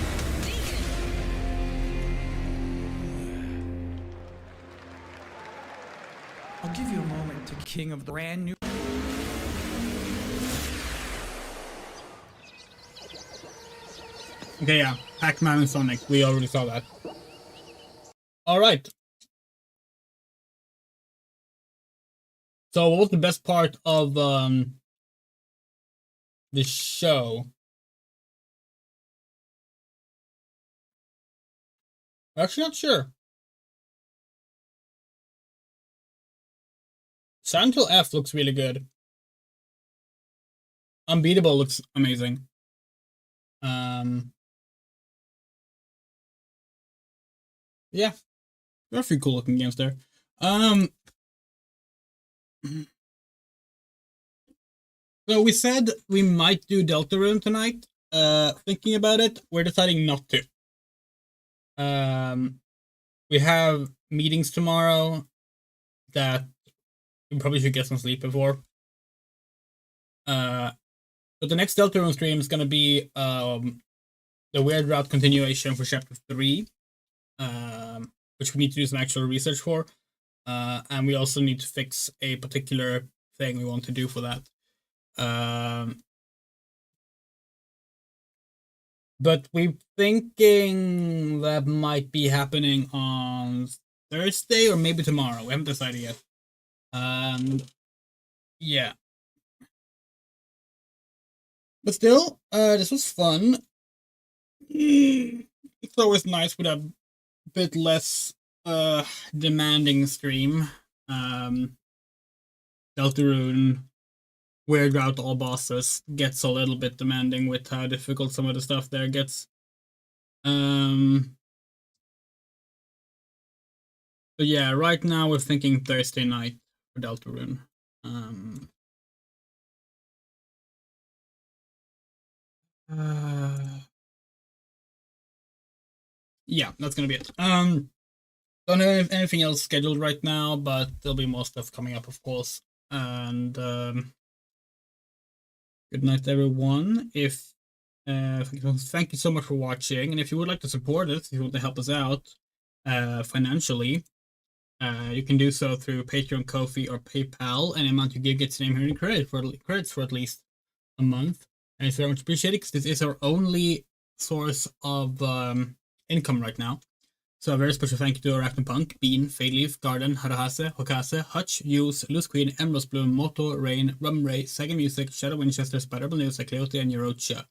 I'll give you a moment to King of the brand new. Okay, yeah. Pac-Man and Sonic. We already saw that. Alright. So what was the best part of the show? I'm actually not sure. Silent Hill F looks really good. Unbeatable looks amazing. Yeah. There are a few cool looking games there. So we said we might do Deltarune tonight. Thinking about it, we're deciding not to. We have meetings tomorrow that we probably should get some sleep before. But the next Deltarune stream is gonna be the Weird Route continuation for Chapter 3. Which we need to do some actual research for. And we also need to fix a particular thing we want to do for that. But we're thinking that might be happening on Thursday or maybe tomorrow. We haven't decided yet. Yeah. But still, this was fun. It's always nice with a bit less demanding stream. Deltarune, Weird Route All Bosses gets a little bit demanding with how difficult some of the stuff there gets. But yeah, right now we're thinking Thursday night for Deltarune. Yeah, that's gonna be it. Don't have anything else scheduled right now, but there'll be more stuff coming up, of course. And good night, everyone. If thank you so much for watching, and if you would like to support us, if you want to help us out financially, you can do so through Patreon, Ko-fi, or PayPal. Any amount you give gets your name here in credits for at least a month, and it's very much appreciated because this is our only source of income right now. So a very special thank you to Arachnopunk, Bean, Fadeleaf, Garden, Harahase, Hokase, Hutch, Hughes, Loose Queen, Emerald Bloom, Moto, Rain, Rum Ray, Sega Music, Shadow Winchester, Spider-Man News, Cleote, and Yorocha.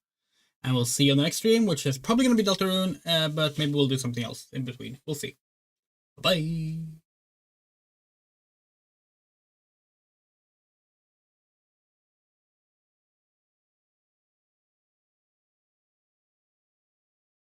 And we'll see you on the next stream, which is probably going to be Deltarune, but maybe we'll do something else in between. We'll see. Bye-bye!